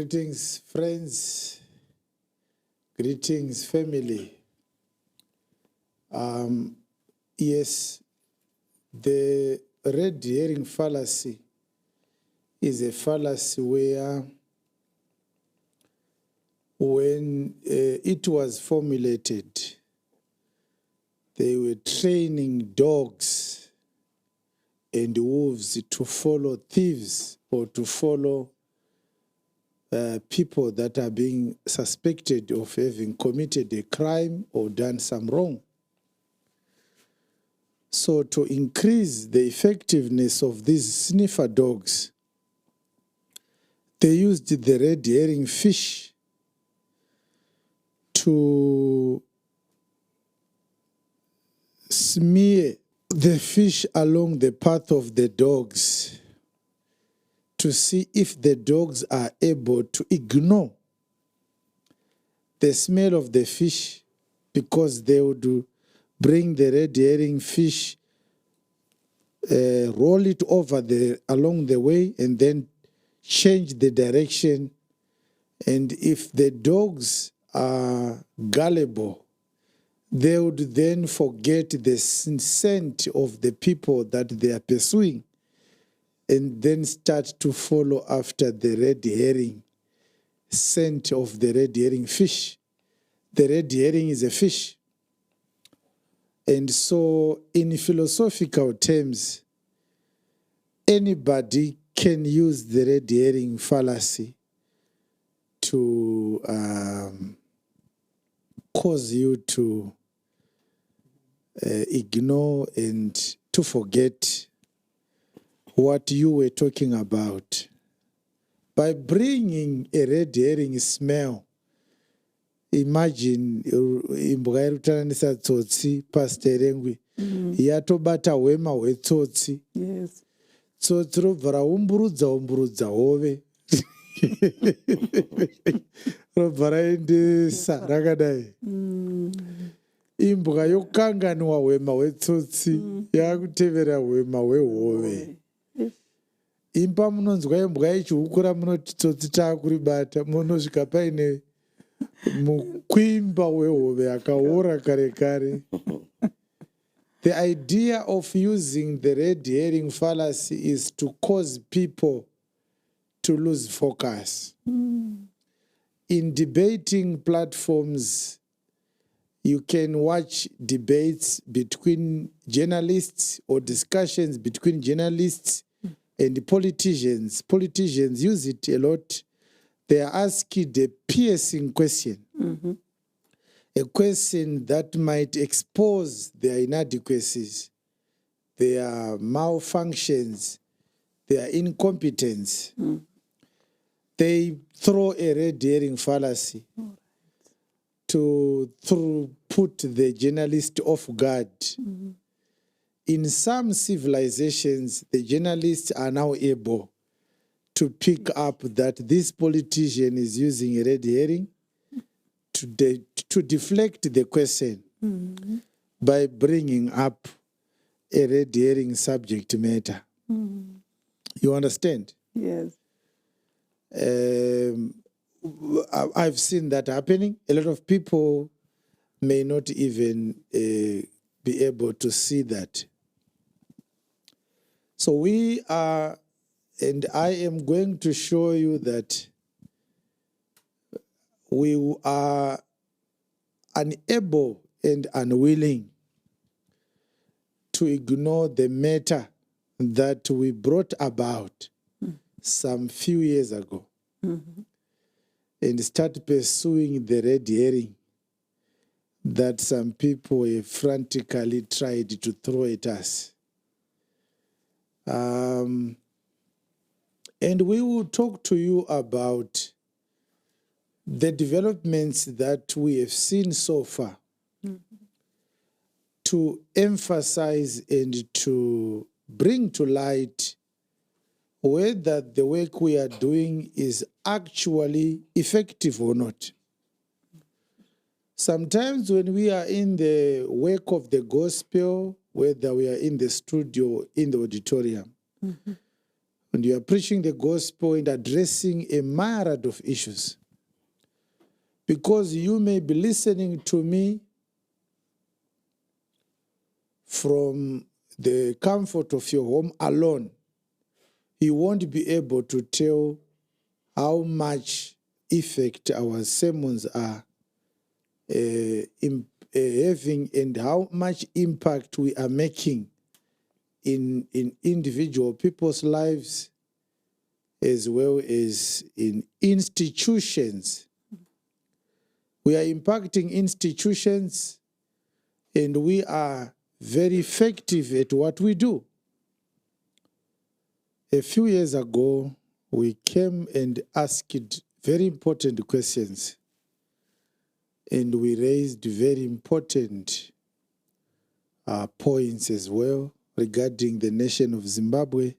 Greetings, friends. Greetings, family. Yes, the red herring fallacy is a fallacy where when it was formulated, they were training dogs and wolves to follow thieves or to follow people that are being suspected of having committed a crime or done some wrong. So to increase the effectiveness of these sniffer dogs, they used the red herring fish to smear the fish along the path of the dogs to see if the dogs are able to ignore the smell of the fish, because they would bring the red herring fish, roll it over along the way, and then change the direction. And if the dogs are gullible, they would then forget the scent of the people that they are pursuing and then start to follow after the red herring scent of the red herring fish. The red herring is a fish. And so in philosophical terms, anybody can use the red herring fallacy to cause you to ignore and to forget what you were talking about. By bringing a red herring smell, imagine imbwa iri kutananisa tsotsi pasiterengwi yatobata hwema hwetsotsi. Yes. Tsotsi robva raumburudza hove robva raendesa rakadai. Imbwa yokanganwa hwema hwetsotsi yakutevera hwema hwehove. Imba munonzwa imbwa ichihukura munoti tsotsi taakuribata, munosvika paine mukwimba wehove akaora kare kare. The idea of using the red herring fallacy is to cause people to lose focus. In debating platforms, you can watch debates between journalists or discussions between journalists and politicians. Politicians use it a lot. They are asking the piercing question, a question that might expose their inadequacies, their malfunctions, their incompetence. They throw a red herring fallacy to put the journalist off guard. In some civilizations, the journalists are now able to pick up that this politician is using a red herring to deflect the question by bringing up a red herring subject matter. You understand? Yes. I've seen that happening. A lot of people may not even be able to see that. So we are, and I am going to show you that we are unable and unwilling to ignore the matter that we brought about some few years ago and start pursuing the red herring that some people have frantically tried to throw at us. And we will talk to you about the developments that we have seen so far to emphasize and to bring to light whether the work we are doing is actually effective or not. Sometimes when we are in the work of the gospel, whether we are in the studio, in the auditorium, and you are preaching the gospel and addressing a myriad of issues. Because you may be listening to me from the comfort of your home alone. You won't be able to tell how much effect our sermons are having and how much impact we are making in individual people's lives as well as in institutions. We are impacting institutions and we are very effective at what we do. A few years ago, we came and asked very important questions, and we raised very important points as well regarding the nation of Zimbabwe.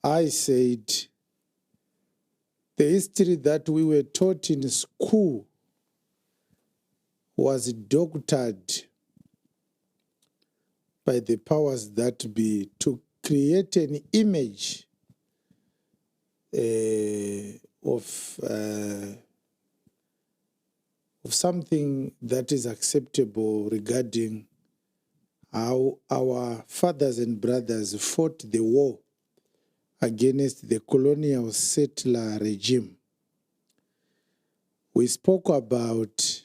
I said the history that we were taught in school was doctored by the powers that be to create an image of something that is acceptable regarding how our fathers and brothers fought the war against the colonial settler regime. We spoke about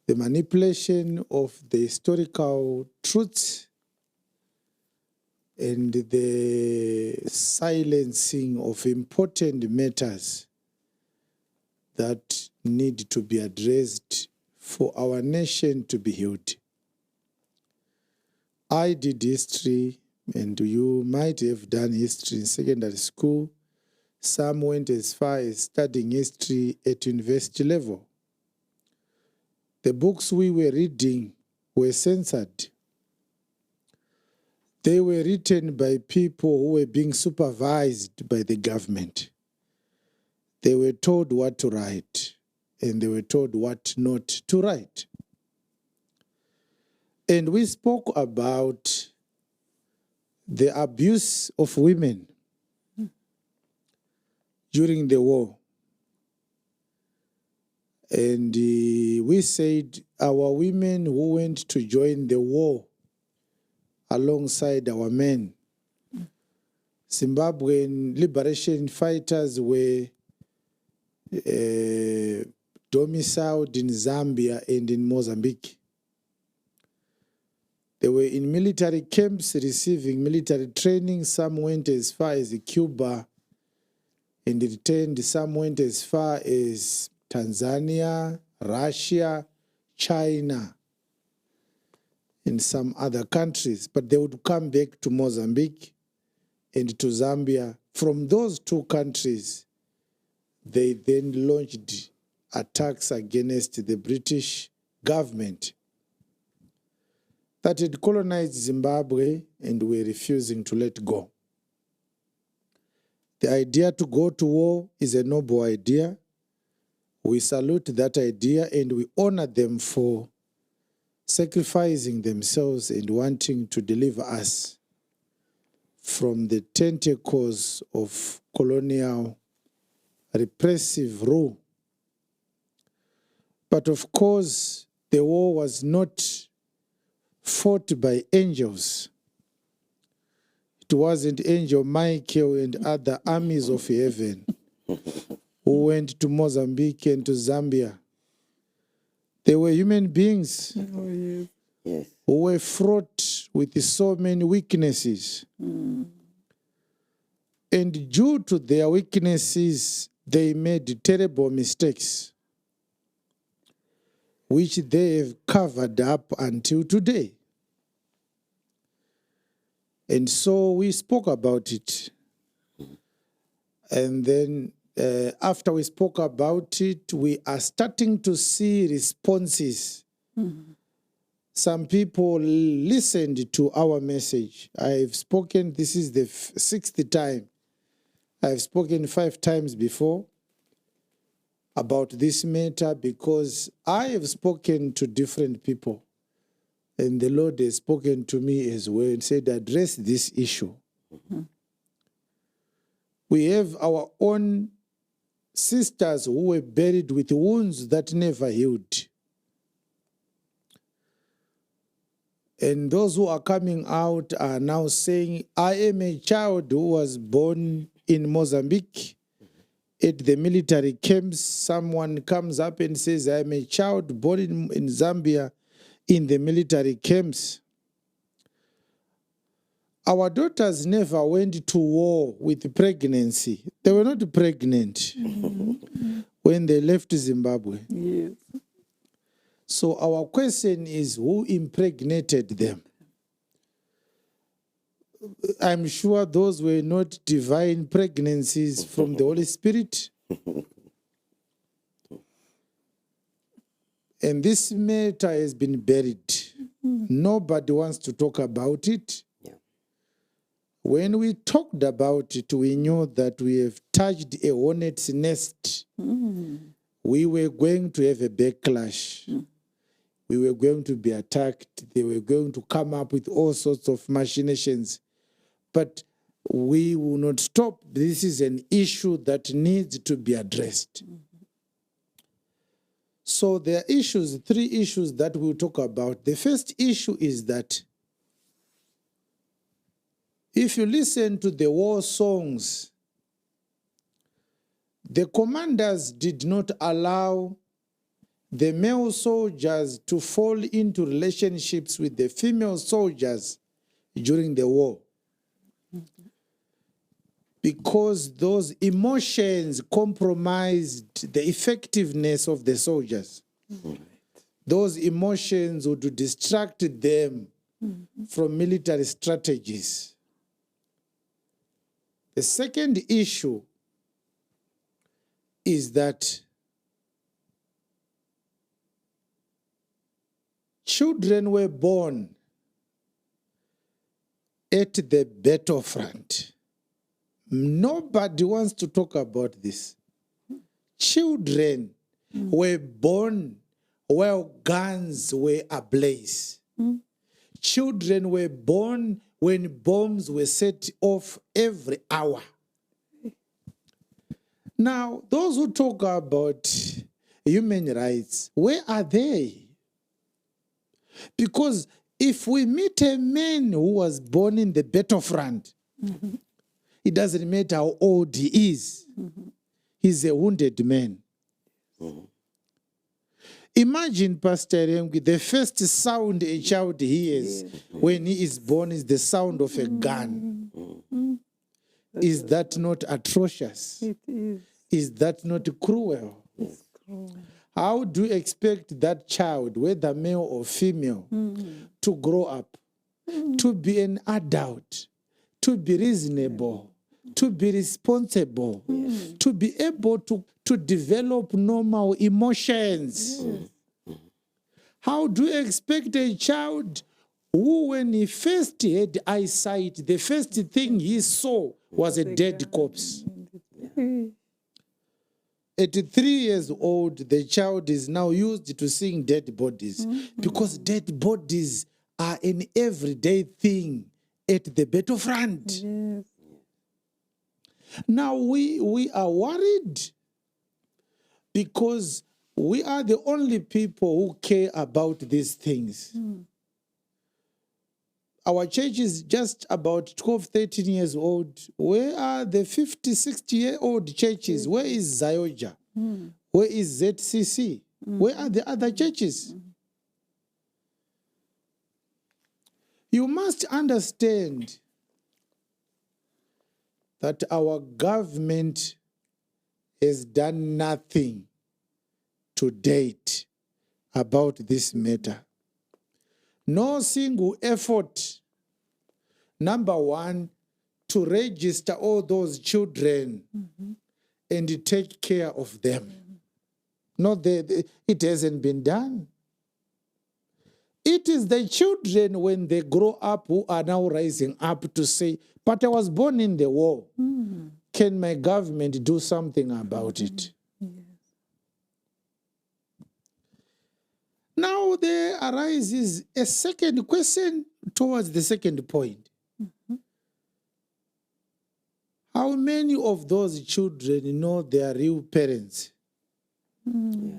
the manipulation of the historical truths and the silencing of important matters that need to be addressed for our nation to be healed. I did history, and you might have done history in secondary school. Some went as far as studying history at university level. The books we were reading were censored. They were written by people who were being supervised by the government. They were told what to write, and they were told what not to write. And we spoke about the abuse of women during the war. And we said our women who went to join the war alongside our men, Zimbabwean liberation fighters were domiciled in Zambia and in Mozambique. They were in military camps receiving military training. Some went as far as Cuba and returned. Some went as far as Tanzania, Russia, China, and some other countries. But they would come back to Mozambique and to Zambia. From those two countries, they then launched attacks against the British government that had colonized Zimbabwe and were refusing to let go. The idea to go to war is a noble idea. We salute that idea and we honor them for sacrificing themselves and wanting to deliver us from the tentacles of colonial repressive rule. But of course, the war was not fought by angels. It wasn't Angel Michael and other armies of heaven who went to Mozambique and to Zambia. They were human beings who were fraught with so many weaknesses. And due to their weaknesses, they made terrible mistakes, which they have covered up until today. And so we spoke about it. And then after we spoke about it, we are starting to see responses. Some people listened to our message. I've spoken, this is the sixth time. I've spoken 5 times before about this matter because I have spoken to different people. And the Lord has spoken to me as well and said, address this issue. We have our own sisters who were buried with wounds that never healed. And those who are coming out are now saying, I am a child who was born in Mozambique. At the military camps, someone comes up and says, I am a child born in Zambia in the military camps. Our daughters never went to war with pregnancy. They were not pregnant when they left Zimbabwe. Yes. So our question is, who impregnated them? I'm sure those were not divine pregnancies from the Holy Spirit. And this matter has been buried. Nobody wants to talk about it. Yeah. When we talked about it, we knew that we have touched a hornet's nest. We were going to have a backlash. We were going to be attacked. They were going to come up with all sorts of machinations. But we will not stop. This is an issue that needs to be addressed. So there are issues, 3 issues that we'll talk about. The first issue is that if you listen to the war songs, the commanders did not allow the male soldiers to fall into relationships with the female soldiers during the war. Because those emotions compromised the effectiveness of the soldiers. Those emotions would distract them from military strategies. The second issue is that children were born at the battlefront. Nobody wants to talk about this. Children were born while guns were ablaze. Children were born when bombs were set off every hour. Now, those who talk about human rights, where are they? Because if we meet a man who was born in the battlefront, it doesn't matter how old he is. He's a wounded man. Imagine, Pastor Remgi, the first sound a child hears when he is born is the sound of a gun. Is that not atrocious? It is. Is that not cruel? It's cruel. How do you expect that child, whether male or female, to grow up, to be an adult, to be reasonable, to be responsible, to be able to develop normal emotions? How do you expect a child who, when he first had eyesight, the first thing he saw was a dead corpse? At 3 years old, the child is now used to seeing dead bodies because dead bodies are an everyday thing at the battlefront. Yes. Now we are worried because we are the only people who care about these things. Our church is just about 12, 13 years old. Where are the 50, 60-year-old churches? Where is Zayoja? Where is ZCC? Where are the other churches? You must understand that our government has done nothing to date about this matter. No single effort, number one, to register all those children and take care of them. No, it hasn't been done. It is the children when they grow up who are now rising up to say, but I was born in the war. Can my government do something about it? Now there arises a second question towards the second point. How many of those children know their real parents? Yeah.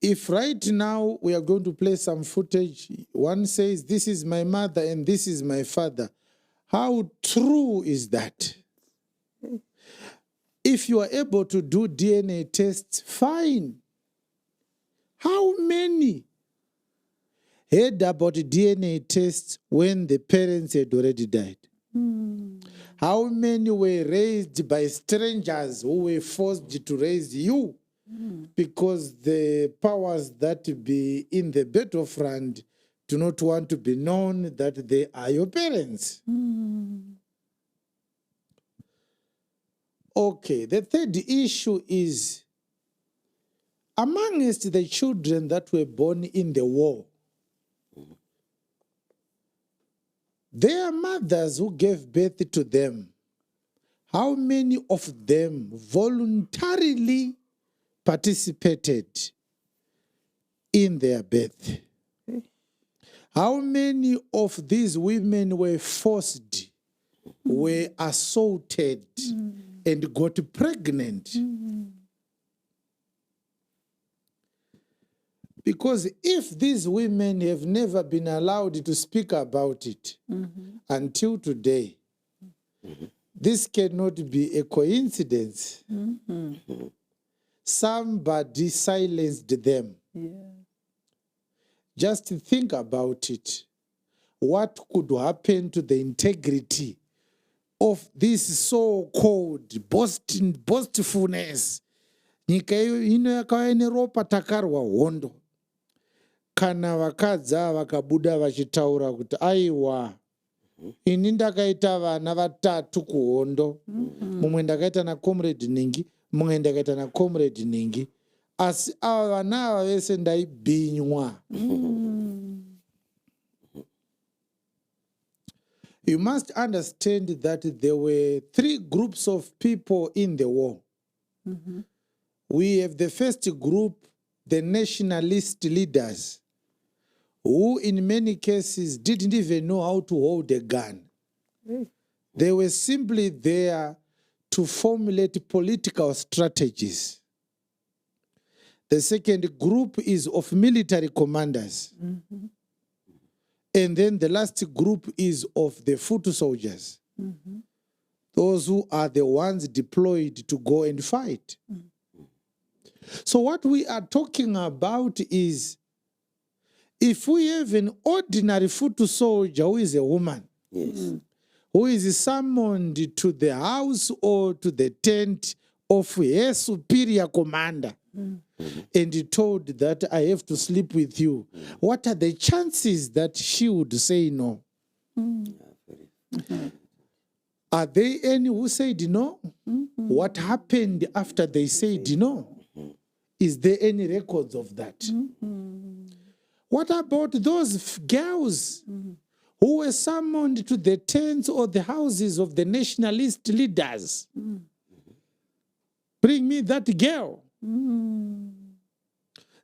If right now we are going to play some footage, one says, this is my mother and this is my father, how true is that? If you are able to do DNA tests, fine. How many heard about DNA tests when the parents had already died? How many were raised by strangers who were forced to raise you because the powers that be in the battlefront do not want to be known that they are your parents? Okay, the third issue is amongst the children that were born in the war, their mothers who gave birth to them, how many of them voluntarily participated in their birth? How many of these women were forced, were assaulted, and got pregnant? Because if these women have never been allowed to speak about it until today, this cannot be a coincidence. Somebody silenced them. Yeah. Just think about it. What could happen to the integrity of this so-called boastfulness? Nyika ino yakauya neropa takarwa hondo. Kana vakadza vakabuda vachitaura kuti aiwa, ini ndakaita vana vatatu kuhondo, mumwe ndakaita naComrade Ningi, mumwe ndakaita naComrade Ningi, asi ava vana ava vese ndaibhinywa. You must understand that there were three groups of people in the war. We have the first group, the nationalist leaders, who in many cases didn't even know how to hold a gun. They were simply there to formulate political strategies. The second group is of military commanders. And then the last group is of the foot soldiers. Those who are the ones deployed to go and fight. So what we are talking about is, if we have an ordinary foot soldier who is a woman, who is summoned to the house or to the tent of her superior commander, and told that I have to sleep with you, what are the chances that she would say no? Are there any who said no? What happened after they said no? Is there any records of that? What about those girls who were summoned to the tents or the houses of the nationalist leaders? Bring me that girl.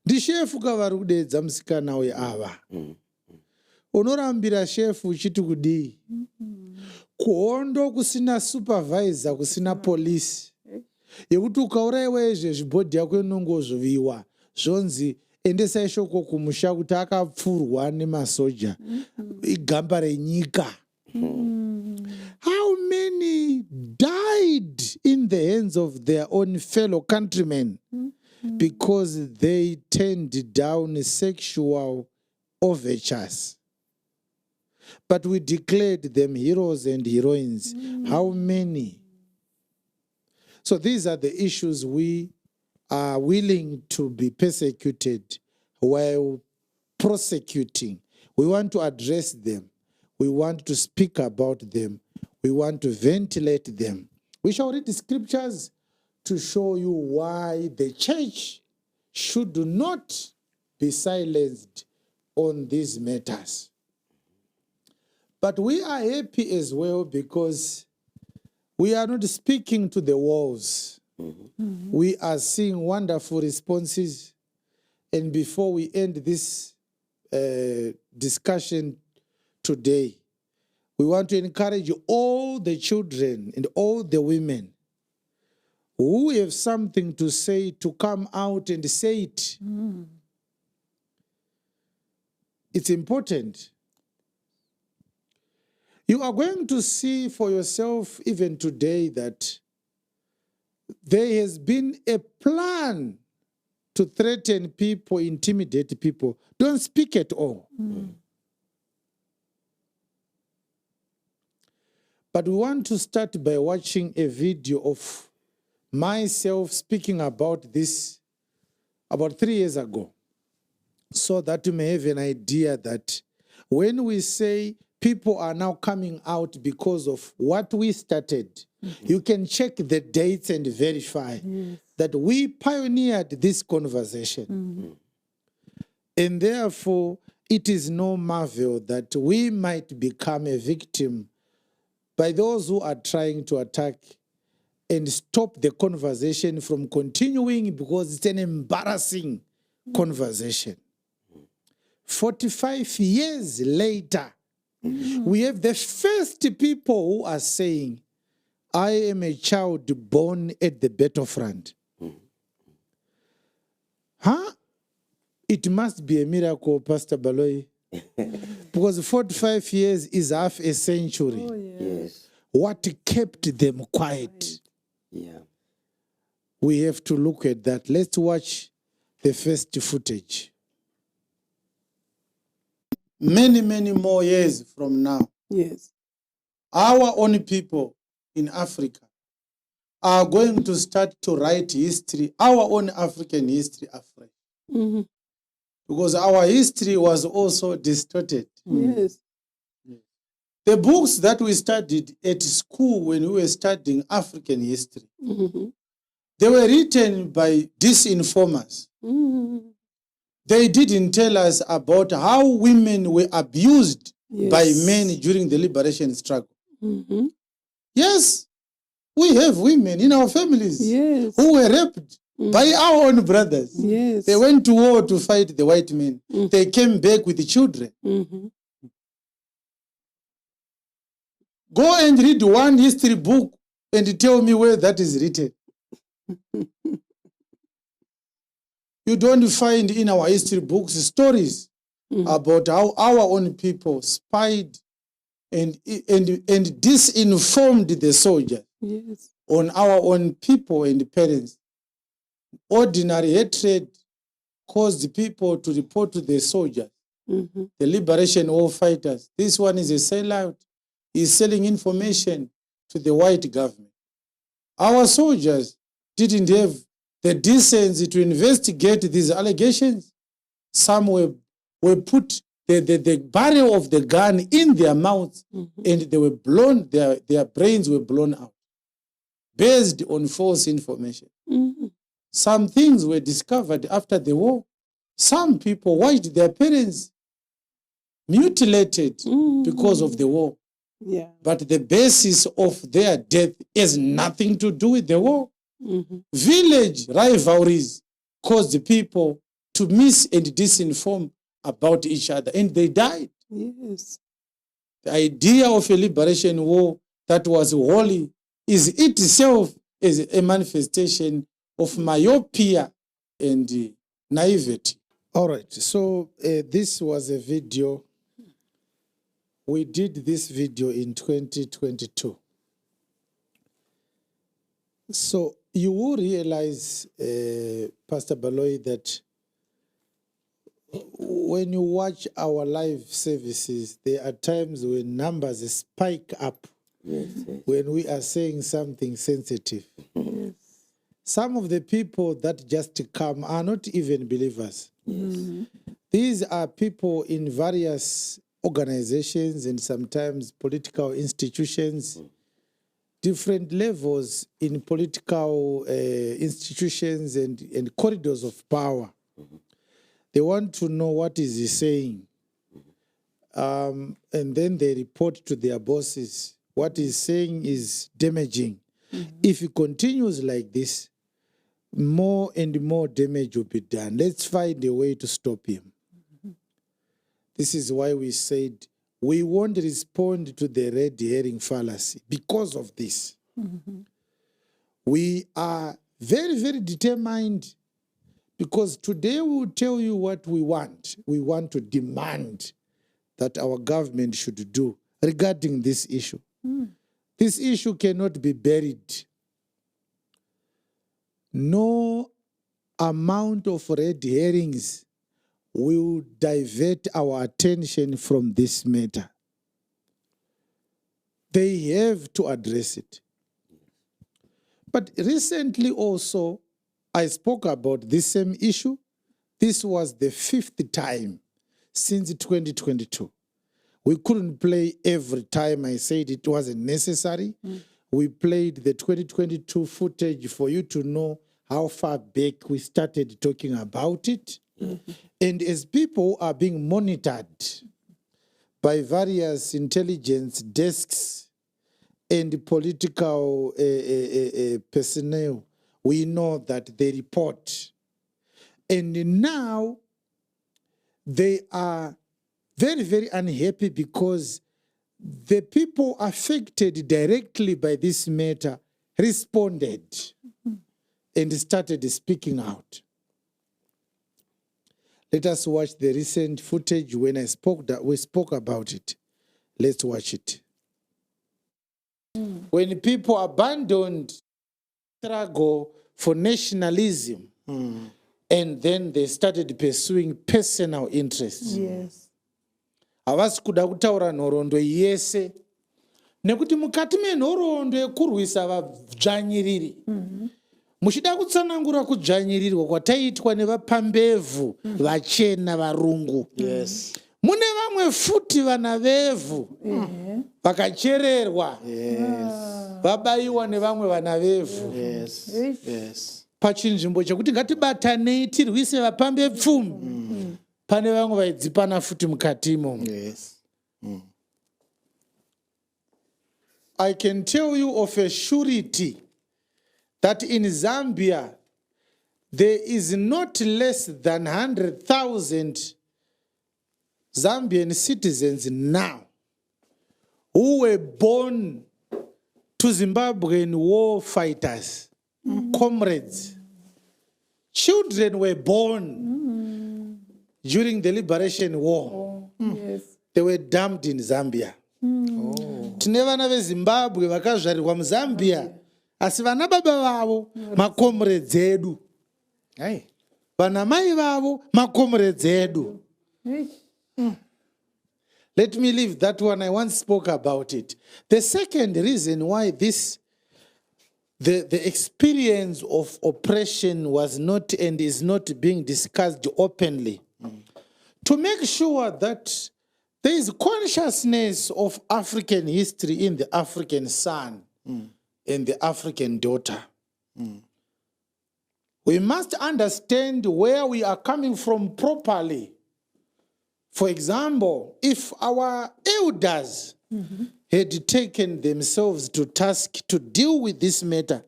Ndishefu kavari kudedza musikana uyu ava. Unorambira shefu uchiti kudii? Kuhondo kusina supervisor, kusina polisi. Yekuti ukaurayiwa izvezvi bhodhi yako inongozoviwa. Zvonzi endesai shoko kumusha kuti akapfurwa nemasoja. Igamba renyika. How many died in the hands of their own fellow countrymen because they turned down sexual overtures? But we declared them heroes and heroines. How many? So these are the issues we are willing to be persecuted while prosecuting. We want to address them. We want to speak about them. We want to ventilate them. We shall read the scriptures to show you why the church should not be silenced on these matters. But we are happy as well because we are not speaking to the walls. We are seeing wonderful responses. And before we end this discussion today, We want to encourage all the children and all the women who have something to say to come out and say it. It's important. You are going to see for yourself even today that there has been a plan to threaten people, intimidate people. Don't speak at all. But we want to start by watching a video of myself speaking about this about 3 years ago, so that you may have an idea that when we say people are now coming out because of what we started, you can check the dates and verify that we pioneered this conversation. And therefore, it is no marvel that we might become a victim by those who are trying to attack and stop the conversation from continuing, because it's an embarrassing conversation. 45 years later, we have the first people who are saying, I am a child born at the battlefront. Huh? It must be a miracle, Pastor Baloy. Because 45 years is half a century. Oh, yes. Yes. What kept them quiet? Yeah. We have to look at that. Let's watch the first footage. Many, many more years from now, Yes. our own people in Africa are going to start to write history, our own African history afresh. Mm-hmm. Because our history was also distorted. Yes. The books that we studied at school when we were studying African history, Mm-hmm. they were written by disinformers. Mm-hmm. They didn't tell us about how women were abused Yes. by men during the liberation struggle. Mm-hmm. Yes, we have women in our families Yes. who were raped by our own brothers. Yes. They went to war to fight the white men. They came back with the children. Mm-hmm. Go and read one history book and tell me where that is written. You don't find in our history books stories about how our own people spied and disinformed the soldiers Yes. on our own people and parents. Ordinary hatred caused people to report to the soldiers, Mm-hmm. the liberation war fighters. This one is a sellout. He's selling information to the white government. Our soldiers didn't have the decency to investigate these allegations. Some were put the barrel of the gun in their mouths, and they were blown, their brains were blown out based on false information. Mm-hmm. Some things were discovered after the war. Some people watched their parents mutilated because of the war. Yeah. But the basis of their death has nothing to do with the war. Mm-hmm. Village rivalries caused the people to miss and disinform about each other, and they died. Yes. The idea of a liberation war that was holy is itself is a manifestation of myopia and naivety. All right, so this was a video. We did this video in 2022. So you will realize, Pastor Baloy, that when you watch our live services, there are times when numbers spike up when we are saying something sensitive. Yes. Some of the people that just come are not even believers. Mm-hmm. These are people in various organizations and sometimes political institutions, different levels in political institutions and corridors of power. They want to know what is he saying. And then they report to their bosses. What he's saying is damaging. If he continues like this, more and more damage will be done. Let's find a way to stop him. This is why we said we won't respond to the red herring fallacy because of this. We are very, very determined, because today we will tell you what we want. We want to demand that our government should do regarding this issue. This issue cannot be buried. No amount of red herrings will divert our attention from this matter. They have to address it. But recently also, I spoke about this same issue. This was the 5th time since 2022. We couldn't play every time. I said it wasn't necessary. We played the 2022 footage for you to know how far back we started talking about it. And as people are being monitored by various intelligence desks and political personnel, we know that they report. And now they are very, very unhappy because the people affected directly by this matter responded and started speaking out. Let us watch the recent footage when we spoke about it. Let's watch it. When people abandoned struggle for nationalism, and then they started pursuing personal interests. Yes. Havasi kuda kutaura nhoroondo yese, nekuti mukati menhoroondo yekurwisa vadzvanyiriri, muchida kutsanangura kudzvanyirirwa kwataitwa nevapambevhu vachena varungu. Yes. Mune vamwe futi vana vevhu vakachererwa, vabayiwa nevamwe vana vevhu. Yes. Yes. Pachinzvimbo chekuti ngatibatanei tirwise vapambepfumi, pane vamwe vaidzipana futi mukatimo. Yes. I can tell you of a surety that in Zambia there is not less than 100,000 Zambian citizens now who were born to Zimbabwean war fighters, comrades. Children were born during the liberation war. Yes. They were dumped in Zambia. Tine vana veZimbabwe vakazvarirwa muZambia, asi vana baba vavo makomrades edu. Hey. Vana mai vavo makomrades edu. Let me leave that one. I once spoke about it. The second reason why the experience of oppression was not and is not being discussed openly, to make sure that there is consciousness of African history in the African son and the African daughter. We must understand where we are coming from properly. For example, if our elders had taken themselves to task to deal with this matter,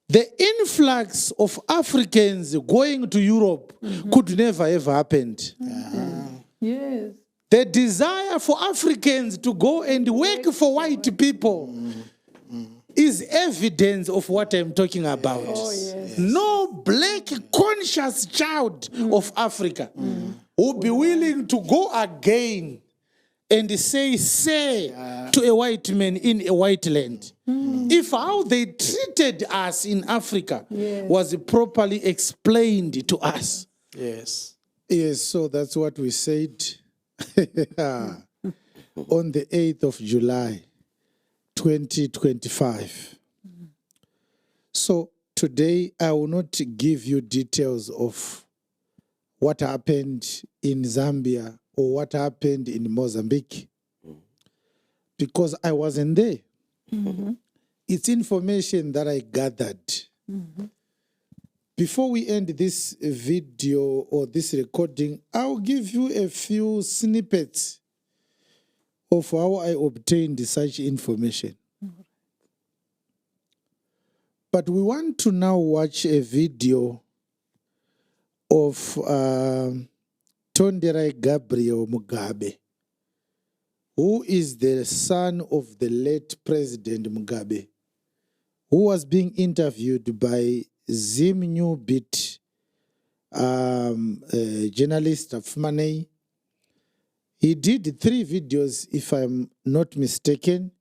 the influx of Africans going to Europe could never have happened. Yes. The desire for Africans to go and work for white people is evidence of what I'm talking about. Oh, yes. No black conscious child of Africa will be willing to go again and say to a white man in a white land. If how they treated us in Africa was properly explained to us. Yes. Yes, so that's what we said on the 8th of July, 2025. So today I will not give you details of what happened in Zambia or what happened in Mozambique because I wasn't there. It's information that I gathered. Before we end this video or this recording, I'll give you a few snippets of how I obtained such information. But we want to now watch a video of Tonderai Gabriel Mugabe, who is the son of the late President Mugabe, who was being interviewed by Zim New Beat journalist of Money. He did 3 videos, if I'm not mistaken.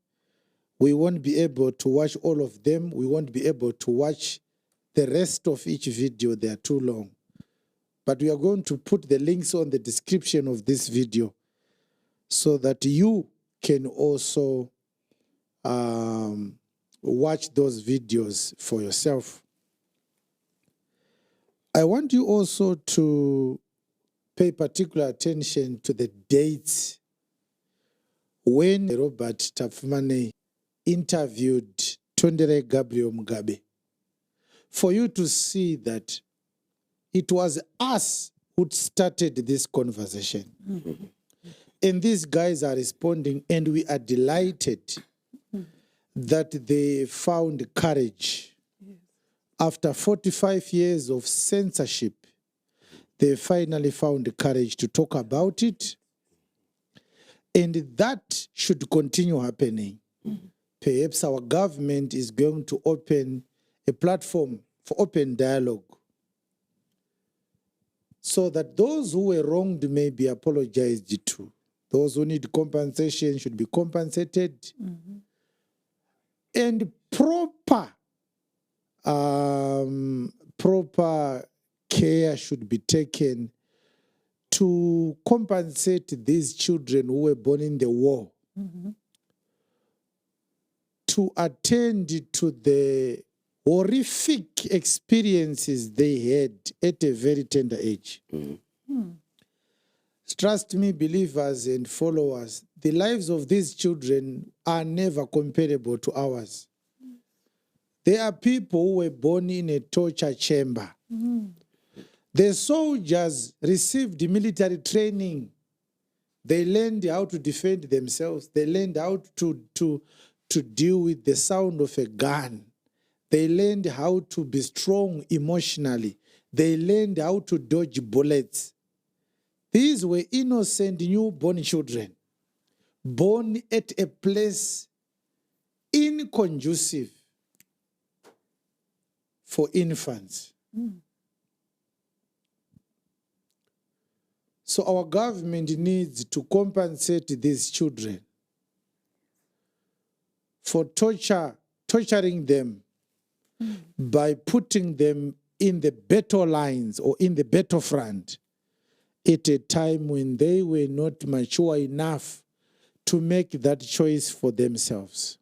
We won't be able to watch all of them. We won't be able to watch the rest of each video. They are too long. But we are going to put the links on the description of this video so that you can also watch those videos for yourself. I want you also to pay particular attention to the dates when Robert Tafumane interviewed Tondere Gabriel Mugabe, for you to see that it was us who started this conversation. And these guys are responding, and we are delighted that they found courage. After 45 years of censorship, they finally found the courage to talk about it. And that should continue happening. Perhaps our government is going to open a platform for open dialogue so that those who were wronged may be apologized to. Those who need compensation should be compensated. And proper care should be taken to compensate these children who were born in the war, to attend to the horrific experiences they had at a very tender age. Trust me, believers and followers, the lives of these children are never comparable to ours. There are people who were born in a torture chamber. The soldiers received military training. They learned how to defend themselves. They learned how to deal with the sound of a gun. They learned how to be strong emotionally. They learned how to dodge bullets. These were innocent newborn children, born at a place inconducive for infants. So our government needs to compensate these children for torturing them by putting them in the battle lines or in the battlefront at a time when they were not mature enough to make that choice for themselves.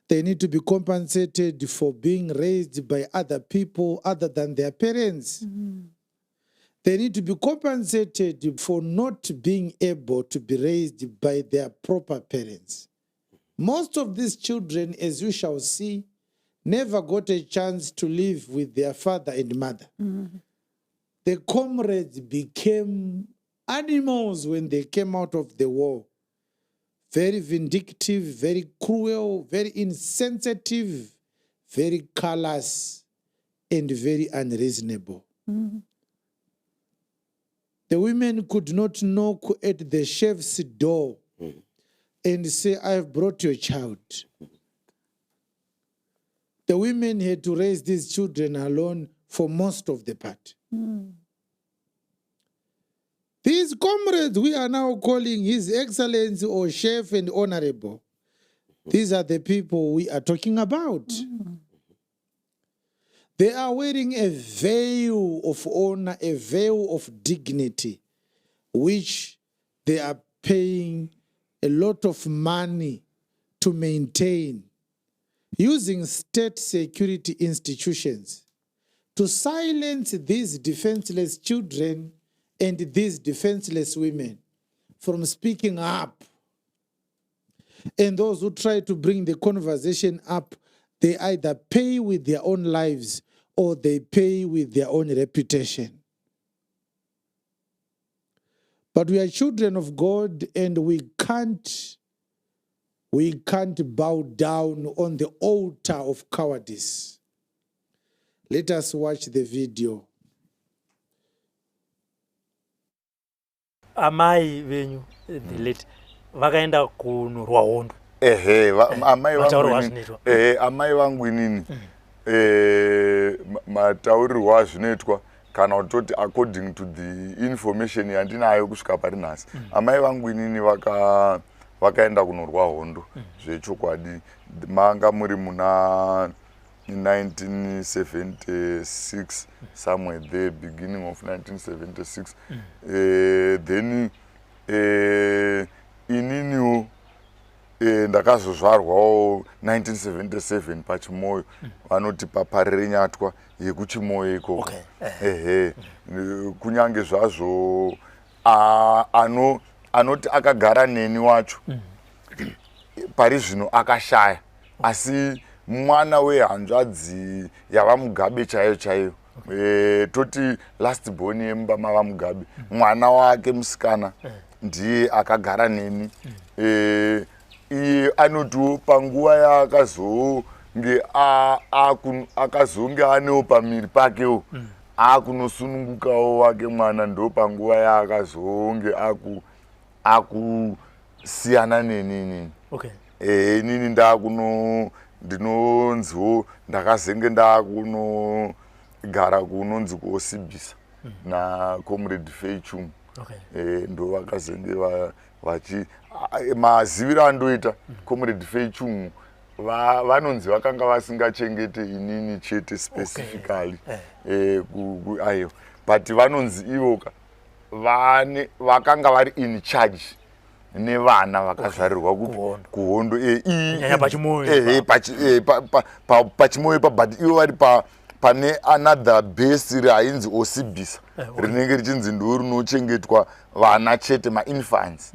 They need to be compensated for being raised by other people other than their parents. They need to be compensated for not being able to be raised by their proper parents. Most of these children, as you shall see, never got a chance to live with their father and mother. The comrades became animals when they came out of the war. Very vindictive, very cruel, very insensitive, very callous, and very unreasonable. The women could not knock at the chef's door and say, I have brought your child. The women had to raise these children alone for most of the part. These comrades we are now calling His Excellency or Chef and Honorable, these are the people we are talking about. They are wearing a veil of honor, a veil of dignity, which they are paying a lot of money to maintain, using state security institutions to silence these defenseless children and these defenseless women from speaking up. And those who try to bring the conversation up, they either pay with their own lives or they pay with their own reputation. But we are children of God, and we can't bow down on the altar of cowardice. Let us watch the video. amai venyu the late vakaenda kunurwa hondo amai matauriro vangu azvinoitwa amai vangu inini mataurirwo azvinoitwa kana kutoti according to the information yandinayo kusvika pari nhasi amai vangu inini vakaenda kunorwa hondo zvechokwadi manga muri muna 1976 somewhere there beginning of 1976 then ininiwo ndakazozvarwawo 1977 pachimoyo vanoti paparire nyatwa yekuchimoyo ikoko kunyange zvazvo anoti akagara neni wacho pari zvino akashaya asi mwana wehanzvadzi yavamugabe chaiyo chaiyo toti last born yemba mavamugabe mwana wake musikana ndiye akagara neni iye anotiwo panguva akazonge anewo pamiri pakewo akunosunungukawo wake mwana ndo panguva yaakazonge akusiyana nenini inini ndinonziwo ndakazenge ndakunogara kunonzi kuosibisa naComrade Feichung ndo vakazenge maziviro andoita Comrade Feichung vanonzi vakanga vasingachengete inini chete specifically ayo but vanonzi ivoka vakanga vari in charge nevana vakazvarirwa kuhondo pachimoyo but ivo vari pane another base rainzi Osibisa rinenge richinzi ndo rinochengetwa vana chete mainfants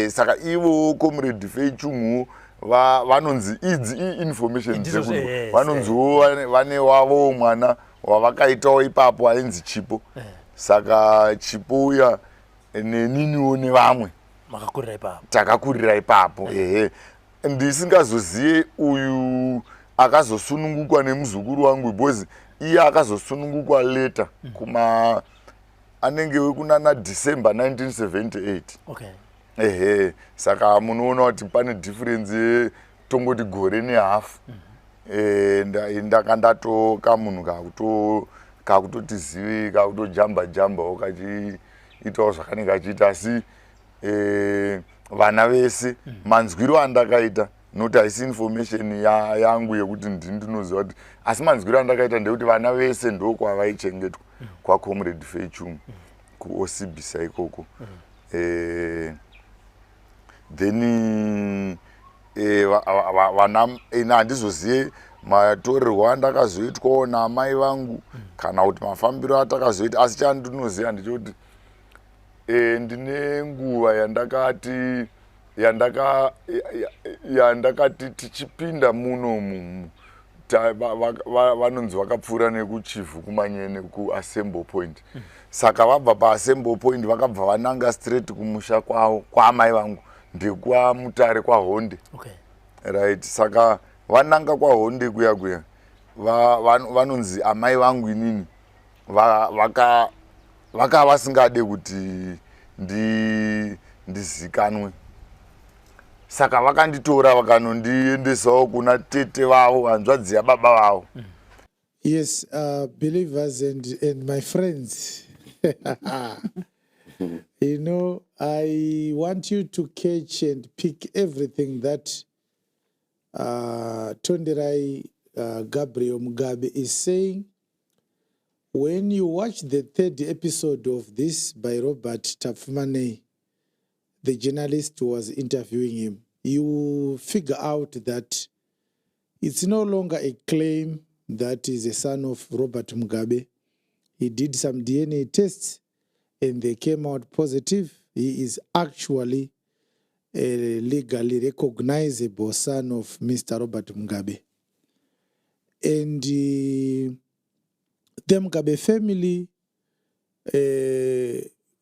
saka ivo Comrade Feichung vanonzi idzi information dzekuno vanonziwo vane wavo mwana wavakaitawo ipapo ainzi Chipo saka Chipo uya neniniwo nevamwe takakurira ipapo ndisingazoziye uyu akazosunungukwa nemuzukuru wangu because iye akazosunungukwa later anenge wekunana December 1978 saka munoona kuti pane difference yetongoti gore nehafu ndakandatoka munhu kakutoti zivi kakutojamba jambawo kachiitawo zvakanenge achiita asi vana vese manzwiro andakaita nokuti haisi information yangu yekuti ndinoziva kuti asi manzwiro andakaita ndekuti vana vese ndokwavaichengetwa kwaComrade Feichung kuOsibisa ikoko then vana handizozive matorerwo andakazoitwawo naamai vangu kana kuti mafambiro atakazoita asi chandinoziva ndechekuti ndine nguva yandakati tichipinda munomu vanonzi vakapfuura nekuchifu kumanyene kuAssembly Point saka vabva paAssembly Point vakabva vananga straight kumusha kwaamai vangu ndekuamutare kwaHonde right saka vananga kwaHonde kuya vanonzi amai vangu inini vaka vasingade kuti ndizikanwe saka vakanditora vakanondiendesawo kuna tete vavo hanzvadzi yababa vavo Yes, believers and my friends, you know, I want you to catch and pick everything that Tonderai Gabriel Mugabe is saying. When you watch the third episode of this by Robert Tafumane, the journalist who was interviewing him, you figure out that it's no longer a claim that is a son of Robert Mugabe. He did some DNA tests and they came out positive. He is actually a legally recognizable son of Mr. Robert Mugabe. And the Mugabe family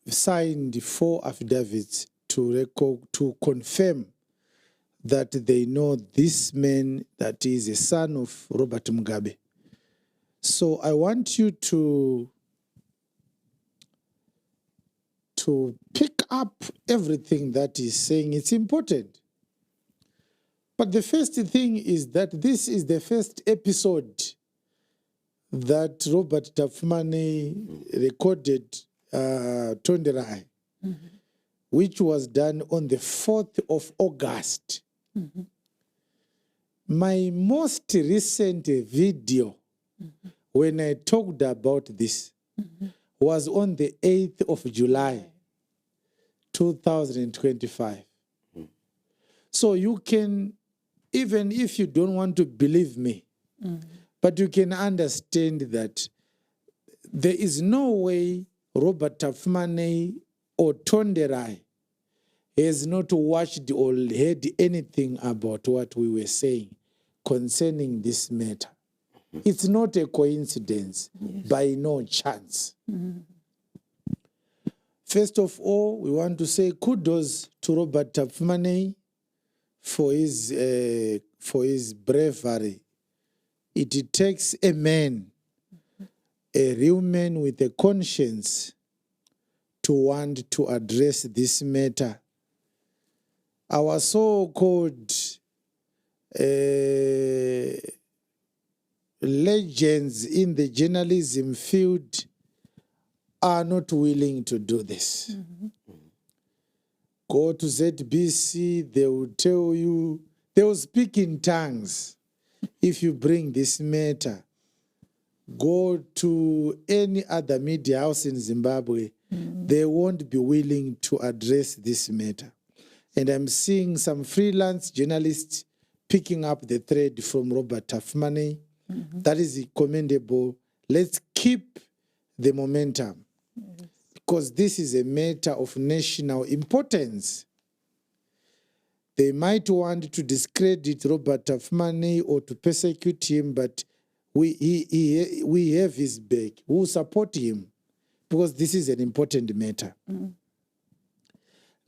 signed 4 affidavits to confirm that they know this man that is a son of Robert Mugabe. So I want you to to pick up everything that he's saying. It's important. But the first thing is that this is the first episode that Robert Tafumane recorded Tonderai, which was done on the 4th of August. My most recent video, when I talked about this, was on the 8th of July, 2025. So you can, even if you don't want to believe me, but you can understand that there is no way Robert Tafumane or Tonderai has not watched or heard anything about what we were saying concerning this matter. It's not a coincidence, by no chance. First of all, we want to say kudos to Robert Tafumane for his bravery. It takes a man, a real man with a conscience, to want to address this matter. Our so-called legends in the journalism field are not willing to do this. Go to ZBC, they will tell you, they will speak in tongues if you bring this matter. Go to any other media house in Zimbabwe, they won't be willing to address this matter. And I'm seeing some freelance journalists picking up the thread from Robert Tafumane. That is commendable. Let's keep the momentum, because this is a matter of national importance. They might want to discredit Robert Tafumane or to persecute him, but we have his back. We will support him, because this is an important matter.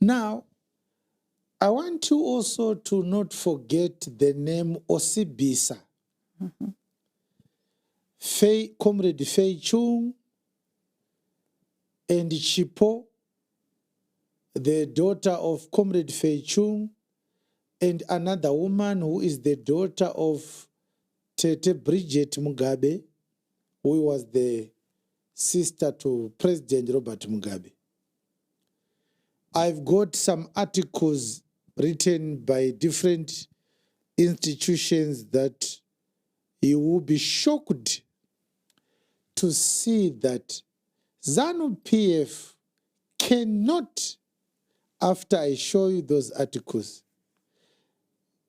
Now, I want you also to not forget the name Osibisa. Comrade Fei Chung and Chipo, the daughter of Comrade Fei Chung, and another woman who is the daughter of Tete Bridget Mugabe, who was the sister to President Robert Mugabe. I've got some articles written by different institutions that you will be shocked to see that ZANU-PF cannot, after I show you those articles,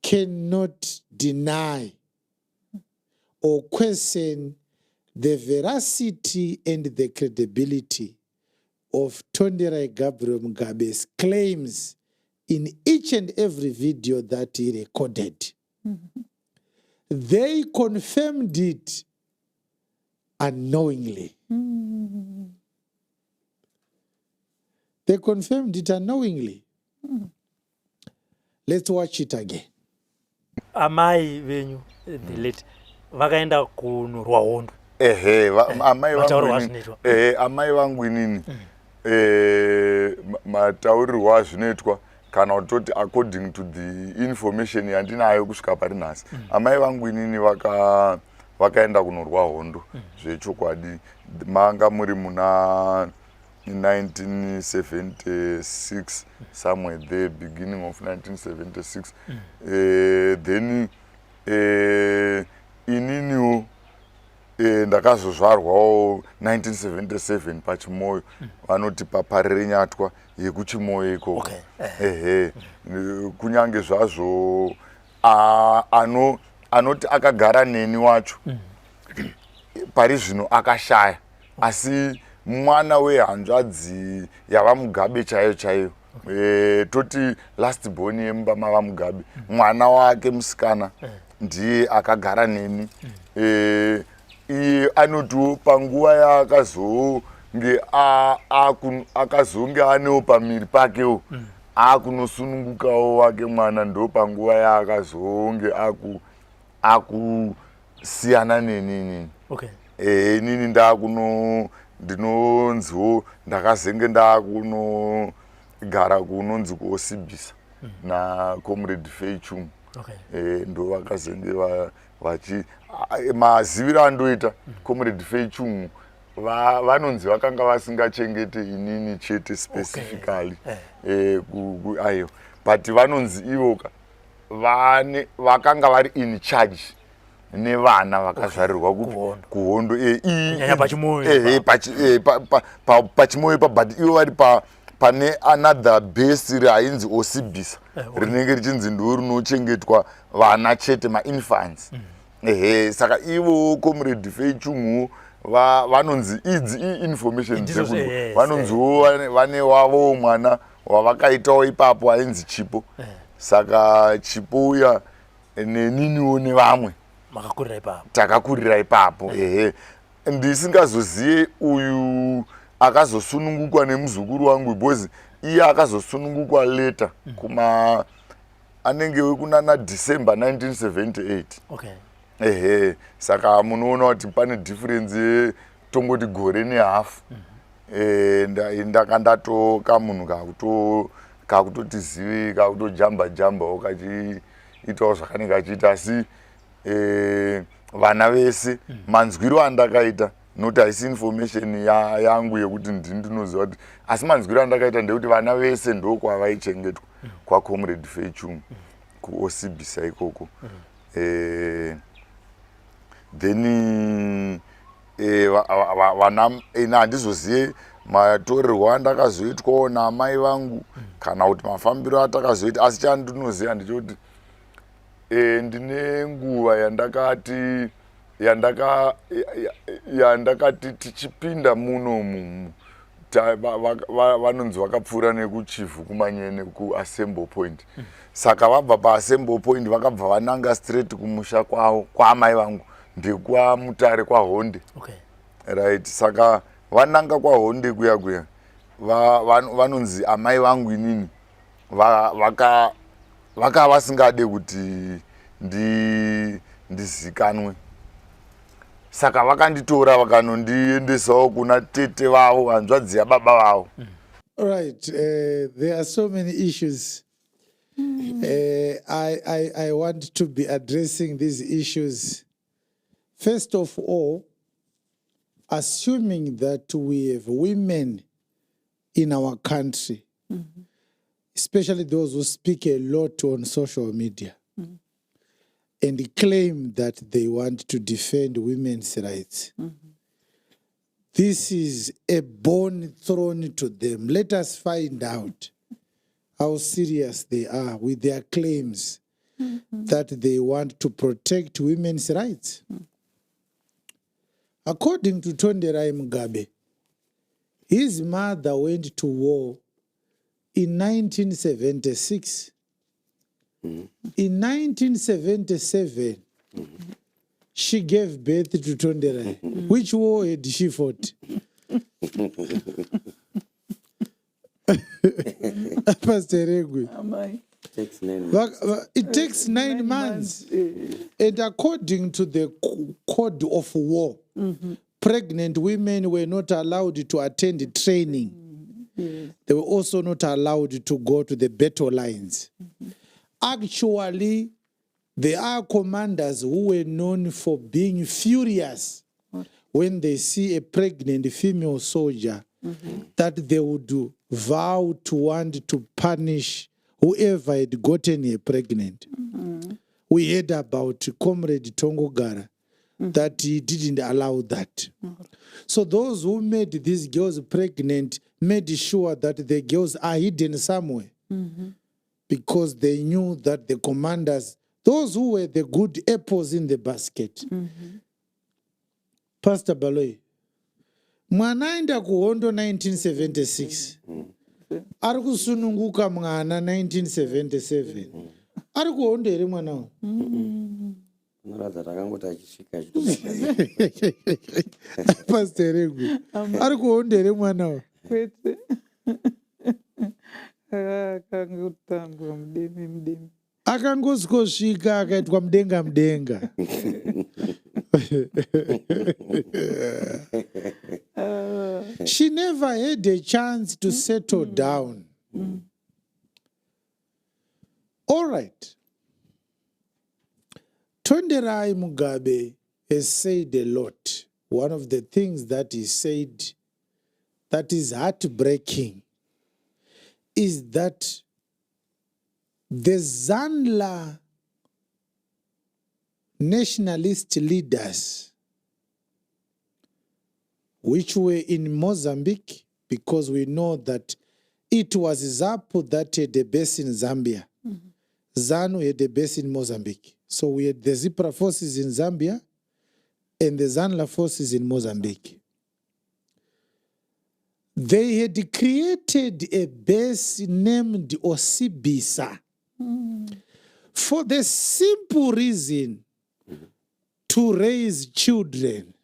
cannot deny or question the veracity and the credibility of Tonderai Gabriel Mugabe's claims in each and every video that he recorded. They confirmed it unknowingly. They confirmed it unknowingly. Let's watch it again. Amai venyu the late vakaenda kunurwa hondo. Amai vangu inini mataurirwa zvinoitwa kana kutoti according to the information yandinayo kusvika pari nhasi. Amai vangu inini vakaenda kunurwa hondo zvechokwadi. Manga muri muna 1976, somewhere there, beginning of 1976. Then ininiwo ndakazozvarwawo 1977 pachimoyo, vanoti paparire nyatwa yekuchimoyo ikoko. Kunyange zvazvo anoti akagara neni wacho pari zvino akashaya, asi mwana wehanzvadzi yavamugabe chaiyo chaiyo, toti last born yemba mavamugabe, mwana wake musikana ndiye akagara neni. Iye anotiwo panguva yaakazonge akazonge anewo pamiri pakewo akunosunungukawo wake mwana, ndo panguva yaakazonge akusiyana neni. Inini ndinonziwo ndakazenge ndakunogara kunonzi kuosibisa naComrade Feichung. Ndo vakazenge vachi maziviro andoita Comrade Feichung vanonzi vakanga vasingachengete inini chete specifically ayo but vanonzi ivoka vakanga vari in charge nevana vakazvarirwa kuhondo pachimoyo but ivo vari pane another base rainzi Osibisa rinenge richinzi ndo rinochengetwa vana chete mainfants. Saka ivo Comrade Feichung vanonzi idzi information dzekuno vanonziwo vane wavo mwana wavakaitawo ipapo ainzi Chipo. Saka Chipo uya neniniwo nevamwe takakurira ipapo. Ndisingazoziye uyu akazosunungukwa nemuzukuru wangu because iye akazosunungukwa later kuma anenge wekunana December 1978. Saka munoona kuti pane difference yetongoti gore nehafu. Ndakandatoka munhu kakutoti zivi kakutojamba kachiitawo zvakanenge achiita asi vana vese manzwiro andakaita noti haisi information yangu yekuti ndinoziva kuti asi manzwiro andakaita ndekuti vana vese ndokwavaichengetwa kwaComrade Feichung kuOsibisa ikoko. Then vana handizozive matorerwo andakazoitwawo namai vangu kana kuti mafambiro atakazoita asi chandinoziva ndechekuti ndine nguva yandakati tichipinda munomu vanonzi vakapfuura nekuchifu kumanyene kuAssembly Point. Saka vabva paAssembly Point vakabva vananga straight kumusha kwavo kwaamai vangu ndekuaMutare kwaHonde. Right. Saka vananga kwaHonde kuya vanonzi amai vangu inini vaka vasingade kuti ndizikanwe. Saka vakanditora vakanondiendesawo kuna tete vavo hanzvadzi yababa vavo. Right. There are so many issues. I want to be addressing these issues. First of all, assuming that we have women in our country, especially those who speak a lot on social media, and claim that they want to defend women's rights. This is a bone thrown to them. Let us find out how serious they are with their claims that they want to protect women's rights. According to Tonderai Mugabe, his mother went to war in 1976. In 1977, she gave birth to Tonderai. Which war had she fought? Pastor Regui. It takes 9 months. And according to the code of war, pregnant women were not allowed to attend training. They were also not allowed to go to the battle lines. Actually, there are commanders who were known for being furious when they see a pregnant female soldier, that they would vow to want to punish whoever had gotten her pregnant. We heard about Comrade Tongogara, that he didn't allow that. So those who made these girls pregnant made sure that the girls are hidden somewhere, because they knew that the commanders, those who were the good apples in the basket. Pastor Baloy, mwana aenda kuhondo 1976, ari kusununguka mwana 1977, ari kuhondo here mwana uyu? Pastor Regu, ari kuhondo here mwana uyu? Kwete. Akangotambwa mudemi. Akangosvika akaitwa mudenga. She never had a chance to settle down. All right. Tonderai Mugabe has said a lot. One of the things that he said that is heartbreaking is that the Zanla nationalist leaders, which were in Mozambique, because we know that it was ZAPU that had a base in Zambia. ZANU had a base in Mozambique. So we had the ZIPRA forces in Zambia and the Zanla forces in Mozambique. They had created a base named Osibisa for the simple reason to raise children.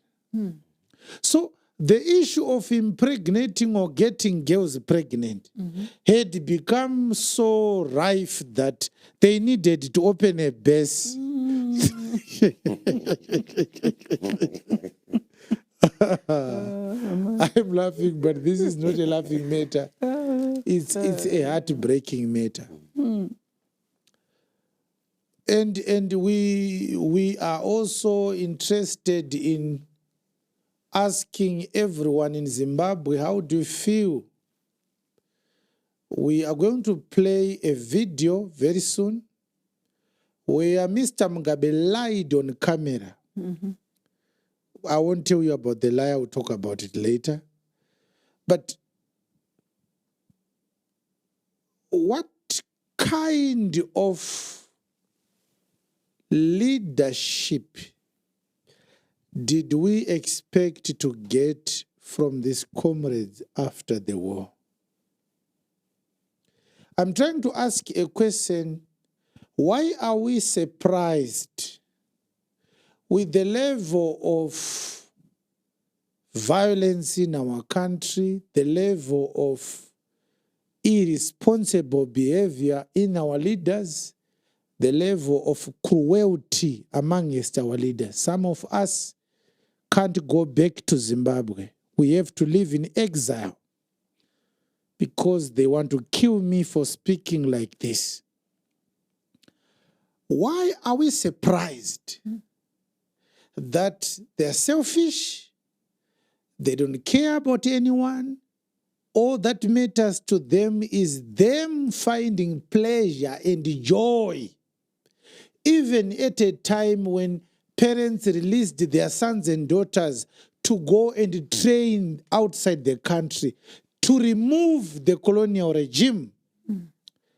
So the issue of impregnating or getting girls pregnant had become so rife that they needed to open a base. I'm laughing, but this is not a laughing matter. It's a heartbreaking matter. And we are also interested in asking everyone in Zimbabwe, how do you feel? We are going to play a video very soon where Mr. Mugabe lied on camera. I won't tell you about the lie, I will talk about it later. But what kind of leadership did we expect to get from these comrades after the war? I'm trying to ask a question. Why are we surprised with the level of violence in our country, the level of irresponsible behavior in our leaders, the level of cruelty amongst our leaders? Some of us can't go back to Zimbabwe. We have to live in exile because they want to kill me for speaking like this. Why are we surprised that they're selfish, they don't care about anyone? All that matters to them is them finding pleasure and joy, even at a time when parents released their sons and daughters to go and train outside the country to remove the colonial regime.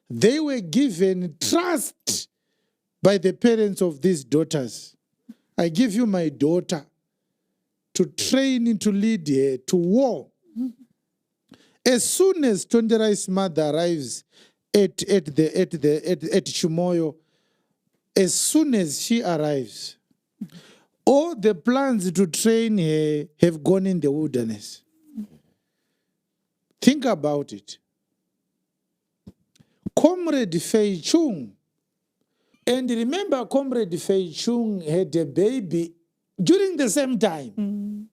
They were given trust by the parents of these daughters. I give you my daughter to train, to lead her to war. As soon as Tonderai's mother arrives at Chimoyo, as soon as she arrives, all the plans to train her have gone in the wilderness. Think about it. Comrade Fei Chung, and remember, Comrade Fei Chung had a baby during the same time.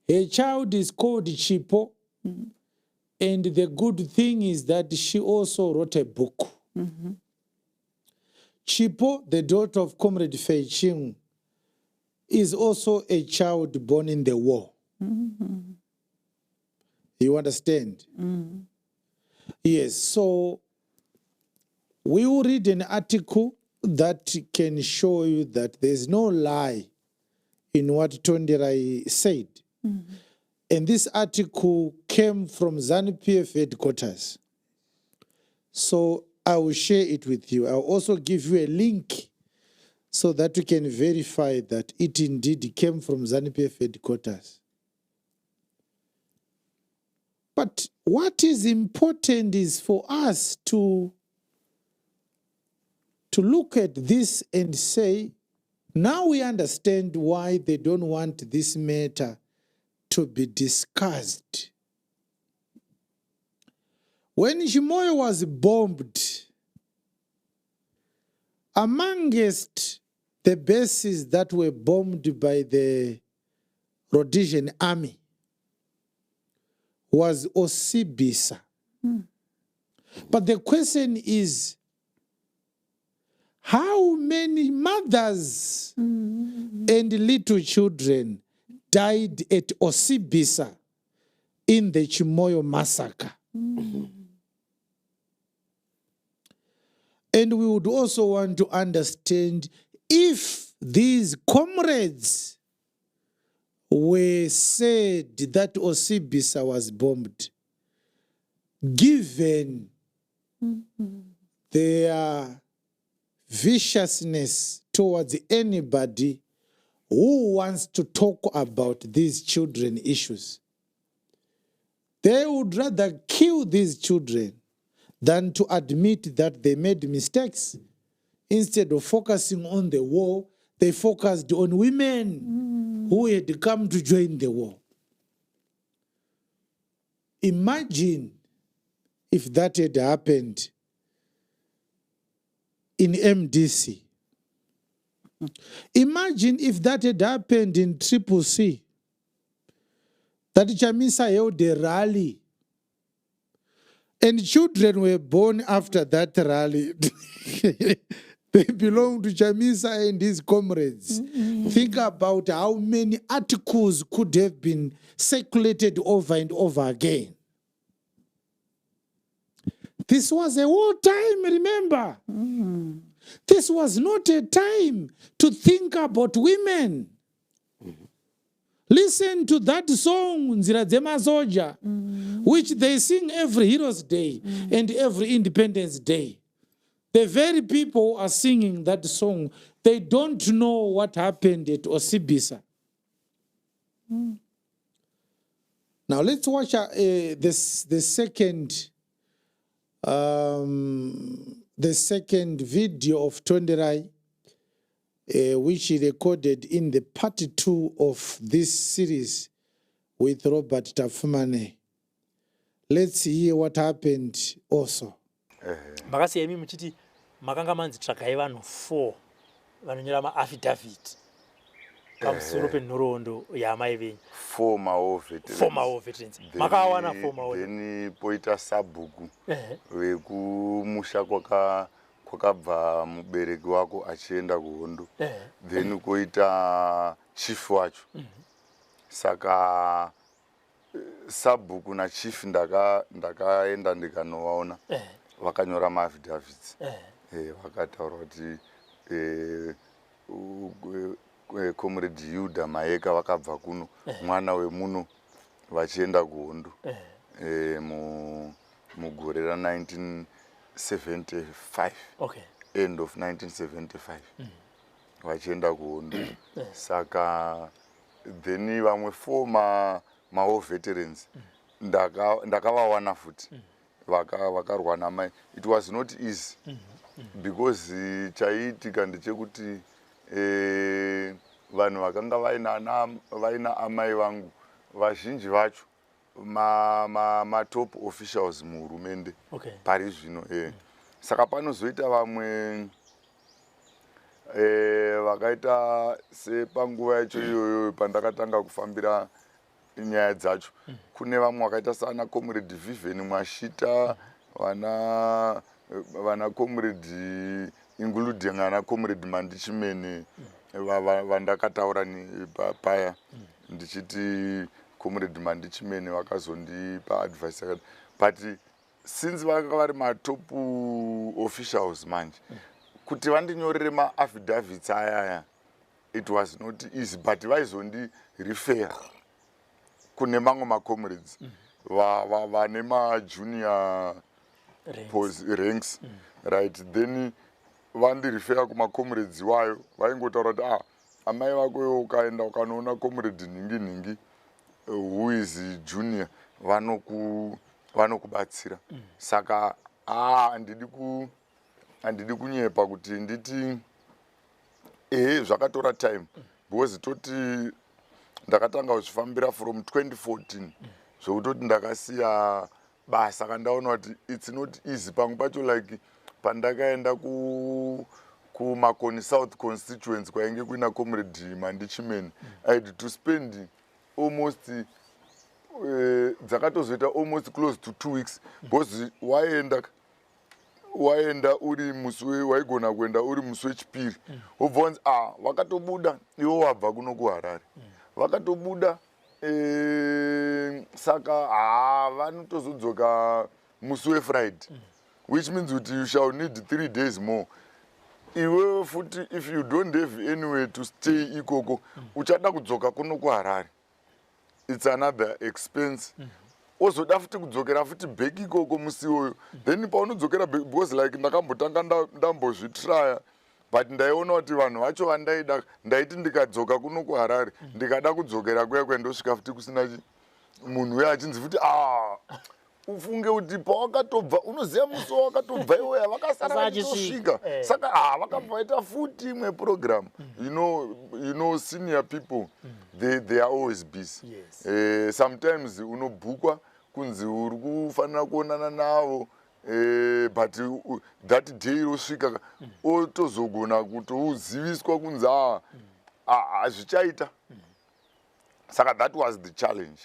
Her child is called Chipo, and the good thing is that she also wrote a book. Chipo, the daughter of Comrade Fei Chung, is also a child born in the war. You understand? Yes, so we will read an article that can show you that there's no lie in what Tonderai said. And this article came from ZANU-PF headquarters. So I will share it with you. I'll also give you a link so that you can verify that it indeed came from ZANU-PF headquarters. But what is important is for us to look at this and say, now we understand why they don't want this matter to be discussed. When Chimoyo was bombed, amongst the bases that were bombed by the Rhodesian army was Osibisa. But the question is, how many mothers and little children died at Osibisa in the Chimoyo massacre? And we would also want to understand if these comrades were said that Osibisa was bombed, given their viciousness towards anybody who wants to talk about these children issues. They would rather kill these children than to admit that they made mistakes. Instead of focusing on the war, they focused on women who had come to join the war. Imagine if that had happened in MDC. Imagine if that had happened in Triple C. That Chamisa held a rally and children were born after that rally. They belong to Chamisa and his comrades. Think about how many articles could have been circulated over and over again. This was a war time, remember? This was not a time to think about women. Listen to that song, Nzira Dzema Soja, which they sing every Heroes Day and every Independence Day. The very people who are singing that song, they don't know what happened at Osibisa. Now let's watch the second video of Tonderai, which he recorded in the part 2 of this series with Robert Tafumane. Let's hear what happened also. Makasiya imi muchiti makanga manzi tsvakai vanhu 4 vanonyora ma-affidavit pamusoro penhoroondo yaamai venyu 4 ma-war veterans. Makawana 4 ma-war. Then poita sabhuku vekumusha kwakabva mubereki wako achienda kuhondo. Then koita chief wacho. Saka sabhuku na chief ndakaenda ndikanovaona. Vakanyora ma-affidavits. Vakataura kuti comrade Yuda Maeka vakabva kuno, mwana wemuno vachienda kuhondo mugore ra1975. End of 1975 vachienda kuhondo. Saka then vamwe 4 ma-war veterans ndakavawana futi vakarwa namai. It was not easy because chaiitika ndechekuti vanhu vakanga vaina amai vangu vazhinji vacho ma-top officials muhurumende pari zvino. Saka panozoita vamwe vakaita sepanguva yacho iyoyo pandakatanga kufambira nyaya dzacho, kune vamwe vakaita sana comrade Vivian Mwashita, vana comrade including ana comrade Mandichimene vandakataura paya ndichiti comrade Mandichimene vakazondipa advice yakati, but since vanga vari matop officials manje kuti vandinyorere ma-affidavits ayaya, it was not easy, but vaizondirefer kune mamwe ma-comrades vane ma-junior ranks, right? Then vandirefer kuma-comrades wayo vaingotaura kuti amai vako iwo ukaenda ukanoona comrade ningi who is junior vanokubatsira. Saka handidi kunyepa kuti nditi zvakatora time because toti ndakatanga kuzvifambira from 2014 zvokutoti ndakasiya basa kandaona kuti it's not easy pamwe pacho, like pandakaenda kumakoni south constituents kwainge kuina comrade Mandichimene, I had to spend almost dzakatozoita almost close to 2 weeks because waenda uri musi waigona kuenda uri musi wechipiri wobva wanzi vakatobuda iwo wabva kuno kuharare vakatobuda saka vanotozodzoka musi wefriday which means kuti you shall need 3 days more. Iwe futi if you don't have anywhere to stay ikoko uchada kudzoka kuno kuharare, it's another expense. Ozoda futi kudzokera futi back ikoko musi iwoyo, then paunodzokera because like ndakambotanga ndambozvitraya but ndaiona kuti vanhu vacho vandaida ndaiti ndikadzoka kuno kuharare ndikada kudzokera kuya kwendosvika futi kusina munhu uye achinzi futi ufunge kuti pawakatobva unoziva musi wakatobva iweya vakasara vachitosvika saka vakabva vaita futi imwe program. You know senior people they are always busy. Sometimes unobhukwa kunzi uri kufanira kuonana navo but that day rosvika otozogona kutoziviswa kunzi hazvichaita. Saka that was the challenge.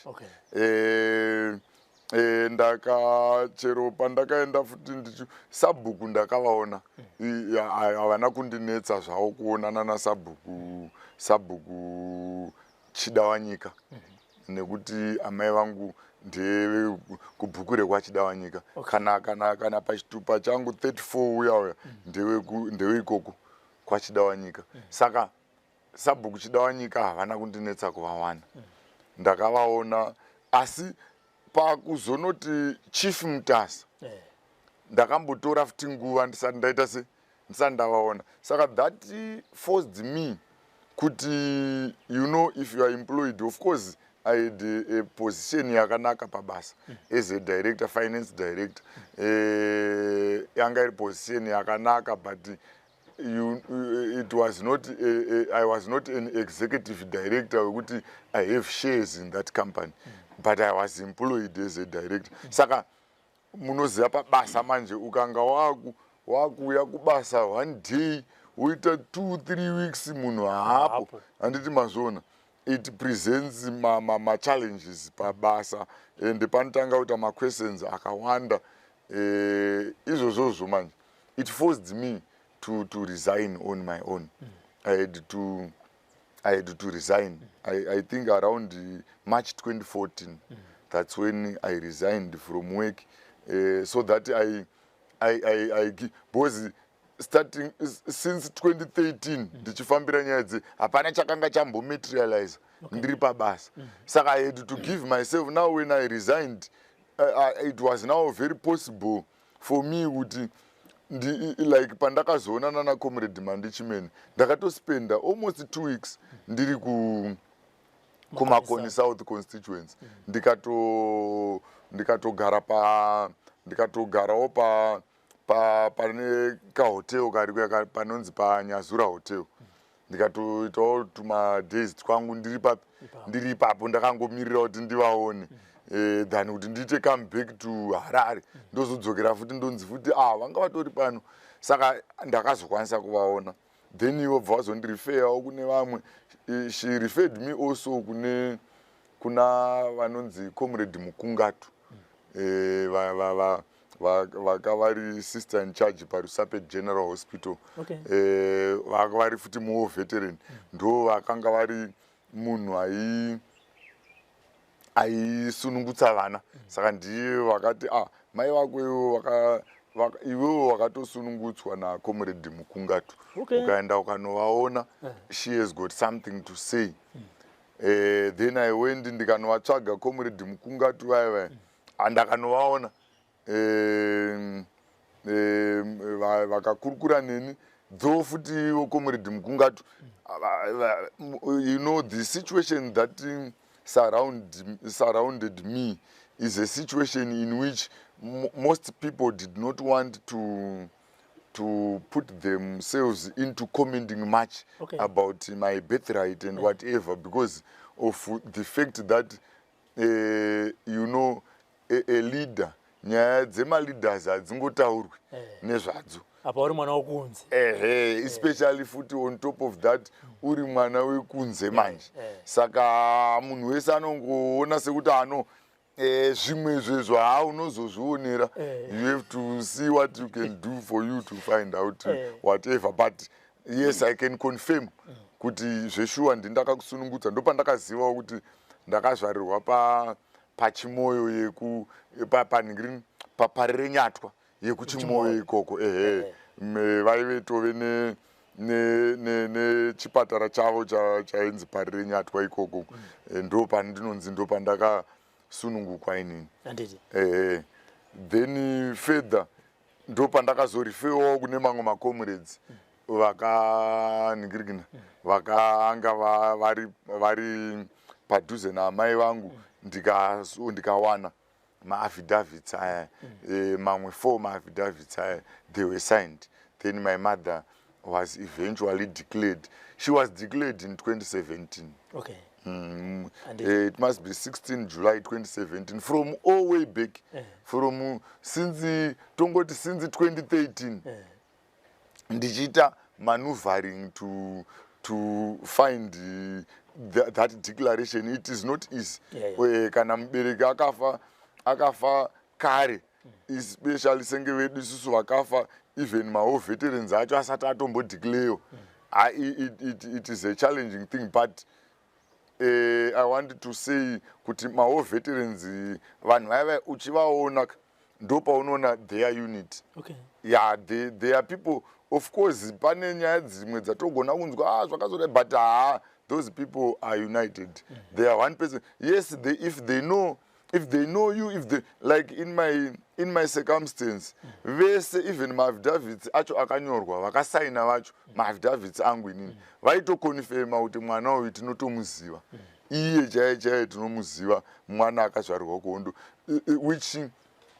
Chero pandakaenda futi sabhuku ndakavaona havana kundinetsa zvavo kuonana nasabhuku chida wanyika nekuti amai vangu ndeve kubhuku rekwachida wanyika kana pachitupa changu 34 uya ndewe ikoko kwachida wanyika. Saka sabhuku chida wanyika havana kundinetsa kuvawana, ndakavaona asi pakuzonoti chief mutasa ndakambotora futi nguva ndisati ndaita ndisati ndavaona. Saka that forced me kuti if you are employed, of course I had a position yakanaka pabasa as a director, finance director, yanga iri position yakanaka but it was not I was not an executive director wekuti I have shares in that company, but I was employed as a director. Saka munoziva pabasa manje ukanga wakuya kubasa one day woita 2-3 weeks munhu haapo, handiti mazvona. It presents ma-challenges pabasa and panotanga kuita ma-questions akawanda izvozvozvo manje. It forced me to resign on my own. I had to resign. I think around March 2014. That's when I resigned from work, so that I because starting since 2013 ndichifambira nyaya dze hapana chakanga chambomaterialize ndiri pabasa. Saka I had to give myself, now when I resigned, it was now very possible for me kuti like pandakazoonana naComrade Mandi Chimene ndakatospenda almost 2 weeks ndiri kuMakoni South constituency, ndikatogarawo pane kahotel kari panonzi paNyazura hotel, ndikatoitawo tuma-days twangu ndiri ipapo ndakangomirira kuti ndivaone than kuti ndiite come back to Harare ndozodzokera futi ndonzi futi vanga vatori pano. Saka ndakazokwanisa kuvaona, then ivo bva vazondireferawo kune vamwe. She referred me also kuna vanonzi Comrade Mukungatu, vakavari sister in charge paRusape General Hospital, vakavari futi muwo veteran, ndo vakanga vari munhu aisunungutsa vana. Saka ndiye vakati mai vako iwewo wakatosunungutswa naComrade Mukungatu, ukaenda ukanovaona, she has got something to say. Then I went ndikanovatsvaga Comrade Mukungatu vaya ndakanovaona, vakakurukura neni, though futi iwo Comrade Mukungatu, the situation that surrounded me is a situation in which most people did not want to put themselves into commenting much about my birthright and whatever, because of the fact that a leader, nyaya dzema-leaders hadzingotaurwi nezvadzo. apa uri mwana wokunze especially futi on top of that uri mwana wekunze manje saka munhu wese anongoona sekuti zvimwe zvezvo unozozvionera. You have to see what you can do for you to find out whatever, but yes, I can confirm kuti zveshuwa ndindakakusunungudza ndopandakaziva kuti ndakazvarirwa pachimoyo paparire nyatwa yekuchimoyo ikoko vaive tove nechipatara chavo chainzi parire nyatwa ikoko ndopandinonzi ndopandakasunungukwa inini. Then further ndopandakazorifewawo kune mamwe macomrades vakanga vari padhuze naamai vangu ndikawana maaffidavits aya mamwe 4 maaffidavits aya they were signed. Then my mother was eventually declared. She was declared in 2017. Okay. It must be 16 July 2017 from all way back from since 2013 ndichita maneuvering to find that declaration. It is not easy. Kana mubereki akafa kare, especially senge vedu isusu vakafa even mawo veterans acho asati atombodeclare. It is a challenging thing, but I wanted to say kuti mawo veterans vanhu vaiva uchivaona ndopaunoona their unit. Yeah, they are people. Of course pane nyaya dzimwe dzatogona kunzwa zvakazodai, but those people are united. They are one person. Yes, if they know you, if they like in my circumstance, vese even maaffidavits acho akanyorwa vakasaina vacho maaffidavits angu inini vaitokonfirma kuti mwana uyu tinotomuziva, iye chaiye tinomuziva, mwana akazvarirwa kuhondo,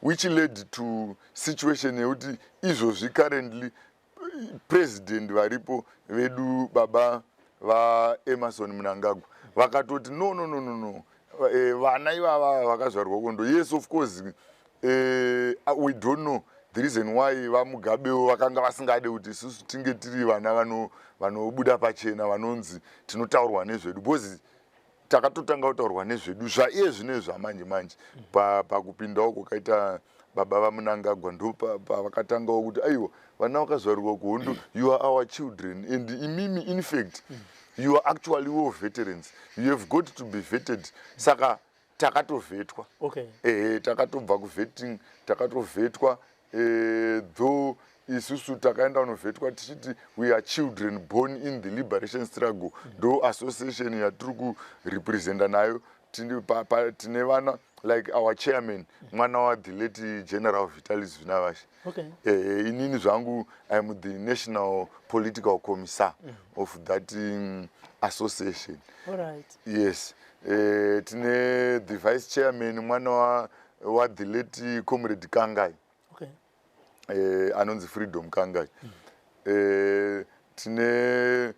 which led to situation yekuti izvozvi currently president varipo vedu baba vaEmerson Mnangagwa vakatoti no vana ivava vakazvarwa kuhondo. Yes, of course, we don't know the reason why vamugabewo vakanga vasingade kuti isusu tinge tiri vana vanobuda pachena vanonzi tinotaurwa nezvedu, because takatotanga kutaurwa nezvedu zvaiye zvine zvamanje manje pakupindawo kwakaita baba vaMnangagwa ndopavakatangawo kuti aiwa vana vakazvarirwa kuhondo, you are our children, and imimi in fact you are actually war veterans, you have got to be vetted. Saka takatovetwa. Takatobva kuvetting, takatovetwa, though isusu takaenda kunovetwa tichiti we are children born in the liberation struggle. Though association yatiri kurepresenta nayo tine vana like our chairman mwana the late General Vitalis Vinavashi. Inini zvangu I am the national political commissar of that association. Yes. Tine the vice chairman mwana wa the late Comrade Kangai. Anonzi Freedom Kangai. Tine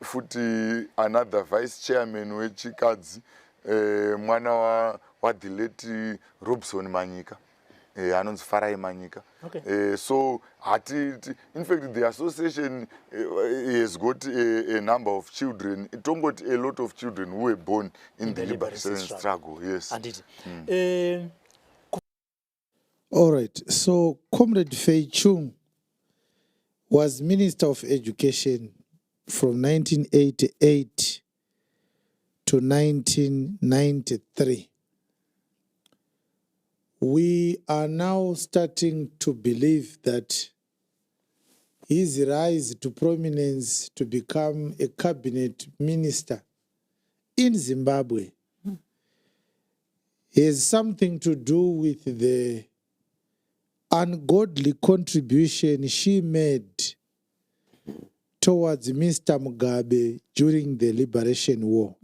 futi another vice chairman wechikadzi mwana wa the late Robson Manyika. Anonzi Farai Manyika. So in fact the association has got a number of children. It got a lot of children who were born in the liberation struggle. Yes. All right. So Comrade Fei Chung was Minister of Education from 1988 to 1993. We are now starting to believe that his rise to prominence to become a cabinet minister in Zimbabwe has something to do with the ungodly contribution she made towards Mr. Mugabe during the Liberation War.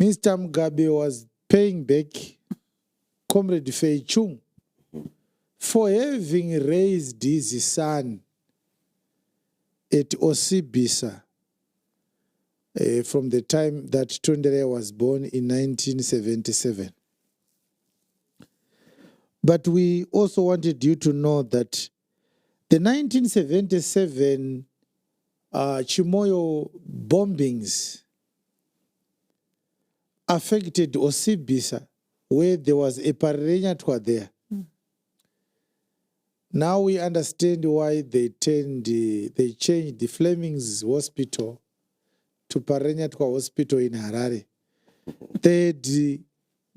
Mr. Mugabe was paying back Comrade Fei Chung for having raised his son at Osibisa from the time that Tondere was born in 1977. But we also wanted you to know that The 1977 Chimoyo bombings affected Osibisa, where there was a Parenyatwa there. Now we understand why they changed the Fleming's Hospital to Parenyatwa Hospital in Harare. They had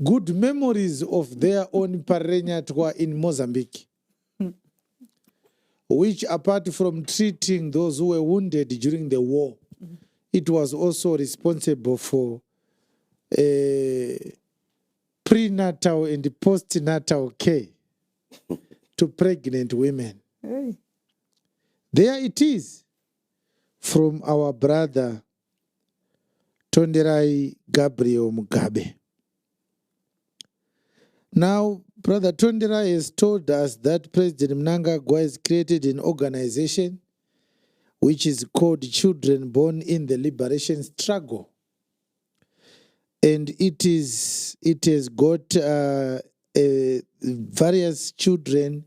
good memories of their own Parenyatwa in Mozambique, which, apart from treating those who were wounded during the war, it was also responsible for prenatal and postnatal care to pregnant women. Hey. There it is from our brother Tonderai Gabriel Mugabe. Now, Brother Tonderai has told us that President Mnangagwa has created an organization which is called Children Born in the Liberation Struggle. And it has got various children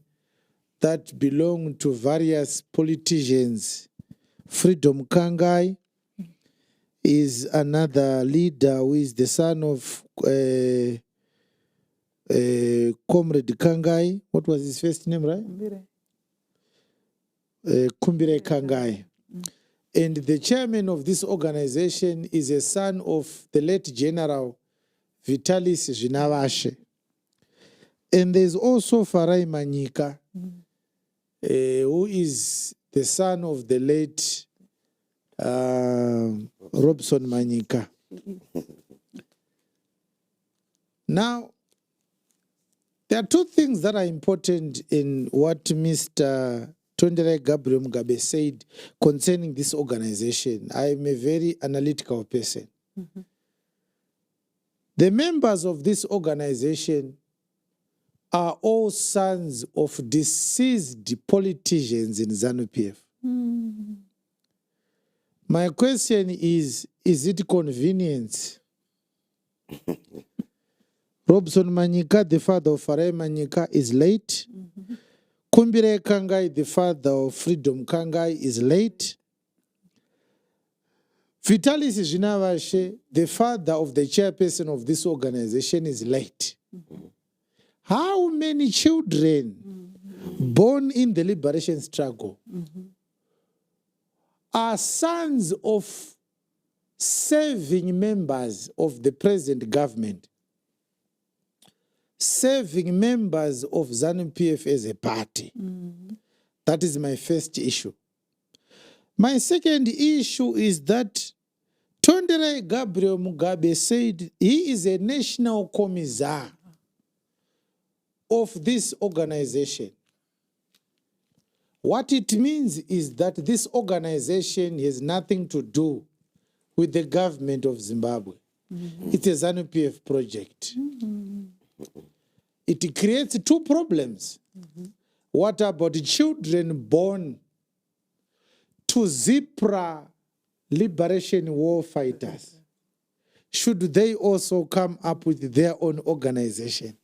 that belong to various politicians. Freedom Kangai is another leader who is the son of Comrade Kangai. What was his first name, right? Kumbire Kangai. And the chairman of this organization is a son of the late General Vitalis Zvinavashe. And there's also Farai Manyika, who is the son of the late Robson Manyika. Now, there are two things that are important in what Mr. Tonderai Gabriel Mugabe said concerning this organization. I am a very analytical person. The members of this organization are all sons of deceased politicians in ZANU-PF. My question is it convenient? Robson Manyika, the father of Farai Manyika, is late. Kumbire Kangai, the father of Freedom Kangai, is late. Vitalis Zvinavashe, the father of the chairperson of this organization, is late. How many children born in the liberation struggle are sons of serving members of the present government, serving members of ZANU-PF as a party? That is my first issue. My second issue is that Tonderai Gabriel Mugabe said he is a national commissar of this organization. What it means is that this organization has nothing to do with the government of Zimbabwe. It's a ZANU-PF project. It creates two problems. What about children born to Zipra liberation war fighters? Should they also come up with their own organization?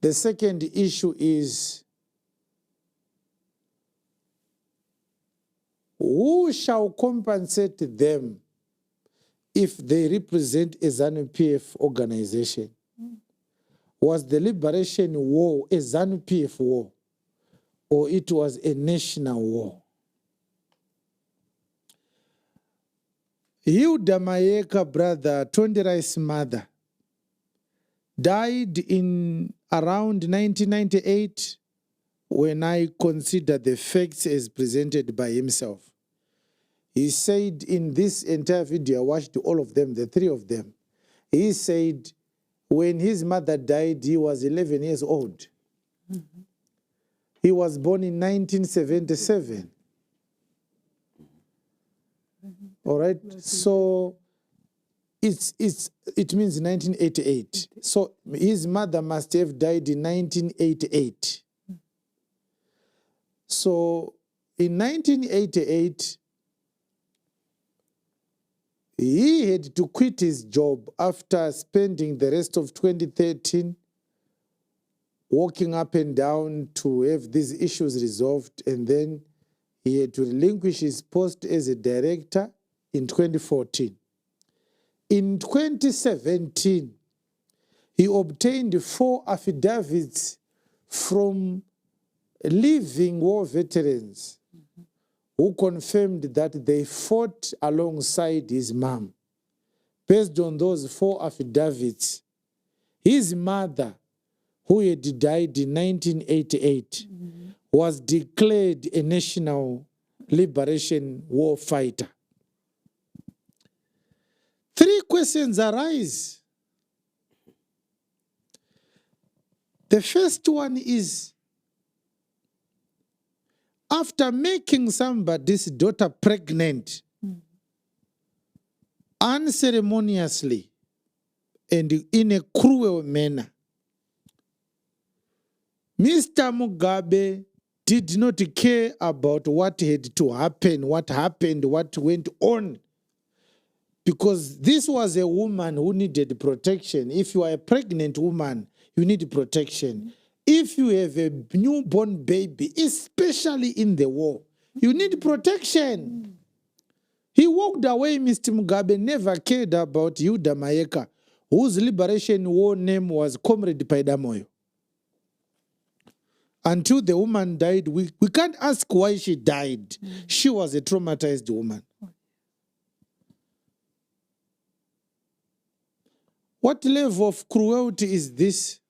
The second issue is, who shall compensate them if they represent a ZANU-PF organization? Was the liberation war a ZANU-PF war, or it was a national war? Hilda Mayeka, brother Tonderai's mother, died in around 1998 when I consider the facts as presented by himself. He said in this entire video, I watched all of them, the three of them. He said when his mother died, he was 11 years old. He was born in 1977. All right, so it means 1988. So his mother must have died in 1988. So in 1988, he had to quit his job after spending the rest of 2013 walking up and down to have these issues resolved, and then he had to relinquish his post as a director in 2014. In 2017, he obtained 4 affidavits from living war veterans who confirmed that they fought alongside his mom. Based on those 4 affidavits, his mother, who had died in 1988, was declared a National Liberation War fighter. 3 questions arise. The first one is, after making somebody's daughter pregnant unceremoniously and in a cruel manner, Mr. Mugabe did not care about what had to happen, what happened, what went on, because this was a woman who needed protection. If you are a pregnant woman, you need protection. If you have a newborn baby, especially in the war, you need protection. He walked away. Mr. Mugabe never cared about Yuda Mayeka, whose liberation war name was Comrade Paidamoyo. Until the woman died, we can't ask why she died. She was a traumatized woman. What level of cruelty is this?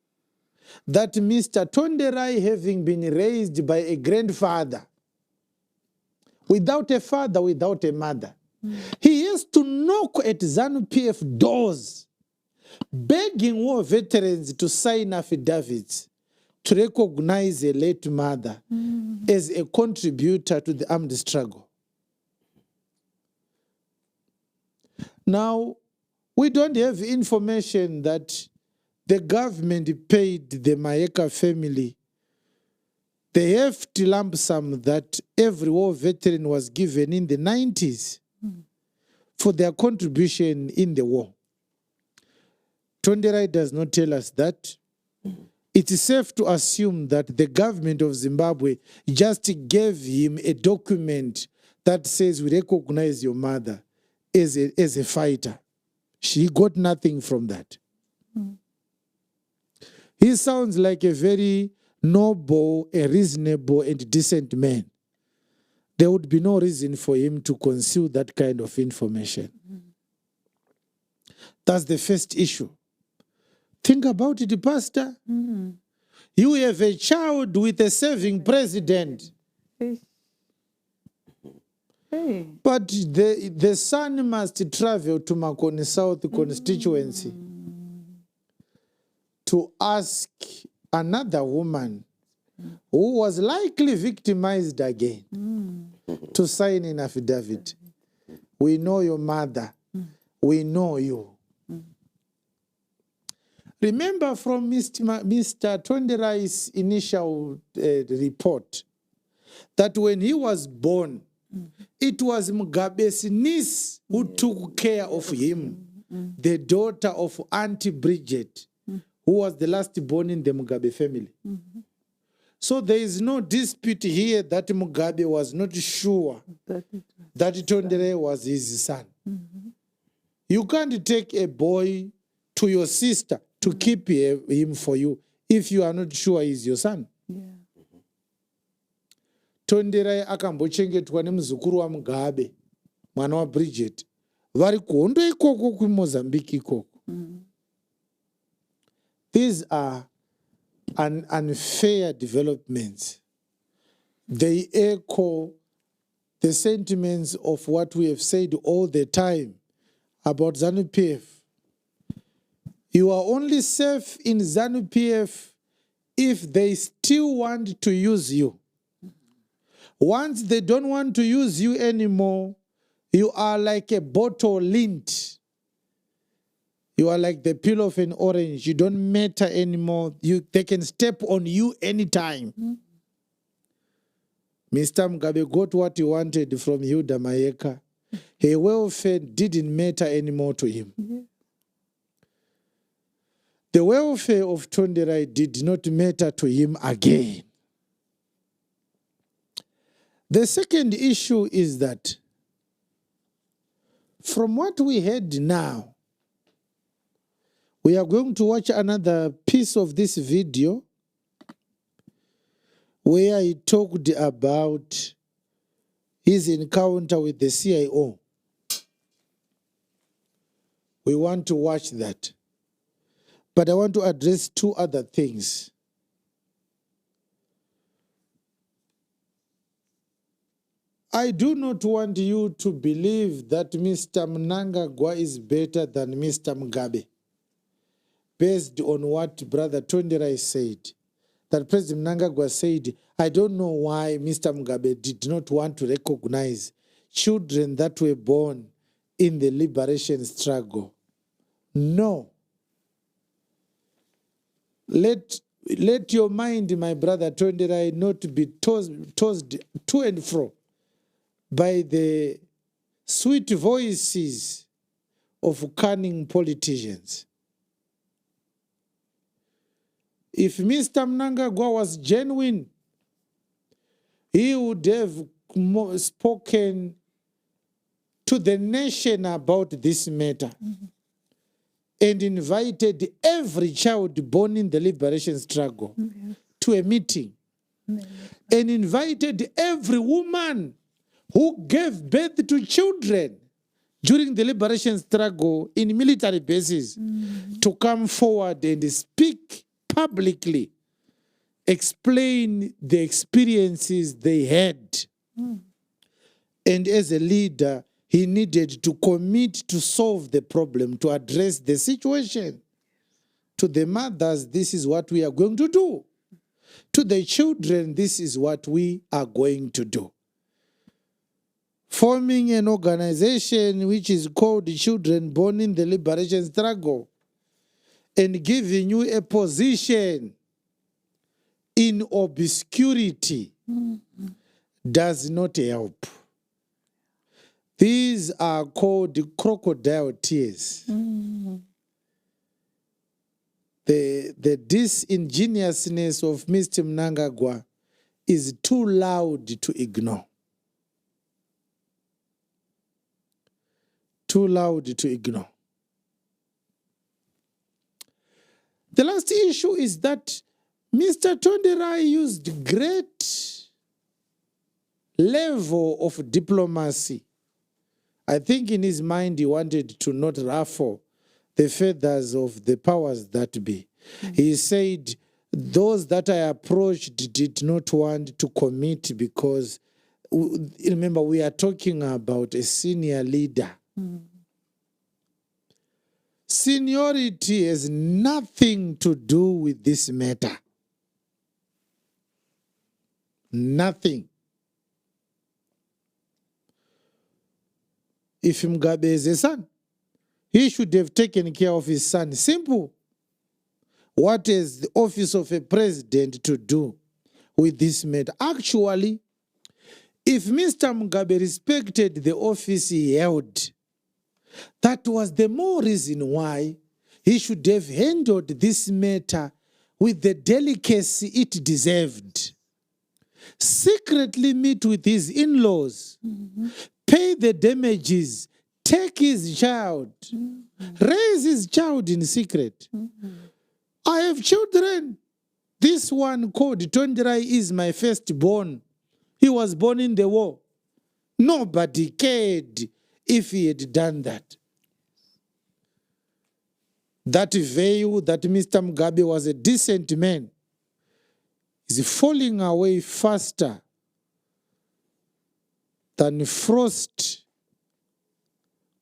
That Mr. Tonderai, having been raised by a grandfather, without a father, without a mother, he has to knock at ZANU-PF doors, begging war veterans to sign affidavits to recognize a late mother as a contributor to the armed struggle. Now, we don't have information that the government paid the Mayeka family the hefty lump sum that every war veteran was given in the 90s for their contribution in the war. Tonderai does not tell us that. It is safe to assume that the government of Zimbabwe just gave him a document that says, we recognize your mother as a fighter. She got nothing from that. He sounds like a very noble, a reasonable, and decent man. There would be no reason for him to conceal that kind of information. That's the first issue. Think about it, Pastor. You have a child with a serving president. But the son must travel to Makoni South constituency to ask another woman who was likely victimized again to sign an affidavit. We know your mother. We know you. Remember from Mr. Tonderai's initial report that when he was born, it was Mugabe's niece who took care of him, the daughter of Auntie Bridget, who was the last born in the Mugabe family. So there is no dispute here that Mugabe was not sure that Tonderai was his son. You can't take a boy to your sister to keep him for you if you are not sure he's your son. Tonderai akambochengetwa nemuzukuru waMugabe, mwana waBridget, vari kuhondo ikoko kuMozambique ikoko. These are unfair developments. They echo the sentiments of what we have said all the time about ZANU-PF. You are only safe in ZANU-PF if they still want to use you. Once they don't want to use you anymore, you are like a bottle lint. You are like the peel of an orange. You don't matter anymore. They can step on you anytime. Mr. Mugabe got what he wanted from Yuda Mayeka. Her welfare didn't matter anymore to him. The welfare of Tonderai did not matter to him again. The second issue is that from what we heard now, we are going to watch another piece of this video where he talked about his encounter with the CIO. We want to watch that. But I want to address two other things. I do not want you to believe that Mr. Mnangagwa is better than Mr. Mugabe, based on what Brother Tonderai said. That President Mnangagwa said, I don't know why Mr. Mugabe did not want to recognize children that were born in the liberation struggle. No. Let your mind, my brother Tonderai, not be tossed to and fro by the sweet voices of cunning politicians. If Mr. Mnangagwa was genuine, he would have spoken to the nation about this matter and invited every child born in the liberation struggle to a meeting and invited every woman who gave birth to children during the liberation struggle in military bases to come forward and speak publicly, explain the experiences they had. And as a leader, he needed to commit to solve the problem, to address the situation. To the mothers, this is what we are going to do. To the children, this is what we are going to do. Forming an organization which is called Children Born in the Liberation Struggle and giving you a position in obscurity does not help. These are called crocodile tears. The disingenuousness of Mr. Mnangagwa is too loud to ignore. Too loud to ignore. The last issue is that Mr. Tonderai used great level of diplomacy. I think in his mind he wanted to not ruffle the feathers of the powers that be. He said those that I approached did not want to commit because, remember, we are talking about a senior leader. Seniority has nothing to do with this matter. Nothing. If Mugabe is a son, he should have taken care of his son. Simple. What is the office of a president to do with this matter? Actually, if Mr. Mugabe respected the office he held, that was the more reason why he should have handled this matter with the delicacy it deserved. Secretly meet with his in-laws, pay the damages, take his child, raise his child in secret. I have children. This one called Tonderai is my firstborn. He was born in the war. Nobody cared if he had done that. That veil that Mr. Mugabe was a decent man is falling away faster than frost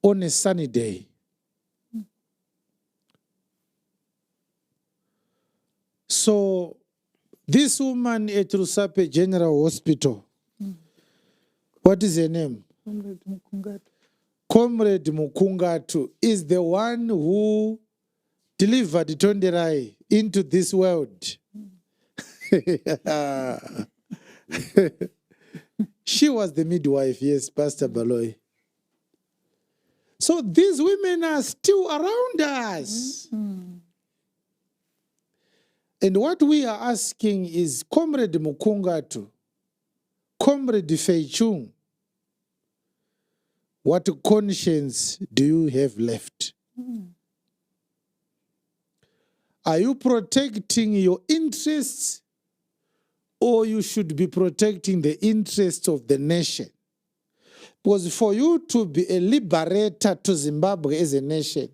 on a sunny day. So this woman at Rusape General Hospital, what is her name? Comrade Mukungatu. Comrade Mukungatu is the one who delivered Tonderai into this world. She was the midwife, yes, Pastor Baloy. So these women are still around us. And what we are asking is, Comrade Mukungatu, Comrade Feichung, what conscience do you have left? Are you protecting your interests, or you should be protecting the interests of the nation? Because for you to be a liberator to Zimbabwe as a nation,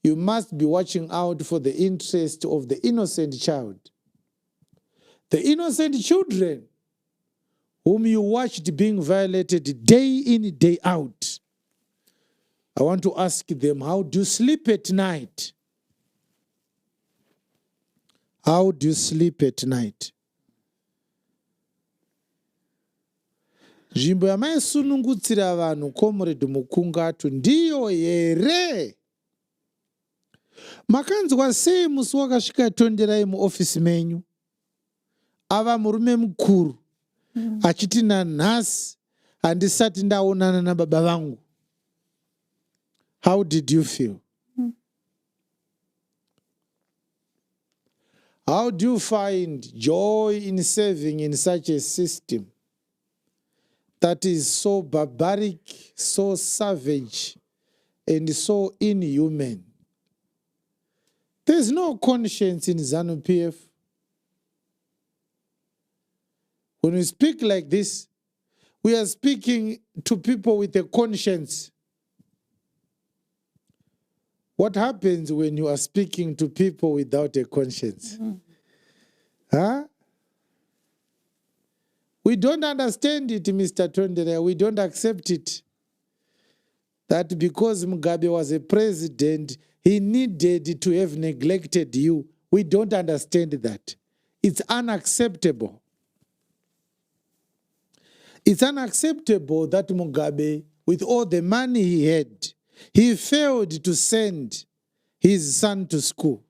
you must be watching out for the interest of the innocent child. The innocent children whom you watched being violated day in, day out. I want to ask them, how do you sleep at night? How do you sleep at night? Nzvimbo yamaisunungutsira vanhu, Comrade Mukungatu, ndiyo here? Makanzwa sei musi wakasvika tonderai muofisi menyu? Ava murume mukuru achiti nanhasi handisati ndaonana nababa vangu. How did you feel? How do you find joy in serving in such a system that is so barbaric, so savage, and so inhuman? There's no conscience in ZANU-PF. When we speak like this, we are speaking to people with a conscience. What happens when you are speaking to people without a conscience? Huh? We don't understand it, Mr. Tondere. We don't accept it. That because Mugabe was a president, he needed to have neglected you. We don't understand that. It's unacceptable. It's unacceptable that Mugabe, with all the money he had, he failed to send his son to school.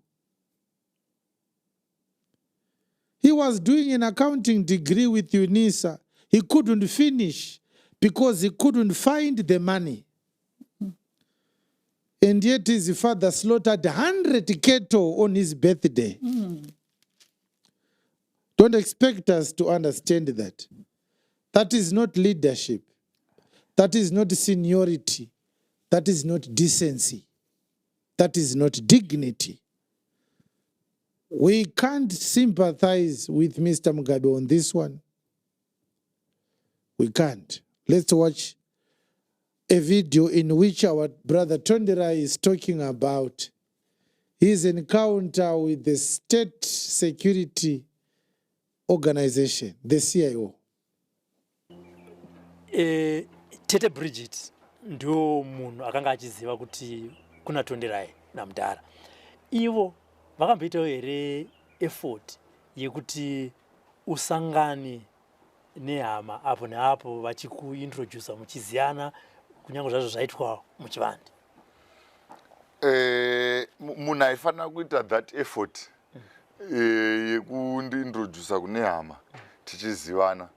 He was doing an accounting degree with UNISA. He couldn't finish because he couldn't find the money. And yet his father slaughtered 100 cattle on his birthday. Don't expect us to understand that. That is not leadership. That is not seniority. That is not decency. That is not dignity. We can't sympathize with Mr. Mugabe on this one. We can't. Let's watch a video in which our brother Tondera is talking about his encounter with the state security organization, the CIO. Tete Bridget ndio munhu akanga achiziva kuti kuna Tonderai naMudhara. Ivo vakamboitawo here effort yekuti usangane nehama apo neapo vachikuintrodusa muchiziyana kunyange zvazvo zvaitwa muchivande? Munhu aifanira kuita that effort yekundiintrodusa kune hama tichizivana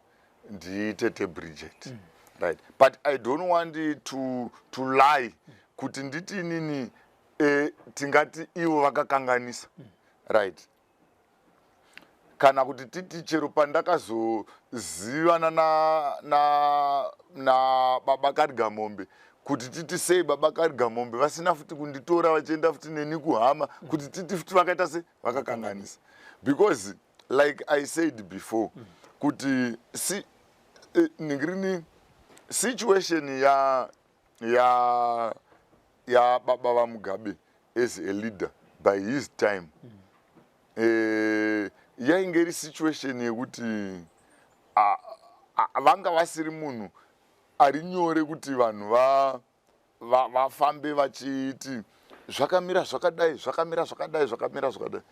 ndiTete Bridget. Right, but I don't want it to lie kuti nditi nini tingati ivo vakakanganisa. Right, kana kuti titi chero pandakazozivana na baba Karigamombe kuti titi sei baba Karigamombe vasina futi kunditora vachienda futi neni kuhama kuti titi futi vakaita se vakakanganisa. Because like I said before, kuti ningrini situation ya baba Mugabe as a leader by his time, yaingeri situation yekuti vanga vasiri munhu ari nyore kuti vanhu vafambe vachiti zvakamira zvakadai zvakamira zvakadai zvakamira zvakadai.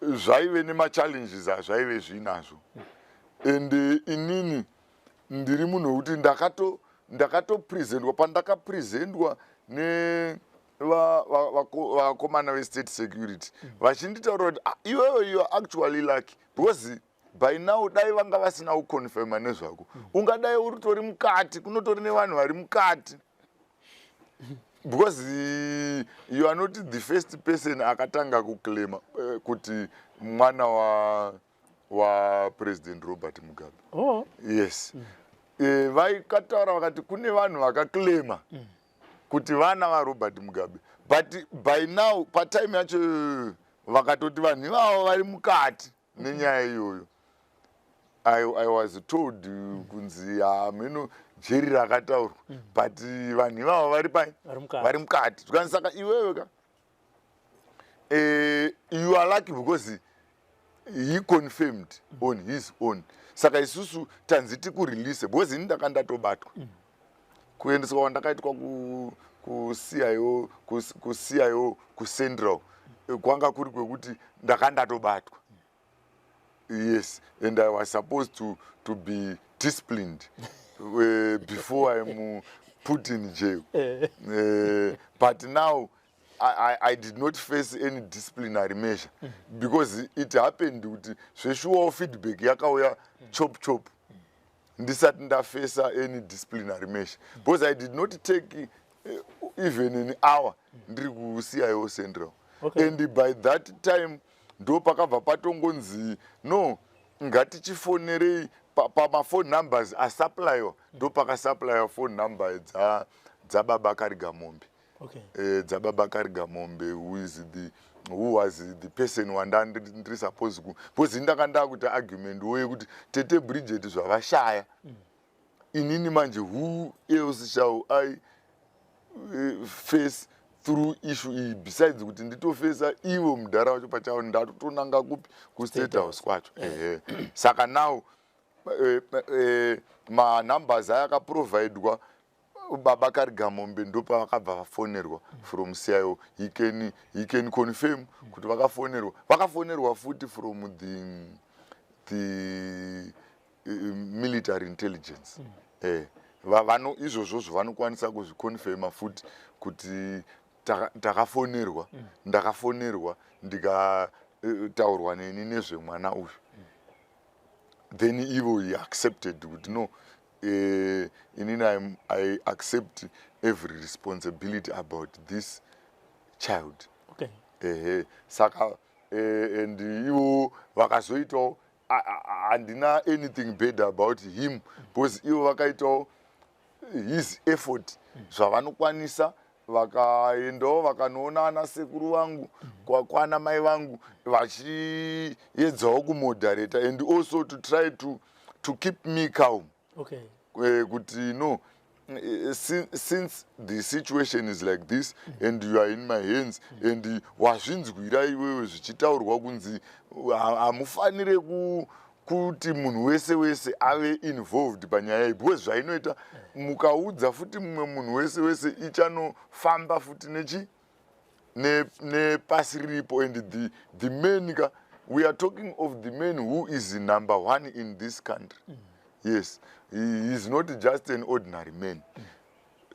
Zvaive nemachallenges azvaive zvinazvo. And inini ndiri munhu kuti ndakatopresentwa pandakapresentwa ne vakomana ve-state security vachinditaura kuti iwewe you are actually lucky because by now dai vanga vasina kuconfirma nezvako ungadai uri tori mukati kunotori nevanhu vari mukati because you are not the first person akatanga kuklema kuti mwana wa President Robert Mugabe. Oh. Yes. Vaikataura vakati kune vanhu vakaklema kuti vana vaRobert Mugabe, but by now patime yacho vakatoti vanhu ivavo vari mukati nenyaya iyoyo. I was told kunzi meno jeri rakataurwa, but vanhu ivavo vari mukati. Saka iwewe ka you are lucky because he confirmed on his own. Saka isusu tanziti kurelease because ini ndakandatobatwa kuendeswa kwandakaitwa ku CIO ku Central kwanga kuri kwekuti ndakandatobatwa. Yes, and I was supposed to be disciplined before I'm put in jail. But now I did not face any disciplinary measure because it happened with sure feedback yakauya chop. Ndisati ndafesa any disciplinary measure because I did not take even an hour ndiri ku CIO Central. Okay. And by that time ndo pakabva patongonzi no ngatichifonerei pamafone numbers asupplyiwa ndo pakasupplyiwa phone number dzababa Karigamombe. Okay. Dzababa Karigamombe who was the person wandandiri supposed ku because ndakanda kuti argument woye kuti Tete Bridget zvavashaya. Inini manje who else shall I face through issue iyi besides kuti nditofesa ivo mudhara wacho pachavo ndatotonanga kupi ku-State House kwacho. Saka now manumbers ayakaprovidwa baba Karigamombe ndo pavakabva vafonerwa from CIO. He can confirm kuti vakafonerwa futi from the military intelligence. Izvozvo vanokwanisa kuzvikonfirma futi kuti ndakafonerwa ndikataurwa neni nezvemwana uyu. Then ivo he accepted kuti no, inini I accept every responsibility about this child. Okay. Saka and ivo vakazoitawo handina anything bad about him because ivo vakaitawo his effort zvavanokwanisa vakaendawo vakanoona ana sekuru vangu kwana mai vangu vachiedzawo kumoderata and also to try to keep me calm. Okay. Kuti no, since the situation is like this and you are in my hands and wazvinzwira iwewe zvichitaurwa kunzi hamufanire kuti munhu wese ave involved panyaya iyi because zvainoita mukaudza futi mumwe munhu wese ichanofamba futi nepasi riripo. And the man we are talking of the man who is number one in this country. Yes, he is not just an ordinary man.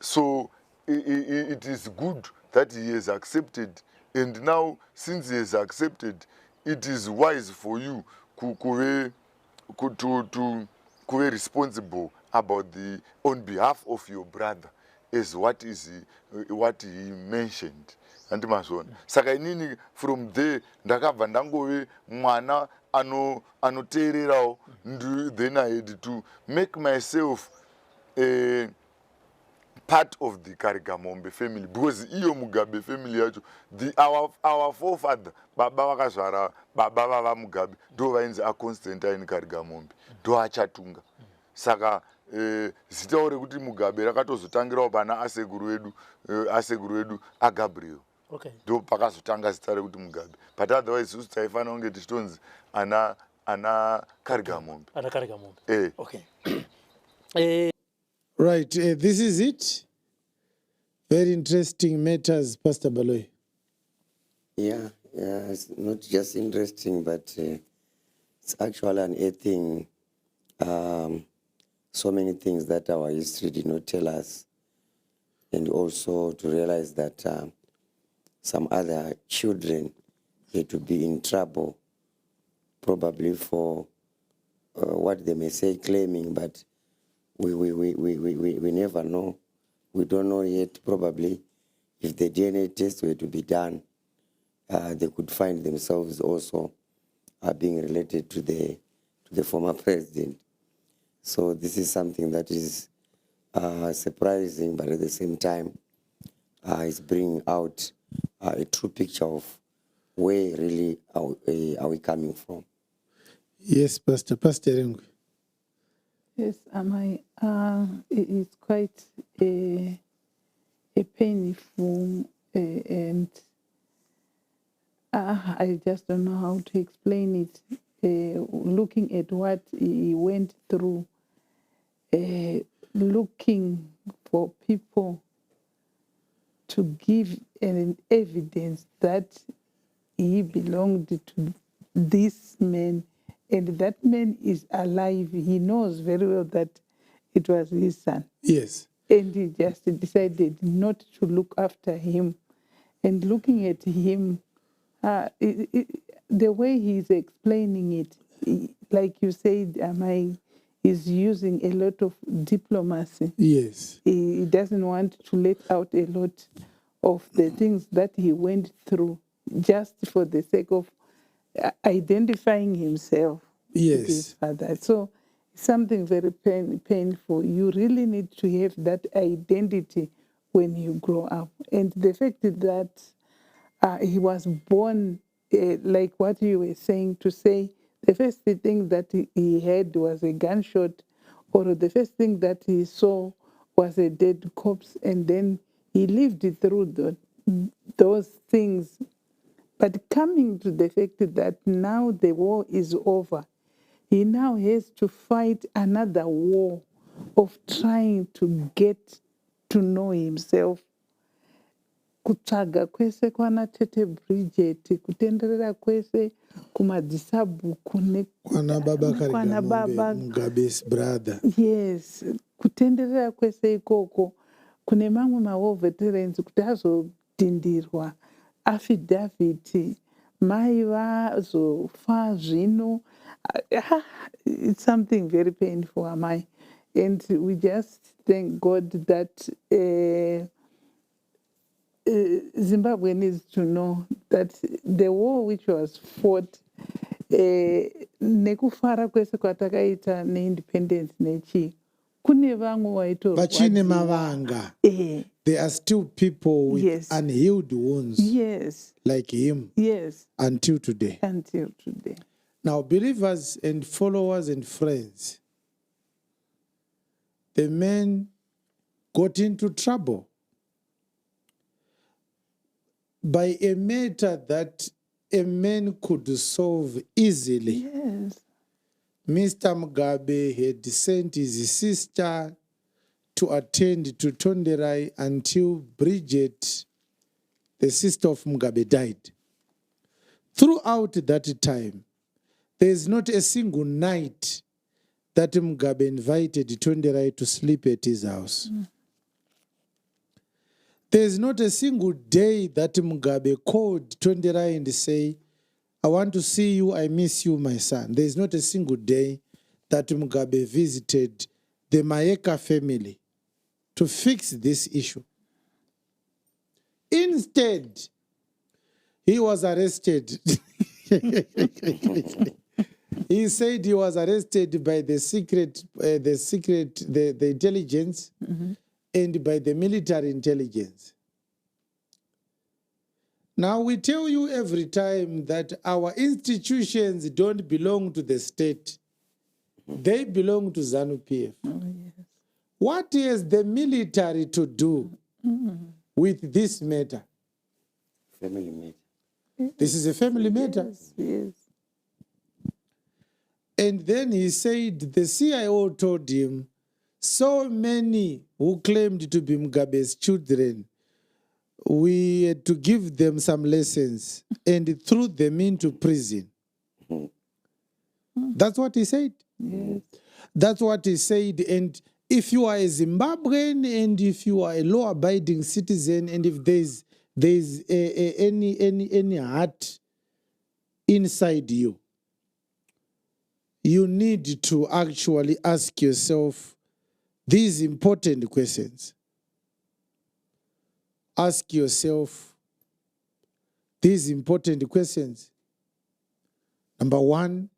So it is good that he has accepted, and now since he has accepted, it is wise for you to be responsible about on behalf of your brother as what he mentioned. Saka inini from there ndakabva ndangove mwana anoteererawo. Then I had to make myself part of the Karigamombe family because iyo Mugabe family yacho our forefather baba vakazvara baba vava Mugabe ndo vainzi aConstantine Karigamombe ndo achatunga. Saka zitawo rekuti Mugabe rakatozotangirawo pana asekuru edu aGabriel. Okay. Ndo pakazotanga zita rekuti Mugabe, but otherwise isusu taifanira kunge tichitonzi ana Karigamombe. Ana Karigamombe. Okay. Right, this is it. Very interesting matters, Pastor Baloy. Yeah, it's not just interesting, but it's actually unearthing so many things that our history did not tell us, and also to realize that some other children had to be in trouble, probably for what they may say claiming, but we never know. We don't know yet, probably if the DNA test were to be done, they could find themselves also being related to the former president. So this is something that is surprising, but at the same time, it's bringing out a true picture of where really are we coming from. Yes, Pastor Rengu. Yes, it's quite a painful and I just don't know how to explain it. Looking at what he went through, looking for people to give an evidence that he belonged to this man, and that man is alive. He knows very well that it was his son. Yes. And he just decided not to look after him. And looking at him, the way he's explaining it, like you said, he's using a lot of diplomacy. Yes. He doesn't want to let out a lot of the things that he went through just for the sake of identifying himself with his Yes. father. So something very painful. You really need to have that identity when you grow up. And the fact that he was born, like what you were saying, to say the first thing that he had was a gunshot, or the first thing that he saw was a dead corpse, and then he lived through those things. But coming to the fact that now the war is over, he now has to fight another war of trying to get to know himself. Kutsvaga kwese kwana Tete Bridget, kutenderera kwese kumadzisabhuku Kwana baba kwana baba Mugabe's brother. Yes, kutenderera kwese ikoko kune mamwe mawo veterans kuti azodhindirwa affidavit mai vazofa zvino. It's something very painful, amai, and we just thank God that Zimbabwe needs to know that the war which was fought, nekufara kwese kwatakaita neindependence nechi, kune vamwe Pachine waitorwadziwa. mavanga. There are still people with Yes. unhealed wounds. Yes. Like him. Yes. Until today. Until today. Now, believers and followers and friends, the man got into trouble by a matter that a man could solve easily. Yes. Mr. Mugabe had sent his sister to attend to Tonderai until Bridget, the sister of Mugabe, died. Throughout that time, there is not a single night that Mugabe invited Tonderai to sleep at his house. There is not a single day that Mugabe called Tonderai and say, I want to see you, I miss you, my son. There is not a single day that Mugabe visited the Mayeka family to fix this issue. Instead, he was arrested. He said he was arrested by the intelligence and by the military intelligence. Now we tell you every time that our institutions don't belong to the state. They belong to ZANU-PF. Oh, yes. What has the military to do with this matter? Family matter. This is a family matter. Yes, yes. And then he said the CIO told him, so many who claimed to be Mugabe's children, we had to give them some lessons and threw them into prison. That's what he said. Yes. That's what he said. And if you are a Zimbabwean and if you are a law-abiding citizen and if there's any heart inside you, you need to actually ask yourself these important questions. ask yourself these important questions. Number one,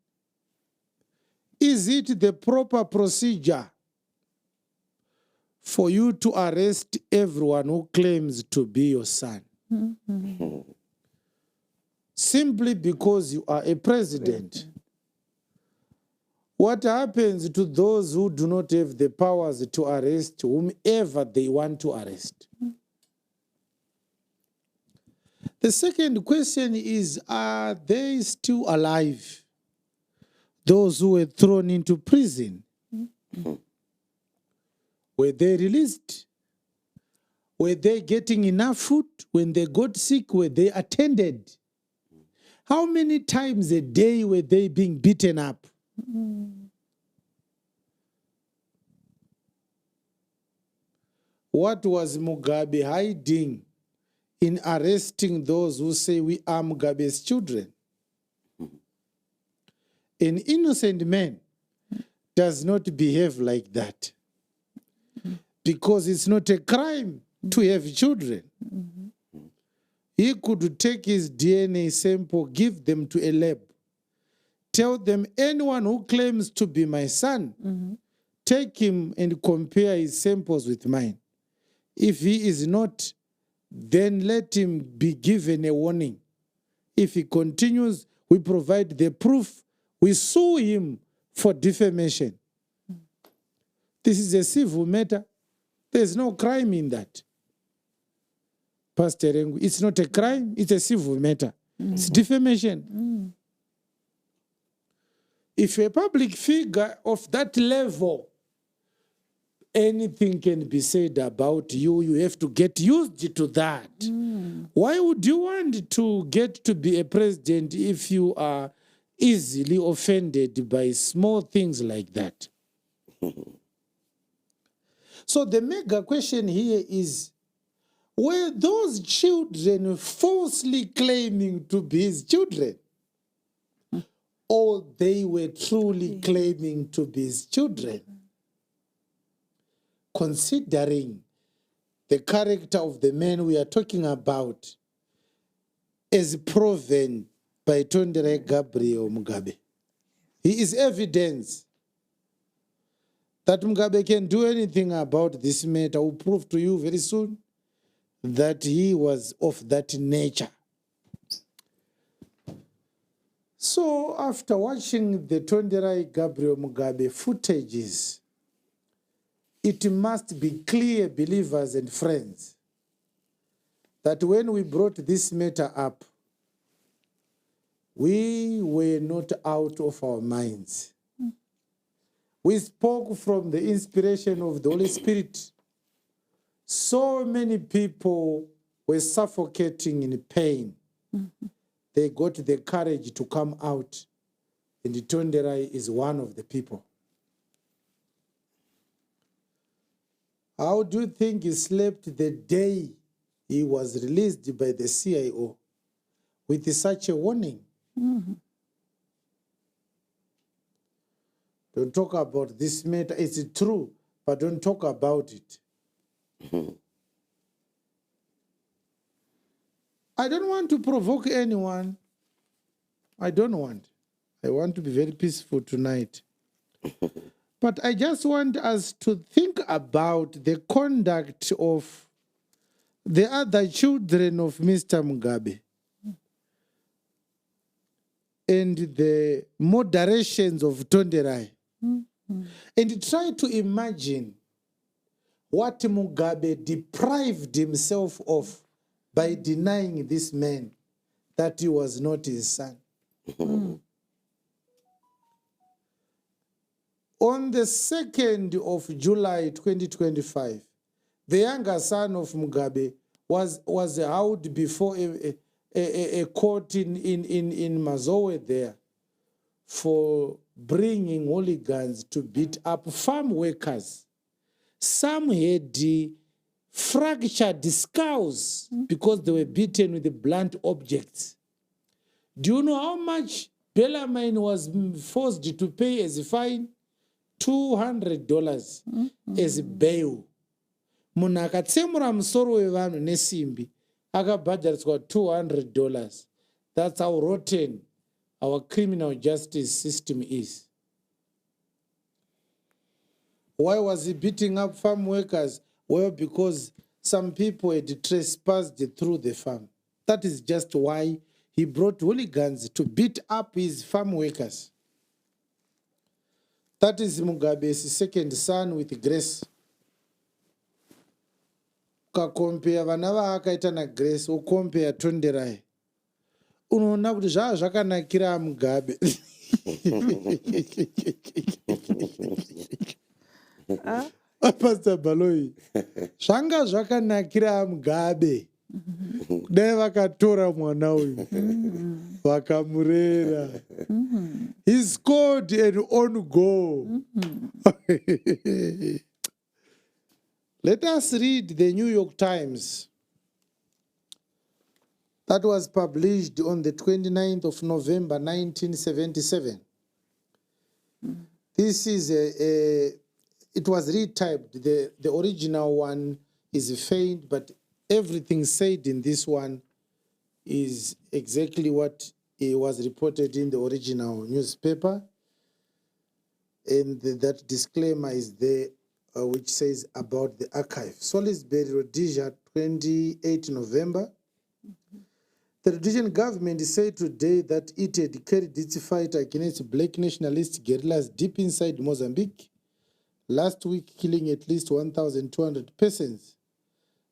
is it the proper procedure for you to arrest everyone who claims to be your son? Simply because you are a president. What happens to those who do not have the powers to arrest whomever they want to arrest? The second question is, are they still alive? Those who were thrown into prison, were they released? Were they getting enough food? When they got sick, were they attended? How many times a day were they being beaten up? What was Mugabe hiding in arresting those who say we are Mugabe's children? An innocent man does not behave like that, because it's not a crime to have children. He could take his DNA sample, give them to a lab, tell them, anyone who claims to be my son, take him and compare his samples with mine. If he is not, then let him be given a warning. If he continues, we provide the proof. We sue him for defamation. This is a civil matter. There's no crime in that. Pastor Rengu, it's not a crime, it's a civil matter. It's defamation. If you're a public figure of that level, anything can be said about you. You have to get used to that. Why would you want to get to be a president if you are easily offended by small things like that? So the mega question here is, were those children falsely claiming to be his children? Or they were truly claiming to be his children? Considering the character of the man we are talking about as proven by Tondere Gabriel Mugabe. He is evidence that Mugabe can do anything about this matter. I will prove to you very soon that he was of that nature. So after watching the Tondere Gabriel Mugabe footages, it must be clear, believers and friends, that when we brought this matter up, we were not out of our minds. We spoke from the inspiration of the Holy Spirit. So many people were suffocating in pain. They got the courage to come out, and Tondere is one of the people. How do you think he slept the day he was released by the CIO with such a warning? Don't talk about this matter. It's true, but don't talk about it. I don't want to provoke anyone. I don't want. I want to be very peaceful tonight. But I just want us to think about the conduct of the other children of Mr. Mugabe and the moderations of Tondere, and try to imagine what Mugabe deprived himself of by denying this man that he was not his son. On the 2nd of July 2025, the younger son of Mugabe was held before a court in Mazowe there for bringing hooligans to beat up farm workers. Some had fractured skulls because they were beaten with blunt objects. Do you know how much Bellarmine was forced to pay as a fine? $200 as bail. munhu akatsemura musoro wevanhu nesimbi akabhadhariswa $200. That's how rotten our criminal justice system is. Why was he beating up farm workers? Well, because some people had trespassed through the farm. That is just why he brought hooligans to beat up his farm workers. That is Mugabe's second son with Grace. Ukakompea vana vaakaita naGrace ukompea Tonderai, unoona kuti zvaa zvakanakira Mugabe. Pastor Baloi, zvanga zvakanakira Mugabe kudai vakatora mwana uyu vakamurera. He scored an own goal. Let us read the New York Times that was published on the 29th of November 1977. This is it was retyped. The original one is faint, but everything said in this one is exactly what was reported in the original newspaper. And that disclaimer is there, which says about the archive. Salisbury, Rhodesia, 28 November. The Rhodesian government said today that it had carried its fight against black nationalist guerrillas deep inside Mozambique, last week killing at least 1,200 persons,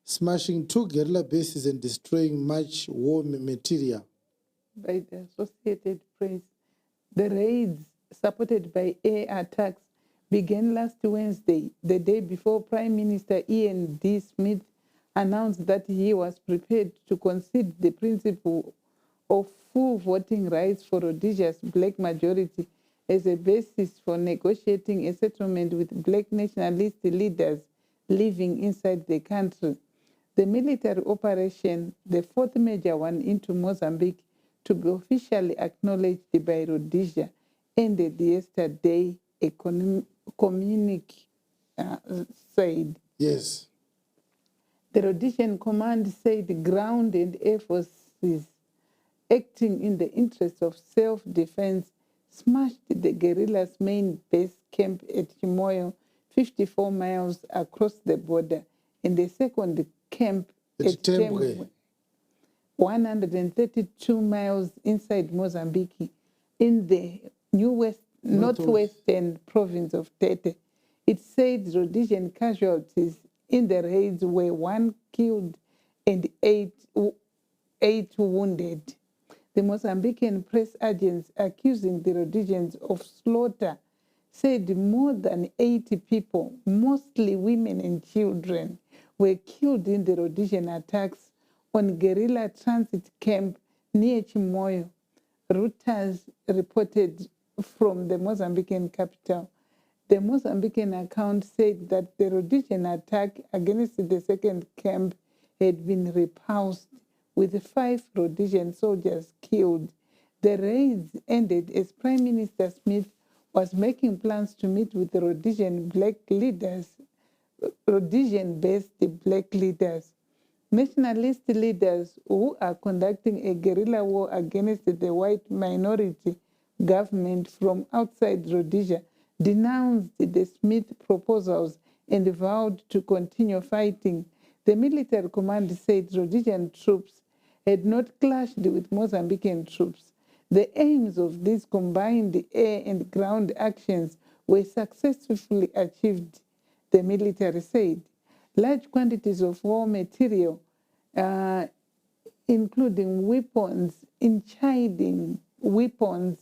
smashing 2 guerrilla bases and destroying much war material. By the Associated Press, the raids supported by air attacks began last Wednesday, the day before Prime Minister Ian D. Smith announced that he was prepared to concede the principle of full voting rights for Rhodesia's black majority as a basis for negotiating a settlement with black nationalist leaders living inside the country. The military operation, the 4th major one into Mozambique, to be officially acknowledged by Rhodesia, ended yesterday, a communique said. Yes. The Rhodesian command said ground and air forces acting in the interest of self-defense smashed the guerrillas' main base camp at Chimoyo, 54 miles across the border, and the second camp at Tembwe, 132 miles inside Mozambique, in the northwestern province of Tete. It said Rhodesian casualties in the raids were 1 killed and 8 wounded. The Mozambican press agents accusing the Rhodesians of slaughter said more than 80 people, mostly women and children, were killed in the Rhodesian attacks on guerrilla transit camp near Chimoyo. Reuters reported from the Mozambican capital. The Mozambican account said that the Rhodesian attack against the second camp had been repulsed, with 5 Rhodesian soldiers killed. The raids ended as Prime Minister Smith was making plans to meet with the Rhodesian black leaders, Rhodesian-based black leaders. Nationalist leaders who are conducting a guerrilla war against the white minority government from outside Rhodesia denounced the Smith proposals and vowed to continue fighting. The military command said Rhodesian troops had not clashed with Mozambican troops. The aims of these combined air and ground actions were successfully achieved, the military said. Large quantities of war material, including weapons, inciting weapons,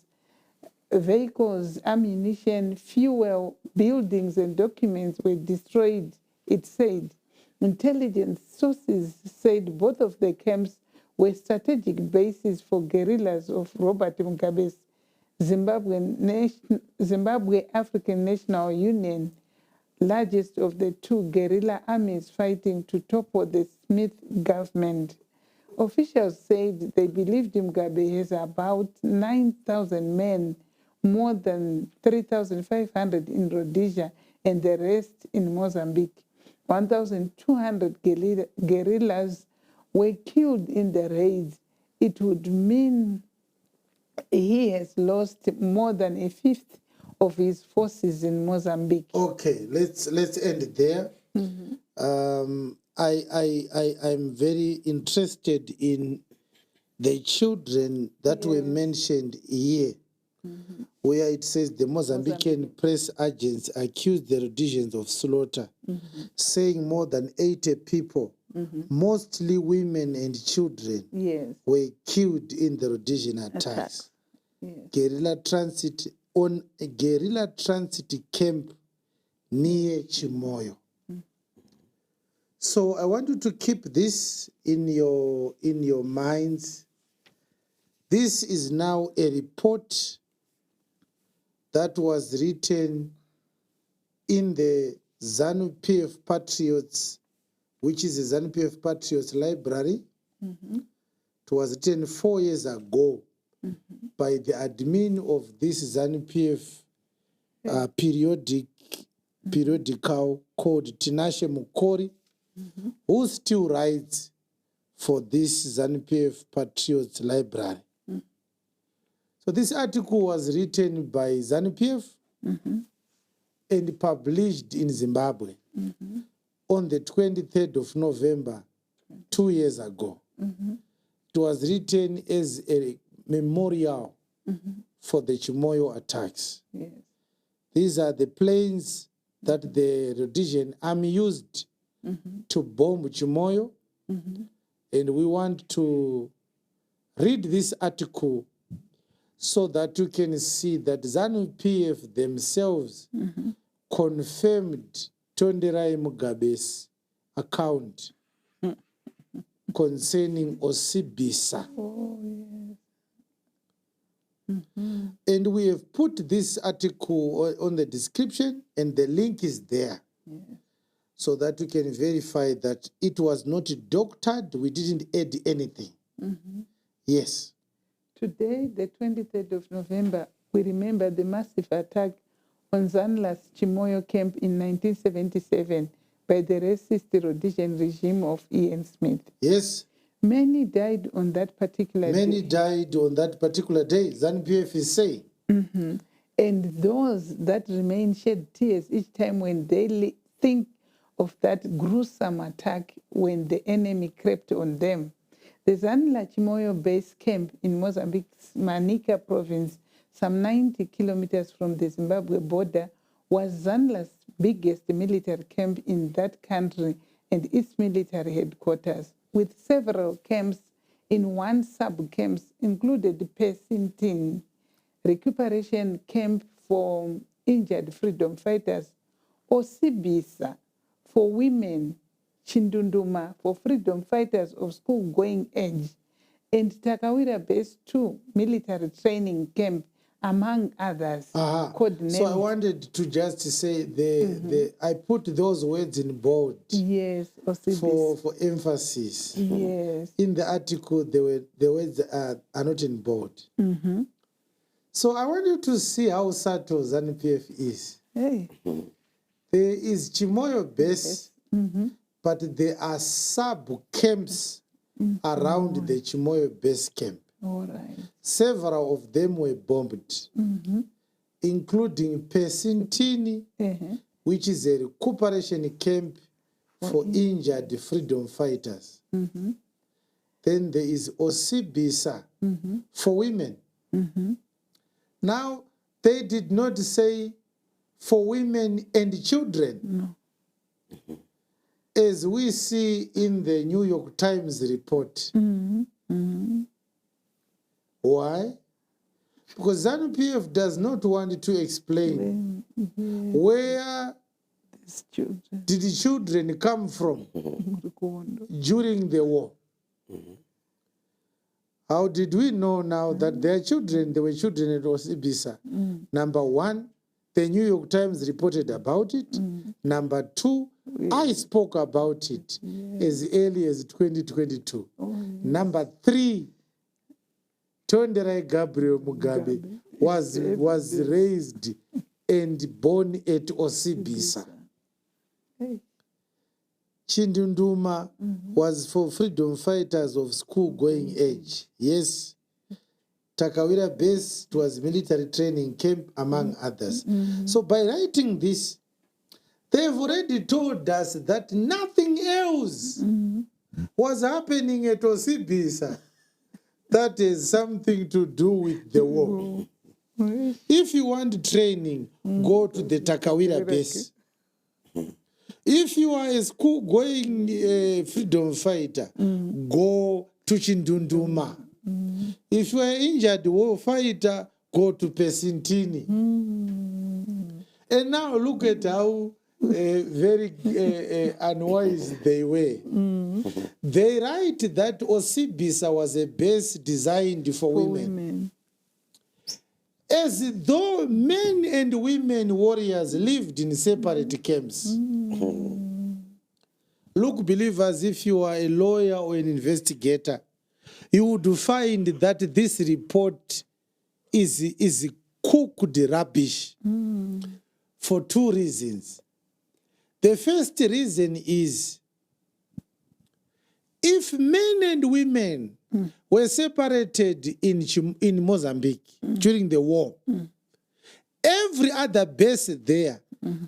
vehicles, ammunition, fuel, buildings, and documents were destroyed, it said. Intelligence sources said both of the camps were strategic bases for guerrillas of Robert Mugabe's Zimbabwe African National Union, largest of the 2 guerrilla armies fighting to topple the Smith government. Officials said they believed Mugabe has about 9,000 men, more than 3,500 in Rhodesia, and the rest in Mozambique. 1,200 guerrillas were killed in the raids, it would mean he has lost more than a fifth of his forces in Mozambique. Okay, let's end it there. I'm very interested in the children that were mentioned here, where it says the Mozambican press agents accused the Rhodesians of slaughter, saying more than 80 people, mostly women and children, were killed in the Rhodesian attacks. Guerrilla transit on a guerrilla transit camp near Chimoyo. So I want you to keep this in your minds. This is now a report that was written in the ZANU-PF Patriots, which is the ZANU-PF Patriots Library. It was written 4 years ago by the admin of this ZANU-PF periodical called Tinashe Mukori, who still writes for this ZANU-PF Patriots Library. So this article was written by ZANU-PF and published in Zimbabwe on the 23rd of November, 2 years ago. It was written as a memorial for the Chimoyo attacks. These are the planes that the Rhodesian army used to bomb Chimoyo. And we want to read this article so that you can see that ZANU-PF themselves confirmed Tonderai Mugabe's account concerning Osibisa. And we have put this article on the description, and the link is there. So that you can verify that it was not doctored, we didn't add anything. Yes. Today, the 23rd of November, we remember the massive attack on ZANLA's Chimoyo camp in 1977 by the racist Rhodesian regime of Ian Smith. Yes. Many died on that particular day. Many died on that particular day, ZANU-PF is saying. And those that remain shed tears each time when they think of that gruesome attack when the enemy crept on them. The ZANLA Chimoyo base camp in Mozambique's Manica province, some 90 kilometers from the Zimbabwe border, was ZANLA's biggest military camp in that country and its military headquarters, with several camps in one sub-camps included Pesintin, recuperation camp for injured freedom fighters, Osibisa for women, Chindunduma for freedom fighters of school-going age, and Takawira Base 2 military training camp, among others. So I wanted to just say I put those words in bold. Yes, for emphasis. Yes. In the article, the words are not in bold. So I want you to see how subtle ZANU-PF is. Hey. There is Chimoyo base, but there are sub-camps around the Chimoyo base camp. All right. Several of them were bombed, including Pesintini, which is a recuperation camp for injured freedom fighters. Then there is Osibisa for women. Now, they did not say for women and children. No. As we see in the New York Times report. Why? Because ZANU-PF does not want to explain where did the children come from during the war. How did we know now that their children, they were children at Osibisa? Number one, the New York Times reported about it. Number two, I spoke about it as early as 2022. Number three, Tonderai Gabriel Mugabe was raised and born at Osibisa. Chindunduma was for freedom fighters of school-going age. Yes. Takawira Base was military training camp, among others. So by writing this, they've already told us that nothing else was happening at Osibisa that has something to do with the war. If you want training, go to the Takawira Base. If you are a school-going freedom fighter, go to Chindunduma. If you are an injured war fighter, go to Pesintini. And now look at how very unwise they were. They write that Osibisa was a base designed for women. As though men and women warriors lived in separate camps. Look, believers, if you are a lawyer or an investigator, you would find that this report is cooked rubbish for two reasons. The first reason is if men and women were separated in Mozambique during the war, every other base there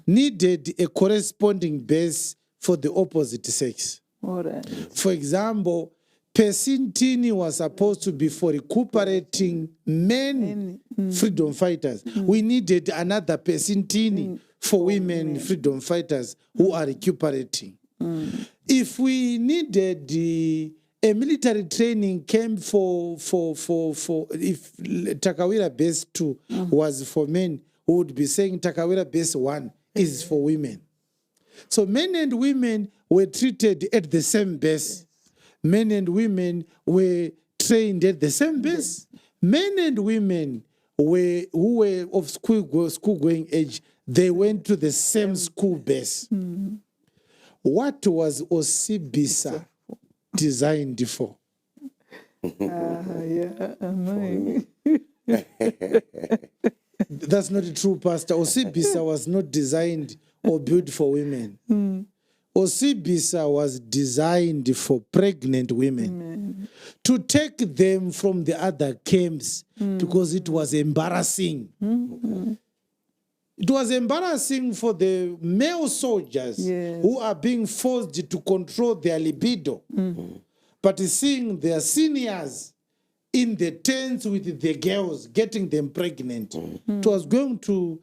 needed a corresponding base for the opposite sex. All right. For example, Pesintini was supposed to be for recuperating men freedom fighters. We needed another Pesintini for women freedom fighters who are recuperating. If we needed a military training camp for if Takawira Base 2 was for men, we would be saying Takawira Base 1 is for women. So men and women were treated at the same base. Men and women were trained at the same base. Men and women who were of school-going age, they went to the same school base. What was Osibisa designed for? That's not true, Pastor. Osibisa was not designed or built for women. Osibisa was designed for pregnant women to take them from the other camps because it was embarrassing. It was embarrassing for the male soldiers who are being forced to control their libido. But seeing their seniors in the tents with the girls, getting them pregnant, it was going to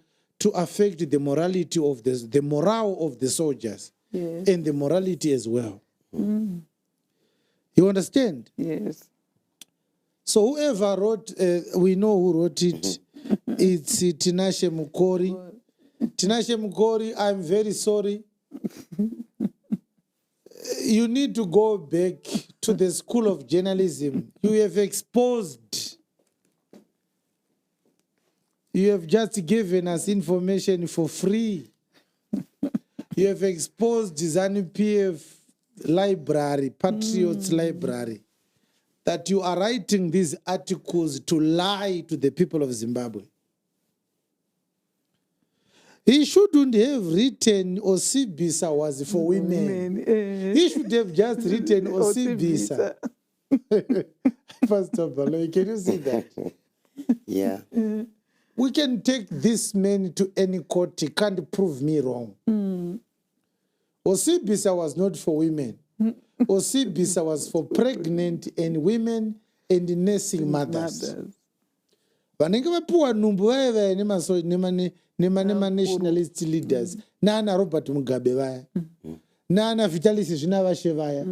affect the morality of the morale of the soldiers and the morality as well. You understand? Yes. So whoever wrote, we know who wrote it. It's Tinashe Mukori. Tinashe Mukori, I'm very sorry. You need to go back to the School of Journalism. You have exposed. You have just given us information for free. You have exposed ZANU-PF library, Patriots Library, that you are writing these articles to lie to the people of Zimbabwe. He shouldn't have written Osibisa was for women. He should have just written Osibisa. Pastor Baloy, can you see that? Yeah. We can take this man to any court. He can't prove me wrong. Osibisa was not for women. Osibisa was for pregnant and women and nursing mothers. Vanenge vapuwa numbu vaya nema nationalist leaders. Nana Robert Mugabe vaya. Nana Vitalis Zvinavashe vaya.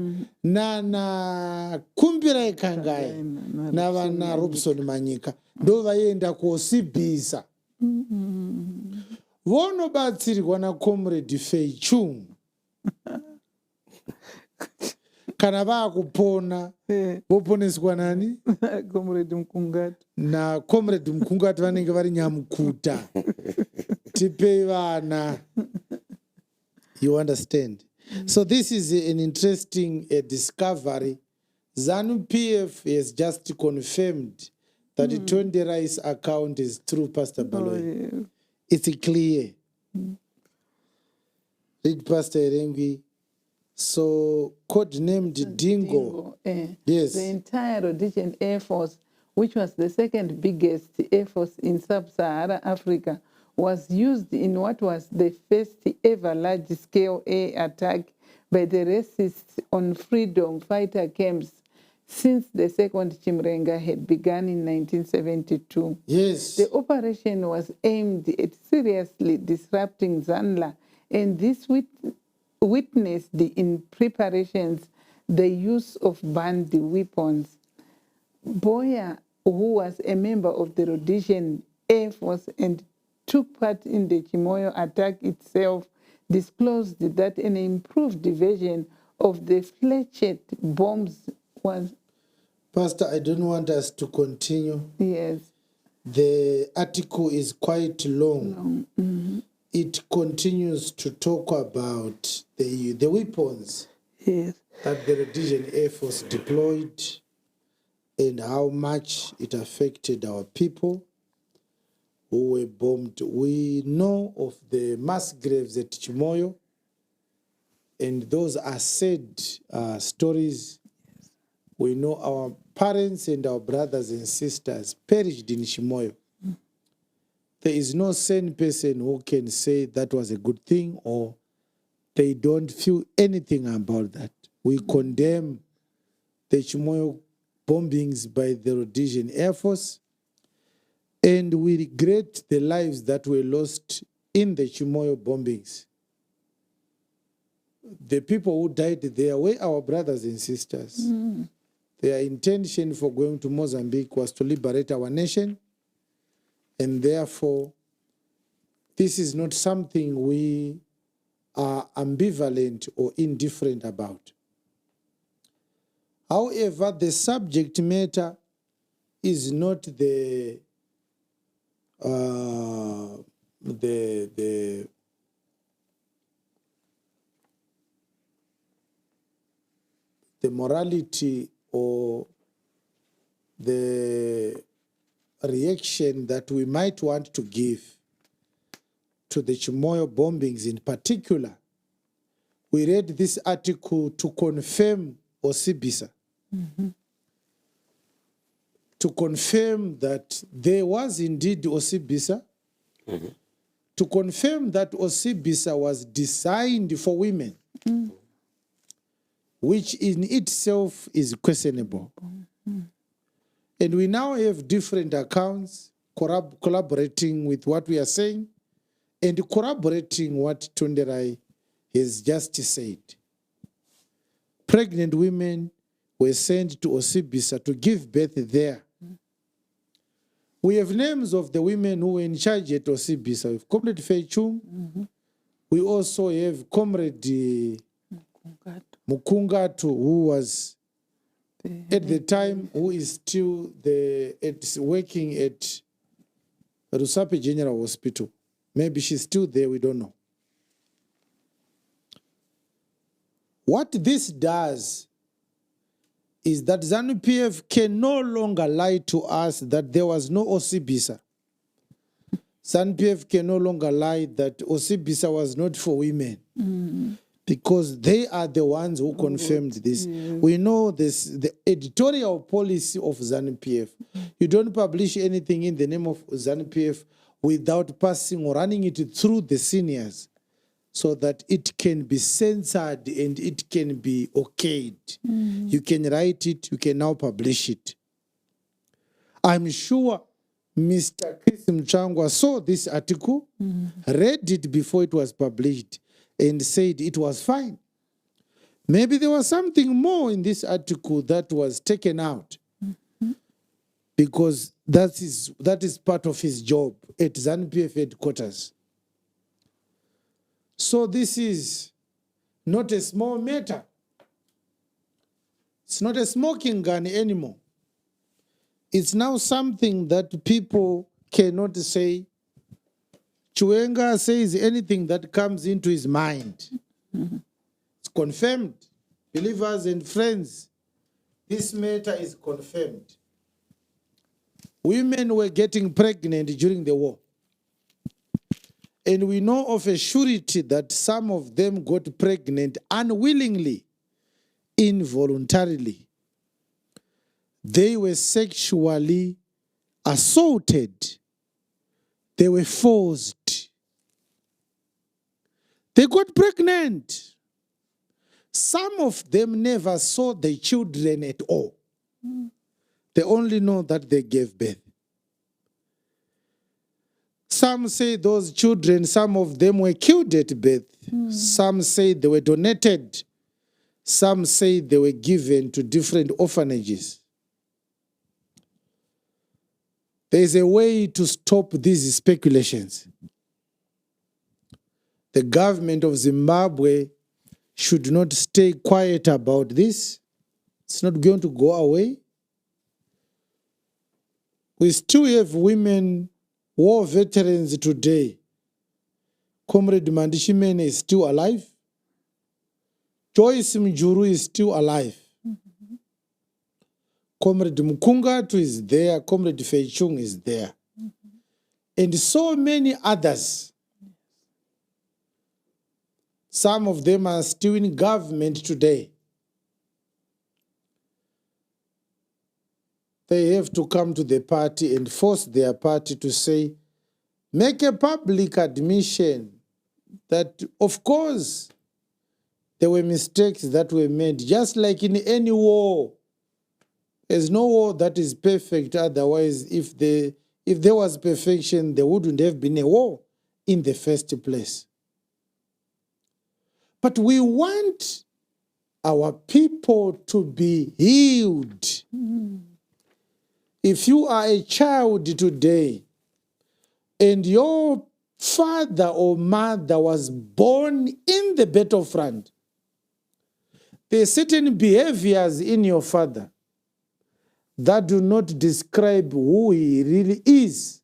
Nana Kumbira Ekangaya. Navana Robson Manyika. Ndo vaenda kuOsibisa. Vonobatsirwa na Comrade Fei Chung. Kana vakupona voponeswa nani? Comrade Mkungati. Na Comrade Mkungati vanenge vari nyamukuta. Tipei vana. You understand? So this is an interesting discovery. ZANU-PF has just confirmed that the Tonde Rice account is true, Pastor Baloy. It's clear. Read Pastor Erengwi. So codenamed Dingo. Yes. The entire Rhodesian Air Force, which was the second biggest air force in sub-Saharan Africa, was used in what was the first ever large-scale air attack by the racists on freedom fighter camps since the second Chiwenga had begun in 1972. Yes. The operation was aimed at seriously disrupting Zanla, and this witnessed in preparations the use of banned weapons. Boya, who was a member of the Rhodesian Air Force and took part in the Chimoio attack itself, disclosed that an improved version of the fletched bombs was... Pastor, I don't want us to continue. Yes. The article is quite long. It continues to talk about the weapons Yes. that the Rhodesian Air Force deployed and how much it affected our people who were bombed. We know of the mass graves at Chimoio, and those are sad stories. We know our parents and our brothers and sisters perished in Chimoio. There is no sane person who can say that was a good thing or they don't feel anything about that. We condemn the Chimoio bombings by the Rhodesian Air Force, and we regret the lives that were lost in the Chimoio bombings. The people who died there were our brothers and sisters. Their intention for going to Mozambique was to liberate our nation, and therefore, this is not something we are ambivalent or indifferent about. However, the subject matter is not the morality or the reaction that we might want to give to the Chimoio bombings in particular. We read this article to confirm Osibisa, to confirm that there was indeed Osibisa, to confirm that Osibisa was designed for women, which in itself is questionable. And we now have different accounts collaborating with what we are saying and corroborating what Tunderai has just said. Pregnant women were sent to Osibisa to give birth there. We have names of the women who were in charge at Osibisa. We have Comrade Feichung. We also have Comrade Mukungatu, who was at the time, who is still working at Rusape General Hospital. Maybe she's still there, we don't know. What this does is that ZANU-PF can no longer lie to us that there was no Osibisa. ZANU-PF can no longer lie that Osibisa was not for women. Because they are the ones who confirmed this. We know this, the editorial policy of ZANU-PF. You don't publish anything in the name of ZANU-PF without passing or running it through the seniors so that it can be censored and it can be okayed. You can write it, you can now publish it. I'm sure Mr. Chris Mchangwa saw this article, read it before it was published, and said it was fine. Maybe there was something more in this article that was taken out because that is part of his job at ZANU-PF headquarters. So this is not a small matter. It's not a smoking gun anymore. It's now something that people cannot say. Chiwenga says anything that comes into his mind. It's confirmed. Believers and friends, this matter is confirmed. Women were getting pregnant during the war. And we know of a surety that some of them got pregnant unwillingly, involuntarily. They were sexually assaulted. They were forced. They got pregnant. Some of them never saw their children at all. They only know that they gave birth. Some say those children, some of them were killed at birth. Some say they were donated. Some say they were given to different orphanages. There is a way to stop these speculations. The government of Zimbabwe should not stay quiet about this. It's not going to go away. We still have women, war veterans today. Comrade Mandishimene is still alive. Joyce Mjuru is still alive. Comrade Mukungatu is there. Comrade Feichung is there. And so many others. Some of them are still in government today. They have to come to the party and force their party to say, make a public admission that, of course, there were mistakes that were made, just like in any war. There's no war that is perfect. Otherwise, if there was perfection, there wouldn't have been a war in the first place. But we want our people to be healed. If you are a child today and your father or mother was born in the battlefront, there are certain behaviors in your father that do not describe who he really is,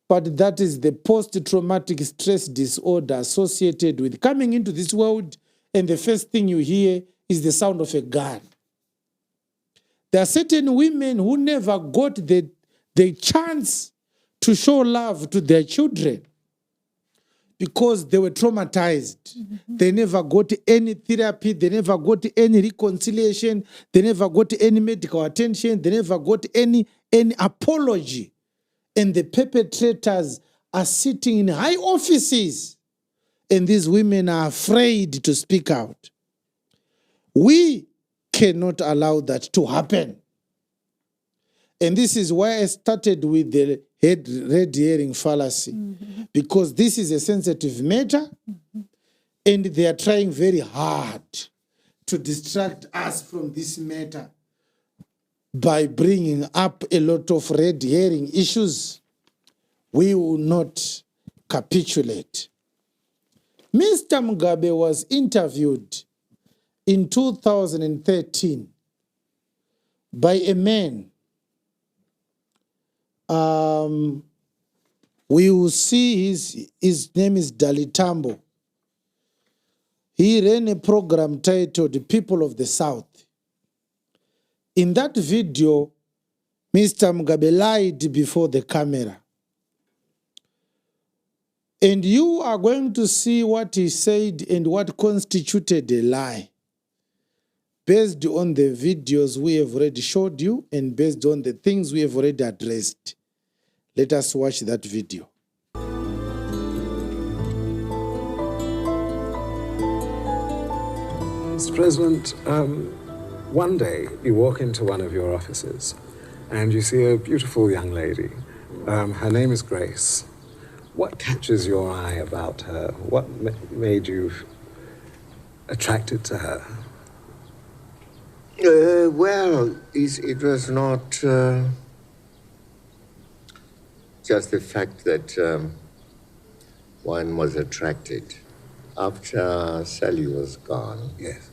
but that is the post-traumatic stress disorder associated with coming into this world, and the first thing you hear is the sound of a gun. There are certain women who never got the chance to show love to their children because they were traumatized. They never got any therapy. They never got any reconciliation. They never got any medical attention. They never got any apology. And the perpetrators are sitting in high offices. And these women are afraid to speak out. We cannot allow that to happen. And this is why I started with the red herring fallacy, because this is a sensitive matter, and they are trying very hard to distract us from this matter by bringing up a lot of red herring issues. We will not capitulate. Mr. Mugabe was interviewed in 2013 by a man. We will see his name is Dalitambo. He ran a program titled People of the South. In that video, Mr. Mugabe lied before the camera. And you are going to see what he said and what constituted a lie, based on the videos we have already showed you and based on the things we have already addressed. Let us watch that video. Mr. President, one day you walk into one of your offices and you see a beautiful young lady. Her name is Grace. What catches your eye about her? What made you attracted to her? Well, it was not just the fact that one was attracted. After Sally was gone, Yes.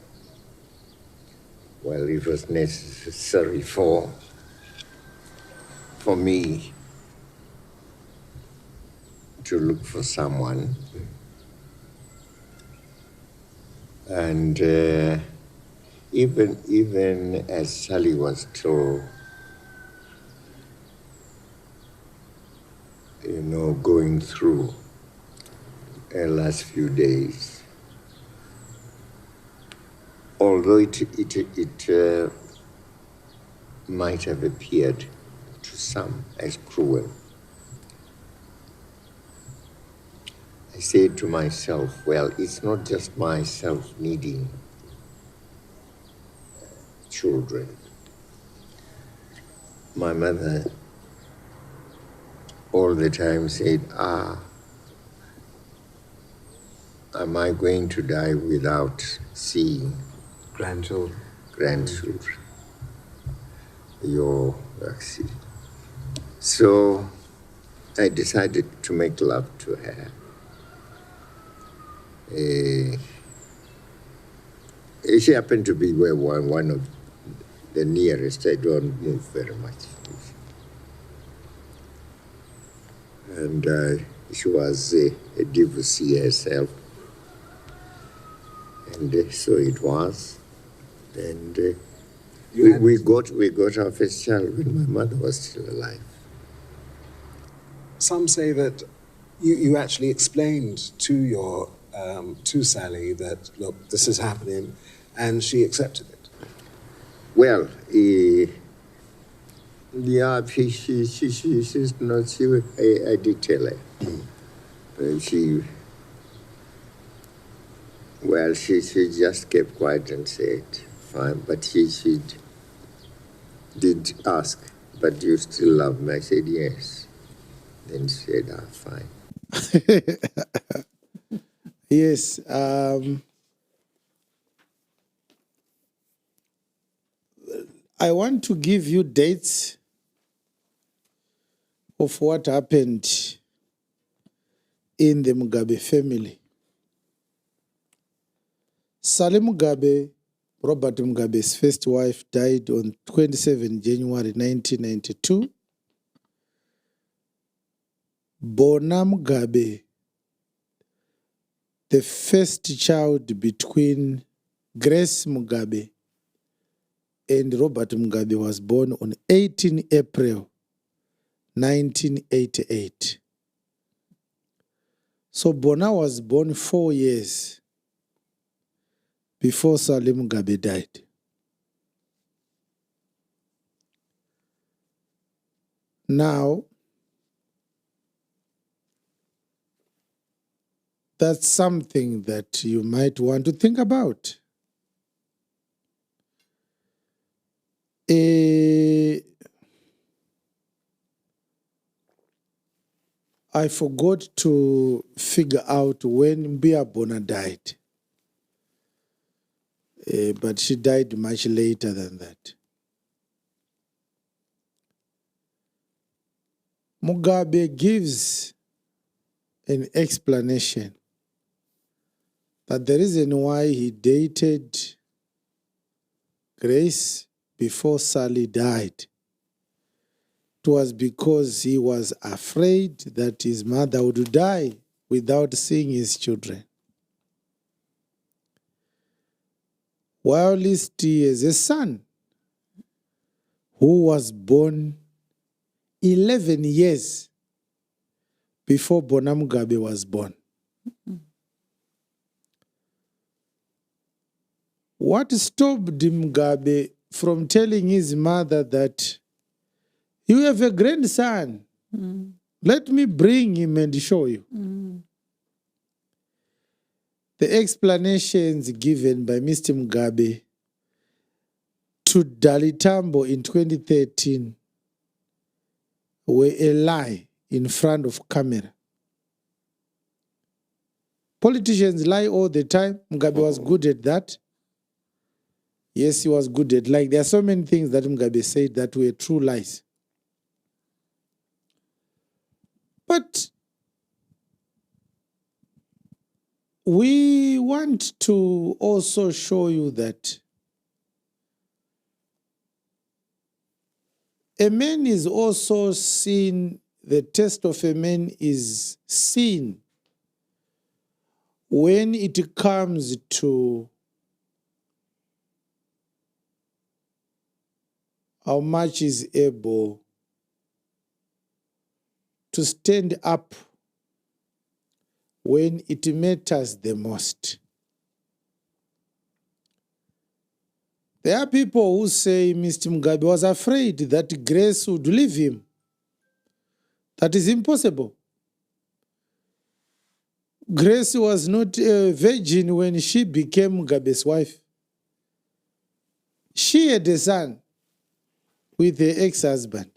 well, it was necessary for me to look for someone. And even as Sally was still, going through last few days. Although it might have appeared to some as cruel, I said to myself, well, it's not just myself needing children. My mother all the time said, am I going to die without seeing Grandchildren. grandchildren? Your vaccine. So I decided to make love to her. She happened to be one of the nearest. I don't move very much. And she was a divorcee herself. And so it was. And we got our first child when my mother was still alive. Some say that you actually explained to to Sally that, look, this is happening, and she accepted it. Well, yeah, she's not. I did tell her. She just kept quiet and said, fine, but she did ask, but do you still love me? I said, yes. Then she said, fine. Yes. I want to give you dates of what happened in the Mugabe family. Sally Mugabe, Robert Mugabe's first wife, died on 27 January 1992. Bona Mugabe, the first child between Grace Mugabe and Robert Mugabe, was born on 18 April 1988. So Bona was born 4 years before Sally Mugabe died. Now, that's something that you might want to think about. I forgot to figure out when Mbia Bona died. But she died much later than that. Mugabe gives an explanation that the reason why he dated Grace before Sally died, it was because he was afraid that his mother would die without seeing his children. Whilst he has a son who was born 11 years before Bona Mugabe was born. What stopped Mugabe from telling his mother that you have a grandson? Let me bring him and show you. The explanations given by Mr. Mugabe to Dalitambo in 2013 were a lie in front of camera. Politicians lie all the time. Mugabe was good at that. Yes, he was good at lying. There are so many things that Mugabe said that were true lies. But we want to also show you that a man is also seen, the test of a man is seen when it comes to how much is able to stand up when it matters the most. There are people who say Mr. Mugabe was afraid that Grace would leave him. That is impossible. Grace was not a virgin when she became Mugabe's wife. She had a son with her ex-husband,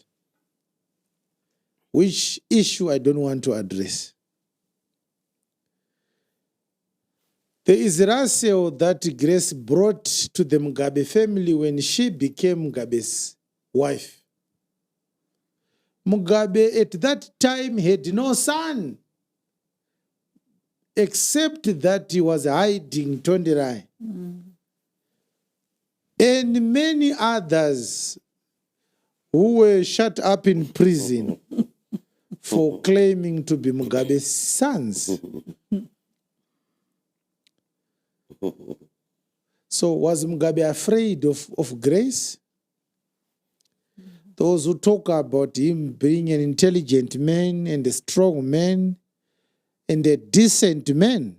which issue I don't want to address. There is Russell that Grace brought to the Mugabe family when she became Mugabe's wife. Mugabe at that time had no son, except that he was hiding Tondirai. And many others who were shut up in prison for claiming to be Mugabe's sons. So was Mugabe afraid of Grace? Those who talk about him being an intelligent man and a strong man and a decent man.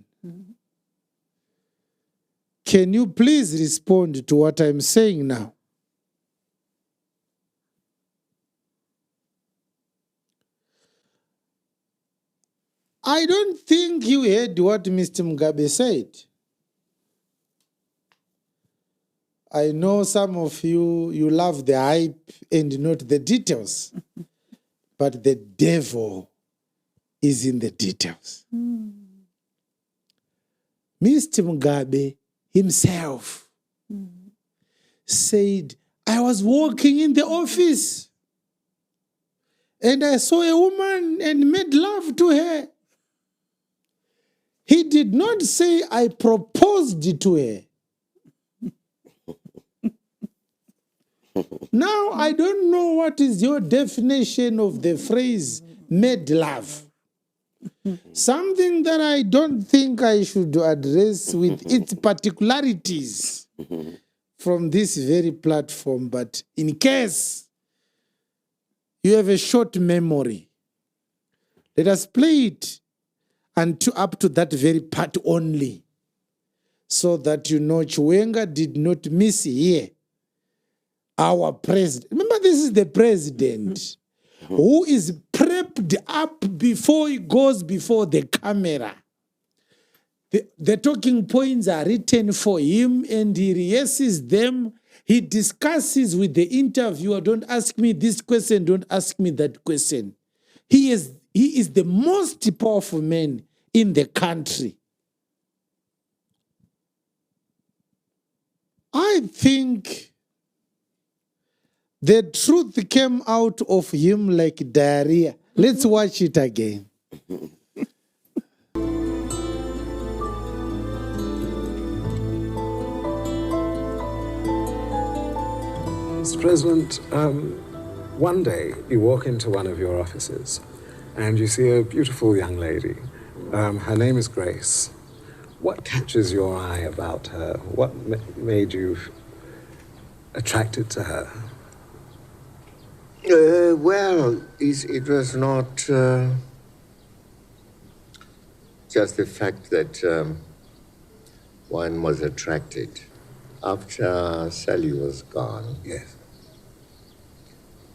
Can you please respond to what I'm saying now? I don't think you heard what Mr. Mugabe said. I know some of you love the hype and not the details, but the devil is in the details. Mr. Mugabe himself said, I was walking in the office and I saw a woman and made love to her. He did not say, I proposed to her. Now, I don't know what is your definition of the phrase made love. Something that I don't think I should address with its particularities from this very platform, but in case you have a short memory, let us play it up to that very part only, so that you know Chiwenga did not miss here our president. Remember, this is the president who is prepped up before he goes before the camera. The talking points are written for him and he rehearses them. He discusses with the interviewer, don't ask me this question, don't ask me that question. He is the most powerful man in the country. I think the truth came out of him like diarrhea. Let's watch it again. Mr. President, one day you walk into one of your offices and you see a beautiful young lady. Her name is Grace. What catches your eye about her? What made you attracted to her? Well, it was not just the fact that one was attracted. After Sally was gone, Yes.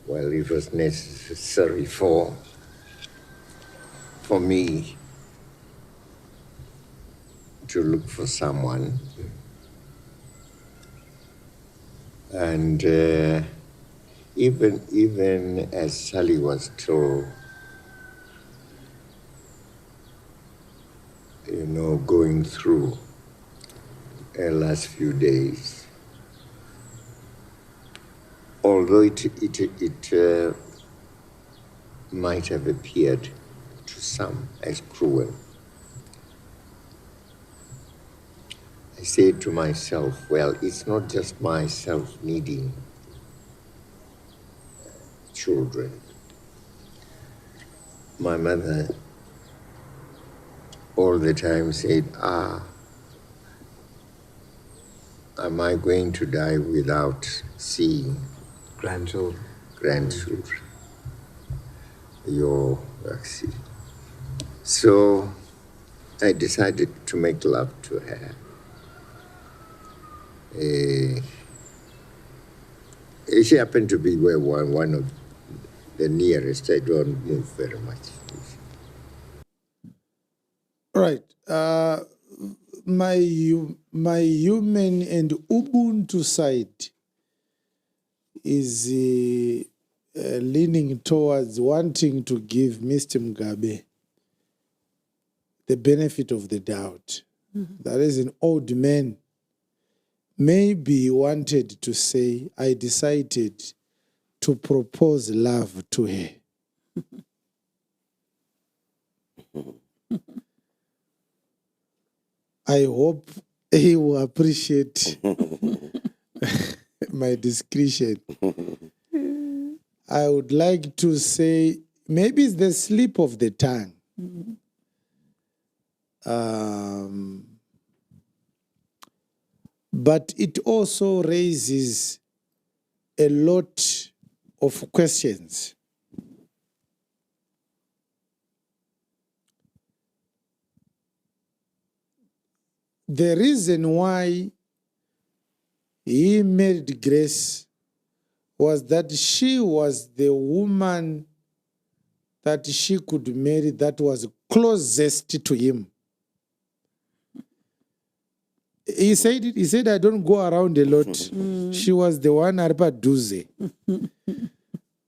well, it was necessary for me to look for someone. And even as Sally was still, going through her last few days, although it might have appeared to some as cruel, I said to myself, well, it's not just myself needing children. My mother all the time said, am I going to die without seeing Grandchildren. grandchildren? So I decided to make love to her. She happened to be one of the nearest. I don't move very much. Right. My human and Ubuntu side is leaning towards wanting to give Mr. Mugabe the benefit of the doubt. That is an old man. Maybe he wanted to say, I decided to propose love to her. I hope he will appreciate my discretion. I would like to say, maybe it's the slip of the tongue. But it also raises a lot of questions. The reason why he married Grace was that she was the woman that she could marry that was closest to him. He said it. He said, I don't go around a lot. She was the one Arpa Duze.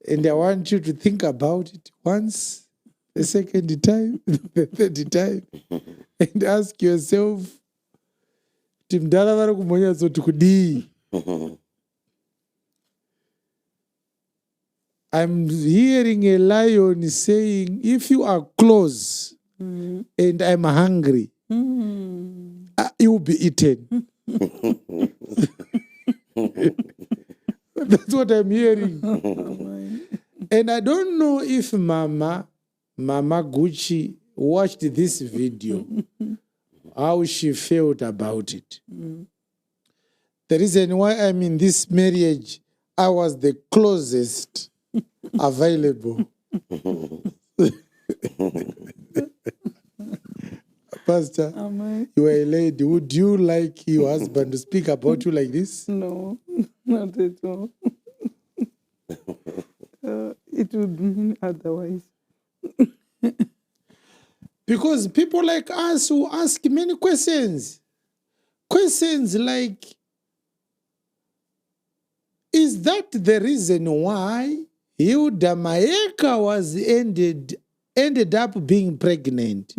And I want you to think about it once, the second time, the third time, and ask yourself, Timdala vari kumhonya zoti kudii? I'm hearing a lion saying, if you are close and I'm hungry, you will be eaten. That's what I'm hearing. And I don't know if Mama Gucci watched this video, how she felt about it. The reason why I'm in this marriage, I was the closest available. Pastor, you are a lady. Would you like your husband to speak about you like this? No, not at all. It would mean otherwise. Because people like us who ask many questions. Questions like, is that the reason why Hilda Maeka was ended up being pregnant?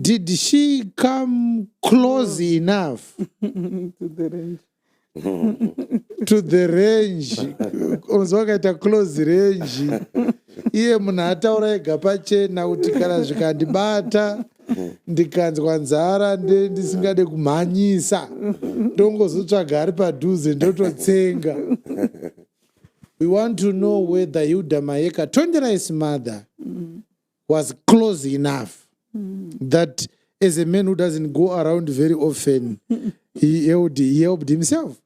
Did she come close enough To the range. to the range? Unzwakaita close range. Iye munhu ataura ega pachena kuti kana zvikandibata ndikanzwa nzara ndisingade kumhanyisa ndongozotsvaga ari padhuze ndototsenga. We want to know whether Hilda Maeka, Tondera's mother, was close enough that as a man who doesn't go around very often, he helped himself.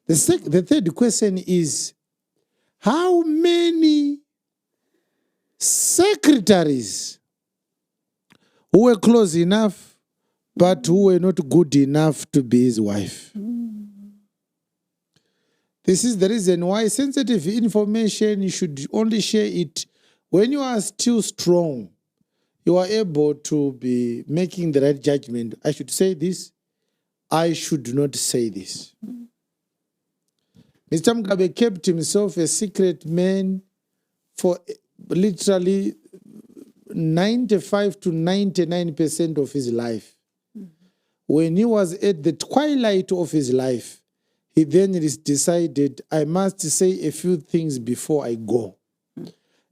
The third question is, how many secretaries who were close enough but who were not good enough to be his wife? This is the reason why sensitive information, you should only share it when you are still strong. You are able to be making the right judgment. I should say this. I should not say this. Mr. Mugabe kept himself a secret man for literally 95 to 99% of his life. When he was at the twilight of his life, he then decided, I must say a few things before I go.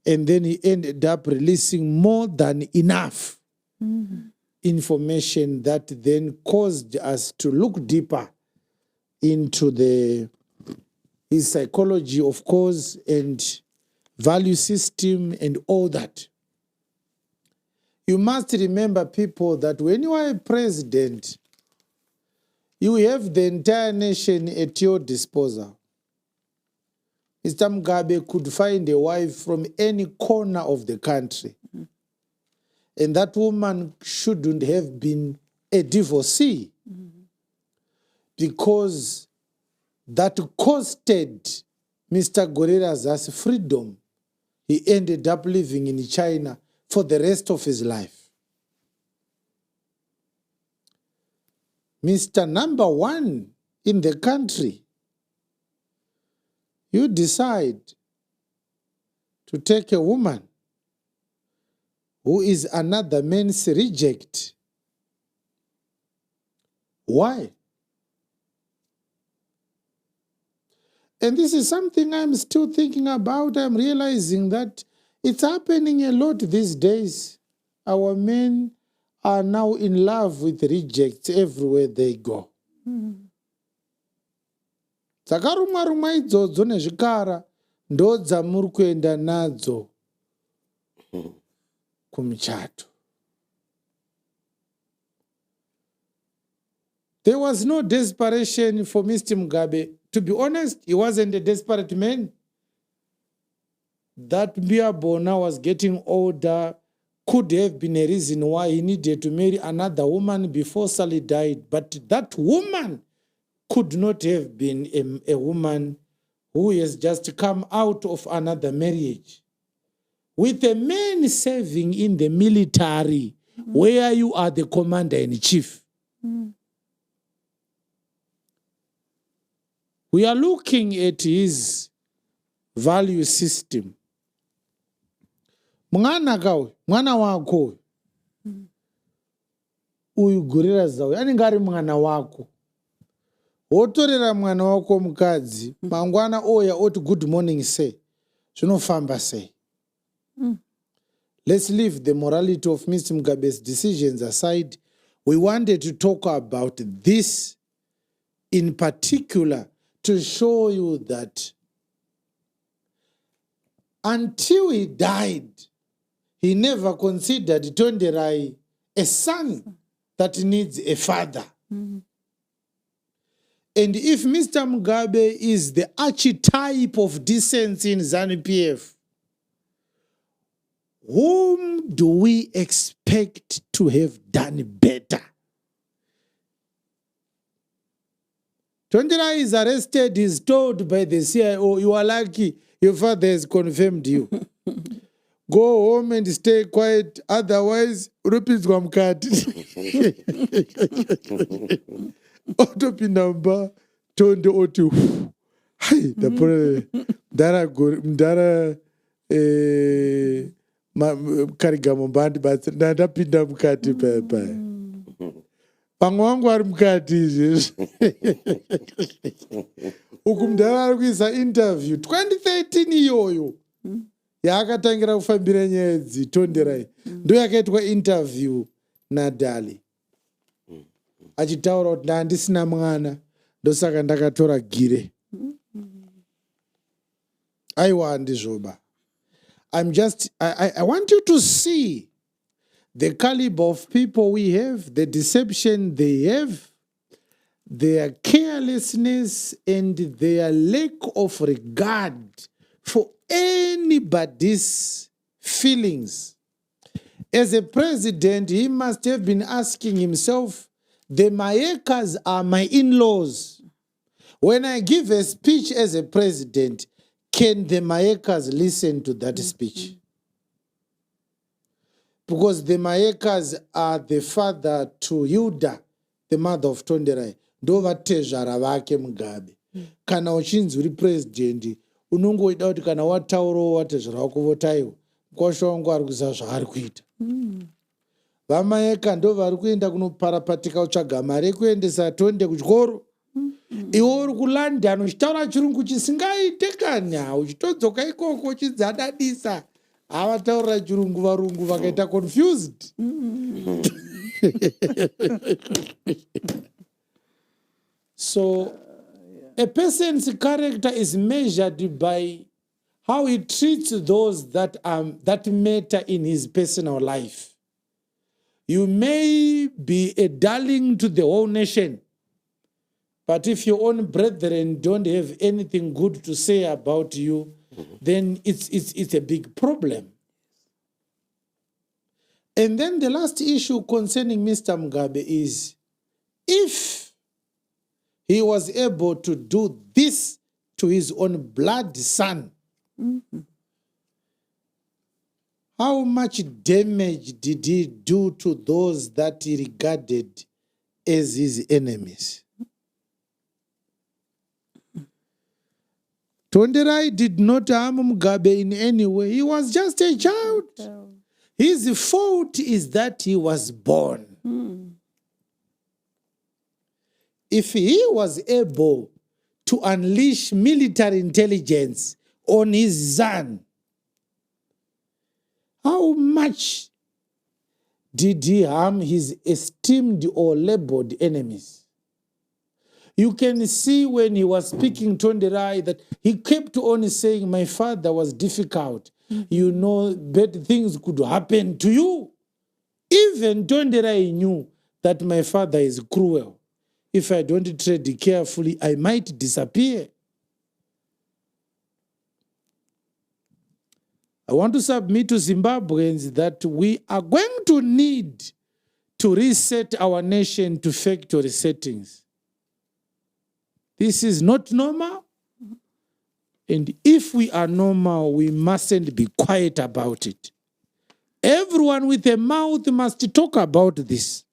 And then he ended up releasing more than enough information that then caused us to look deeper into his psychology, of course, and value system and all that. You must remember, people, that when you are a president, you have the entire nation at your disposal. Mr. Mugabe could find a wife from any corner of the country. And that woman shouldn't have been a divorcee because that costed Mr. Gorera's freedom. He ended up living in China for the rest of his life. Mr. Number One in the country, you decide to take a woman who is another man's reject. Why? And this is something I'm still thinking about. I'm realizing that it's happening a lot these days. Our men are now in love with rejects everywhere they go. Saka rumwa idzodzo nezvikara ndo dzamuri kuenda nadzo kumichato. There was no desperation for Mr. Mugabe. To be honest, he wasn't a desperate man. That Biabona was getting older could have been a reason why he needed to marry another woman before Sally died. But that woman could not have been a woman who has just come out of another marriage. With a man serving in the military, where you are the commander-in-chief. We are looking at his value system. Mwana wako uyu Gorera zawe anenge ari mwana wako. Wotorera mwana wako mukadzi mangwana oya oti good morning say. Zvinofamba sei. Let's leave the morality of Mr. Mugabe's decisions aside. We wanted to talk about this in particular to show you that until he died, he never considered Tonderai a son that needs a father. And if Mr. Mugabe is the archetype of decency in ZANU-PF, whom do we expect to have done better? Tonderai is arrested, is told by the CIO, you are lucky, your father has confirmed you. Go home and stay quiet, otherwise, unopinzwa mukati. Otopinda mba, tonde oti, hai, mdara kariga mumbandi, but ndapinda mukati papa. Pamwe wangu ari mukati izvezvi. Uku mudhara ari kuisa interview 2013 iyoyo yaakatangira kufambira nyaya dzitonderai ndo yakaitwa interview naDali achitaura kuti ndandisina mwana ndosaka ndakatora gire. Aiwa handizvoba. I want you to see the caliber of people we have, the deception they have, their carelessness and their lack of regard for anybody's feelings. As a president, he must have been asking himself, the Mayekas are my in-laws. When I give a speech as a president, can the Mayekas listen to that speech? Because the Mayekas are the father to Yuda, the mother of Tonderai. Ndo vatezvara vake Mugabe. Kana uchinzi uri president, unongoida kuti kana wataurawo watezvara wako votaiwa. Mukosha wangu ari kuziva zvaari kuita. Vamayeka ndo vari kuenda kunoparapatika kutsvaga mari yekuendesa Tonde kuchikoro. Iwe uri kuLondon uchitaura chirungu chisingaite kana uchitodzoka ikoko uchidzadadisa. Avataura chirungu varungu vakaita confused. So a person's character is measured by how he treats those that matter in his personal life. You may be a darling to the whole nation, but if your own brethren don't have anything good to say about you, then it's a big problem. And then the last issue concerning Mr. Mugabe is, if he was able to do this to his own blood son, how much damage did he do to those that he regarded as his enemies? Tonderai did not harm Mugabe in any way. He was just a child. His fault is that he was born. If he was able to unleash military intelligence on his son, how much did he harm his esteemed or labeled enemies? You can see when he was speaking Tonderai that he kept on saying, my father was difficult. You know, bad things could happen to you. Even Tonderai knew that my father is cruel. If I don't tread carefully, I might disappear. I want to submit to Zimbabweans that we are going to need to reset our nation to factory settings. This is not normal. And if we are normal, we mustn't be quiet about it. Everyone with a mouth must talk about this.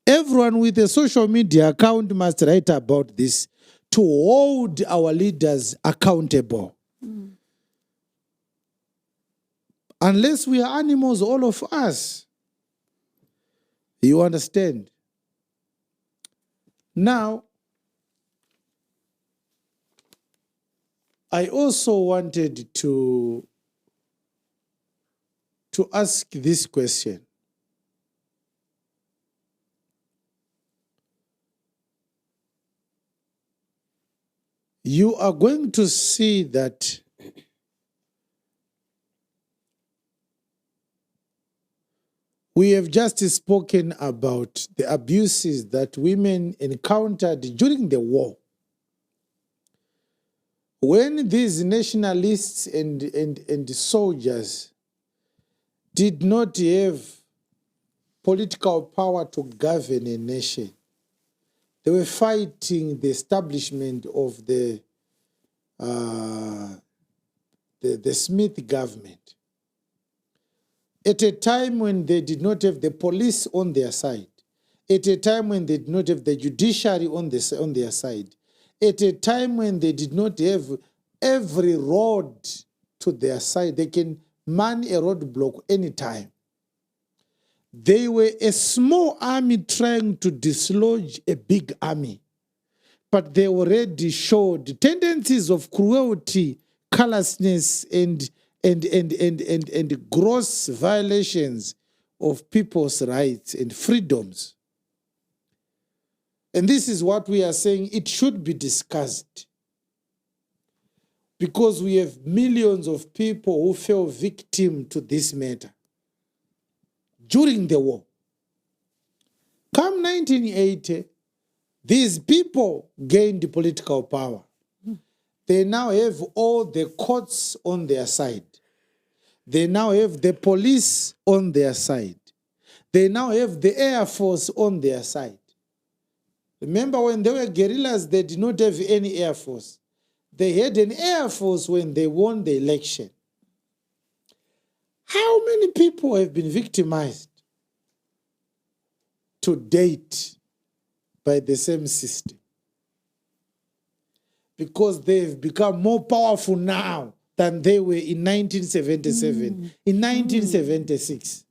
Everyone with a social media account must write about this to hold our leaders accountable. Unless we are animals, all of us. You understand? Now, I also wanted to ask this question. You are going to see that we have just spoken about the abuses that women encountered during the war. When these nationalists and soldiers did not have political power to govern a nation, they were fighting the establishment of the Smith government. At a time when they did not have the police on their side, at a time when they did not have the judiciary on their side, at a time when they did not have every road to their side, they can man a roadblock anytime. They were a small army trying to dislodge a big army, but they already showed tendencies of cruelty, callousness, and gross violations of people's rights and freedoms. And this is what we are saying, it should be discussed. Because we have millions of people who fell victim to this matter during the war. Come 1980, these people gained political power. They now have all the courts on their side. They now have the police on their side. They now have the Air Force on their side. Remember when they were guerrillas, they did not have any Air Force. They had an Air Force when they won the election. How many people have been victimized to date by the same system? Because they've become more powerful now than they were in 1977, in 1976.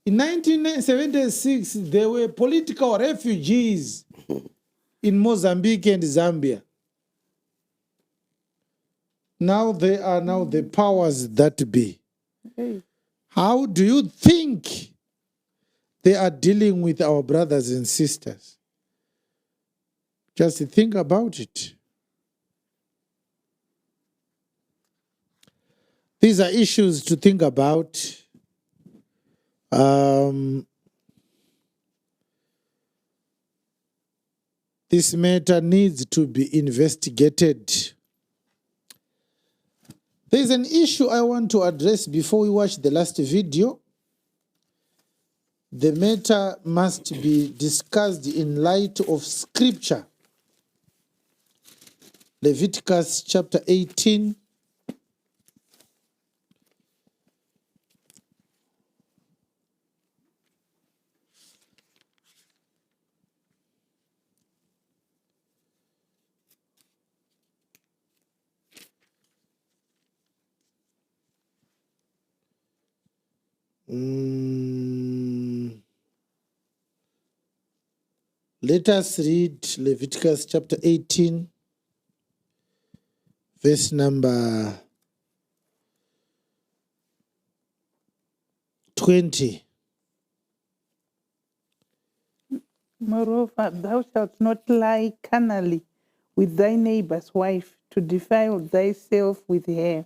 In 1976, there were political refugees in Mozambique and Zambia. Now they are now the powers that be. How do you think they are dealing with our brothers and sisters? Just think about it. These are issues to think about. This matter needs to be investigated. There's an issue I want to address before we watch the last video. The matter must be discussed in light of scripture. Leviticus chapter 18. Let us read Leviticus chapter 18, verse number 20. Moreover, thou shalt not lie carnally with thy neighbor's wife to defile thyself with her.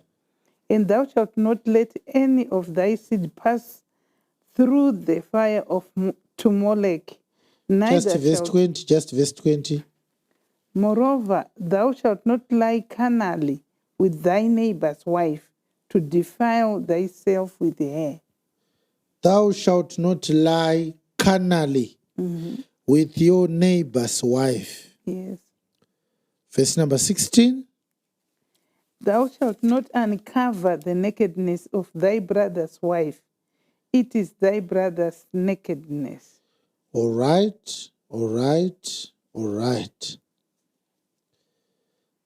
And thou shalt not let any of thy seed pass through the fire to Molech. Just verse 20, just verse 20. Moreover, thou shalt not lie carnally with thy neighbor's wife to defile thyself with her. Thou shalt not lie carnally with your neighbor's wife. Yes. Verse number 16. Thou shalt not uncover the nakedness of thy brother's wife. It is thy brother's nakedness. All right, all right, all right.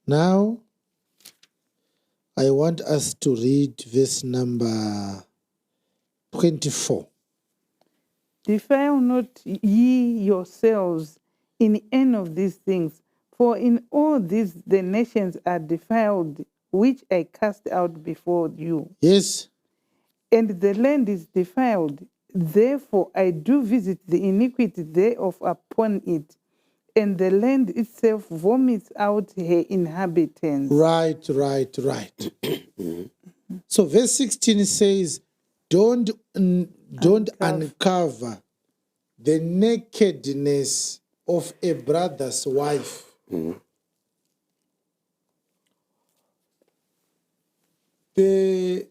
Now, I want us to read verse number 24. Defile not ye yourselves in any of these things, for in all these the nations are defiled, which I cast out before you. Yes. And the land is defiled. Therefore I do visit the iniquity thereof upon it, and the land itself vomits out her inhabitants. Right, right, right. So verse 16 says, don't uncover the nakedness of a brother's wife. The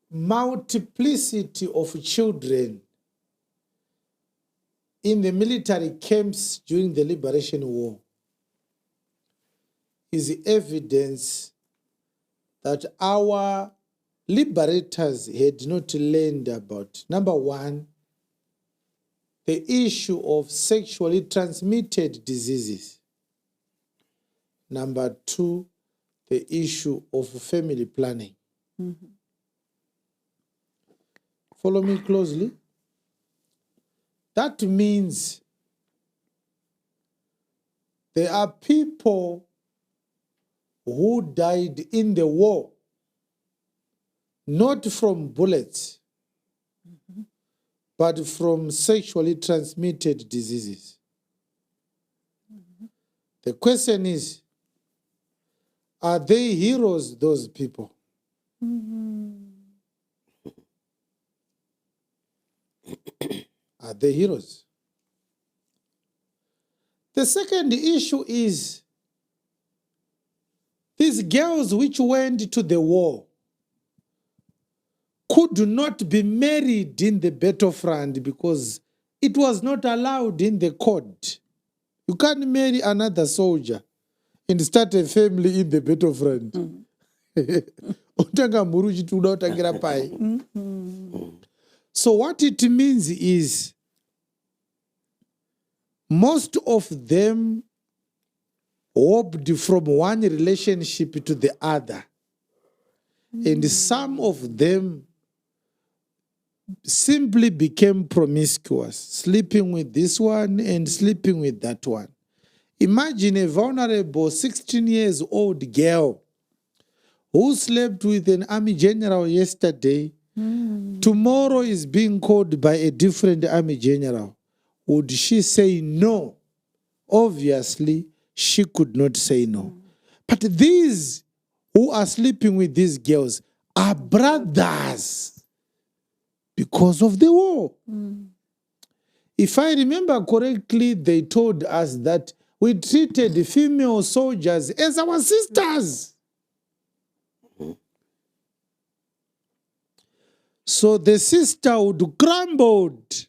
multiplicity of children in the military camps during the Liberation War is evidence that our liberators had not learned about. Number one, the issue of sexually transmitted diseases. Number two, the issue of family planning. Follow me closely. That means there are people who died in the war, not from bullets, but from sexually transmitted diseases. The question is, are they heroes, those people? Are they heroes? The second issue is these girls which went to the war could not be married in the battlefront because it was not allowed in the code. You can't marry another soldier and start a family in the battlefront. So what it means is most of them hopped from one relationship to the other. And some of them simply became promiscuous, sleeping with this one and sleeping with that one. Imagine a vulnerable 16 years old girl who slept with an army general yesterday, tomorrow is being called by a different army general. Would she say no? Obviously, she could not say no. But these who are sleeping with these girls are brothers because of the war. If I remember correctly, they told us that we treated the female soldiers as our sisters. So the sisterhood crumbled.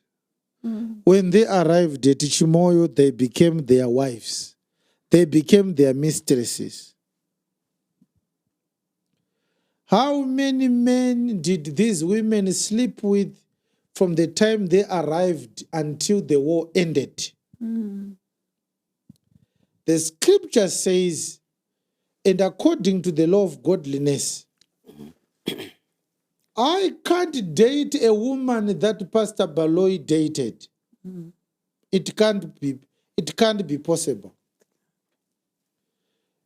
When they arrived at Chimoyo, they became their wives. They became their mistresses. How many men did these women sleep with from the time they arrived until the war ended? The scripture says, and according to the law of godliness, I can't date a woman that Pastor Baloy dated. It can't be possible.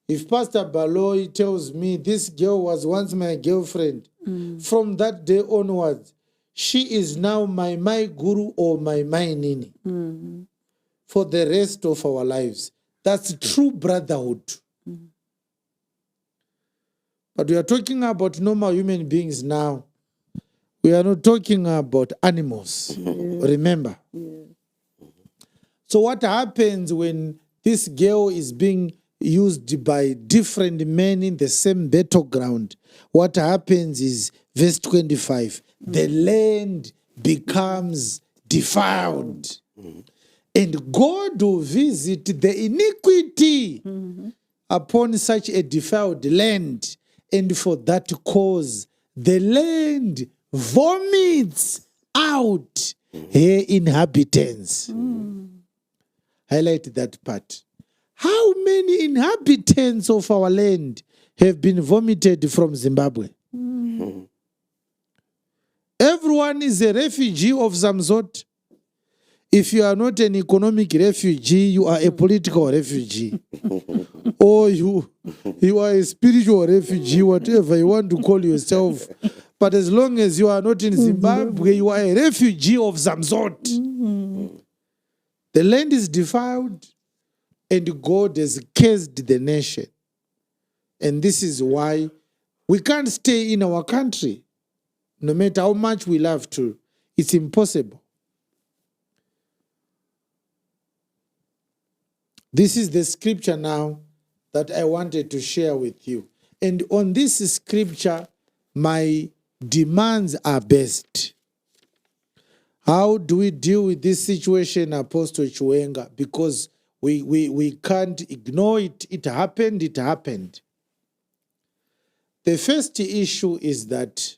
If Pastor Baloy tells me this girl was once my girlfriend, from that day onwards, she is now my guru or my nini for the rest of our lives. That's true brotherhood. But we are talking about normal human beings now. We are not talking about animals. Remember. So what happens when this girl is being used by different men in the same battleground? What happens is, verse 25, the land becomes defiled. And God will visit the iniquity upon such a defiled land. And for that cause, the land vomits out her inhabitants. Highlight that part. How many inhabitants of our land have been vomited from Zimbabwe? Everyone is a refugee of some sort. If you are not an economic refugee, you are a political refugee. Or you are a spiritual refugee, whatever you want to call yourself. But as long as you are not in Zimbabwe, you are a refugee of some sort. The land is defiled, and God has cursed the nation. And this is why we can't stay in our country. No matter how much we love to, it's impossible. This is the scripture now that I wanted to share with you. And on this scripture, my demands are based. How do we deal with this situation, Apostle Chiwenga? Because we can't ignore it. It happened. The first issue is that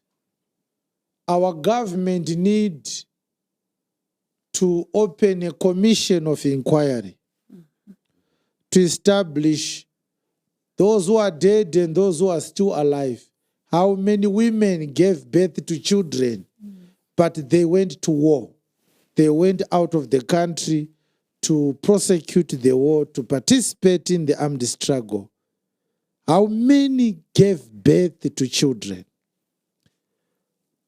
our government needs to open a commission of inquiry to establish those who are dead and those who are still alive. How many women gave birth to children, but they went to war. They went out of the country to prosecute the war, to participate in the armed struggle. How many gave birth to children?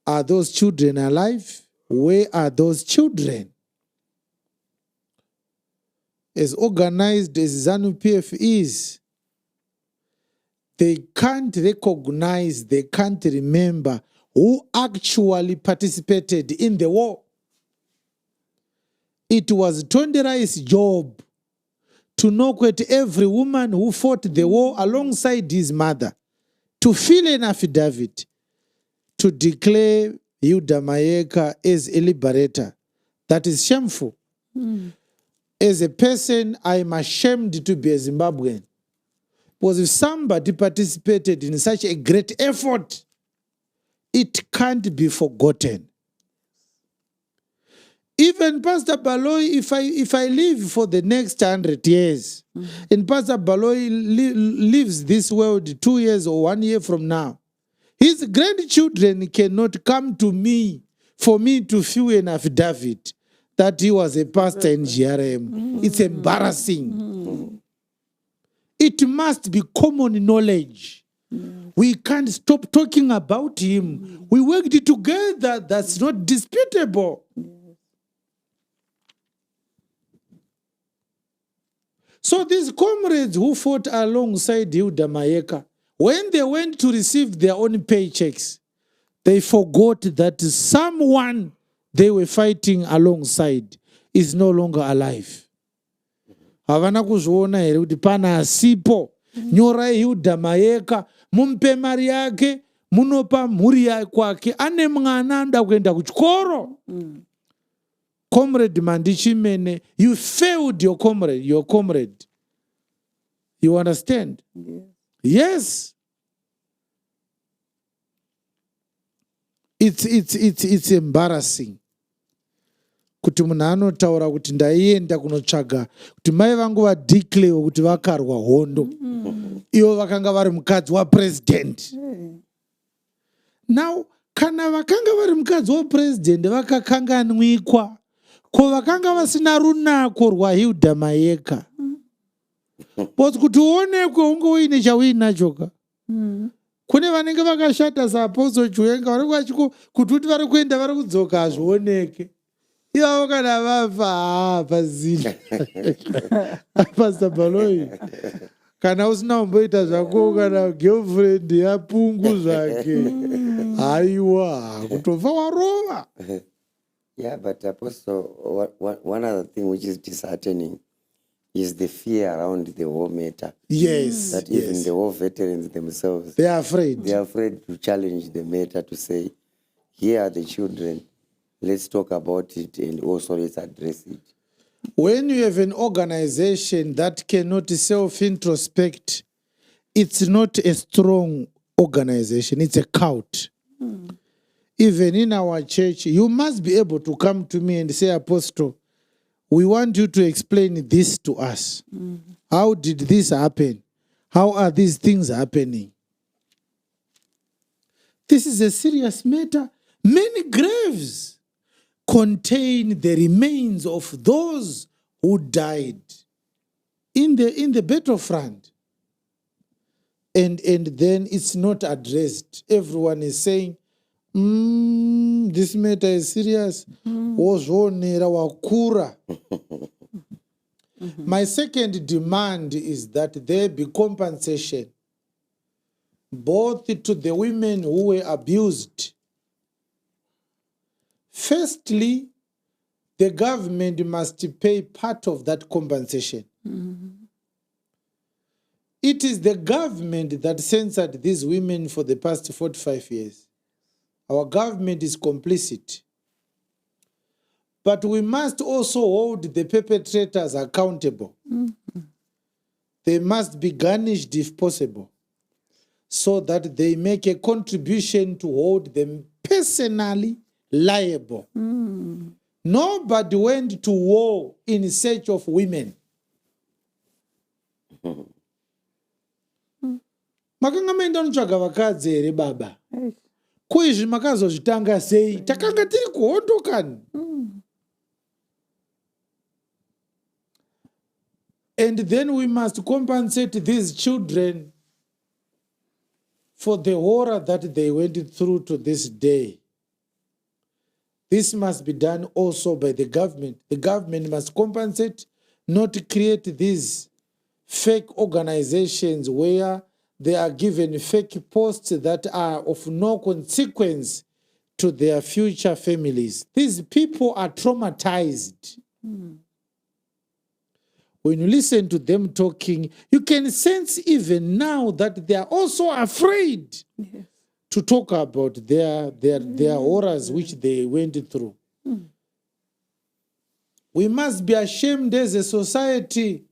Are those children alive? Where are those children? As organized as ZANU-PF is, they can't recognize, they can't remember who actually participated in the war. It was Tonderai's job to knock at every woman who fought the war alongside his mother, to fill an affidavit, to declare Hilda Mayeka as a liberator. That is shameful. As a person, I am ashamed to be a Zimbabwean. Because if somebody participated in such a great effort, it can't be forgotten. Even Pastor Baloy, if I live for the next 100 years, and Pastor Baloy leaves this world 2 years or 1 year from now, his grandchildren cannot come to me for me to fill an affidavit that he was a pastor in GRM. It's embarrassing. It must be common knowledge. We can't stop talking about him. We worked together. That's not disputable. So these comrades who fought alongside Hilda Mayeka, when they went to receive their own paychecks, they forgot that someone they were fighting alongside is no longer alive. Havana kuzviona here kuti pana asipo nyorai Hilda Mayeka, mumpe mari yake, munopa mhuri kwake ane mwana anoda kuenda kuchikoro. Comrade Mandichimene, you failed your comrade. You understand? Yes. It's embarrassing. Kuti munhu anotaura kuti ndaienda kunotsvaga kuti mai vangu vadeclare kuti vakarwa hondo. Ivo vakanga vari mukadzi wapresident. Now, kana vakanga vari mukadzi wapresident vakakanganwikwa, ko vakanga vasina runako rwaHilda Mayeka. But kuti uonekwe unge uine chauinacho ka. Kune vanenge vakashata saApostle Chiwenga vari kwachiko kuti vari kuenda vari kudzoka hazvioneke. Ivo kana vafa pazina. Pastor Baloyi. Kana usina umboita zvako kana girlfriend yapungu zvake. Aiwa, kutofa warova. Yeah, but Apostle, one other thing which is disheartening is the fear around the war matter. Yes. That even the war veterans themselves, they are afraid. They are afraid to challenge the matter, to say, here are the children, let's talk about it and also let's address it. When you have an organization that cannot self-introspect, it's not a strong organization, it's a cult. Even in our church, you must be able to come to me and say, Apostle, we want you to explain this to us. How did this happen? How are these things happening? This is a serious matter. Many graves contain the remains of those who died in the battlefront. And then it's not addressed. Everyone is saying, this matter is serious. My second demand is that there be compensation both to the women who were abused. Firstly, the government must pay part of that compensation. It is the government that censored these women for the past 45 years. Our government is complicit. But we must also hold the perpetrators accountable. They must be garnished if possible, so that they make a contribution to hold them personally liable. Nobody went to war in search of women. Makanga menda notsvaga vakadzi here baba. Kuizvi makazozvitanga sei? Takanga tiri kuhondo kani? And then we must compensate these children for the horror that they went through to this day. This must be done also by the government. The government must compensate, not create these fake organizations where they are given fake posts that are of no consequence to their future families. These people are traumatized. When you listen to them talking, you can sense even now that they are also afraid to talk about their horrors which they went through. We must be ashamed as a society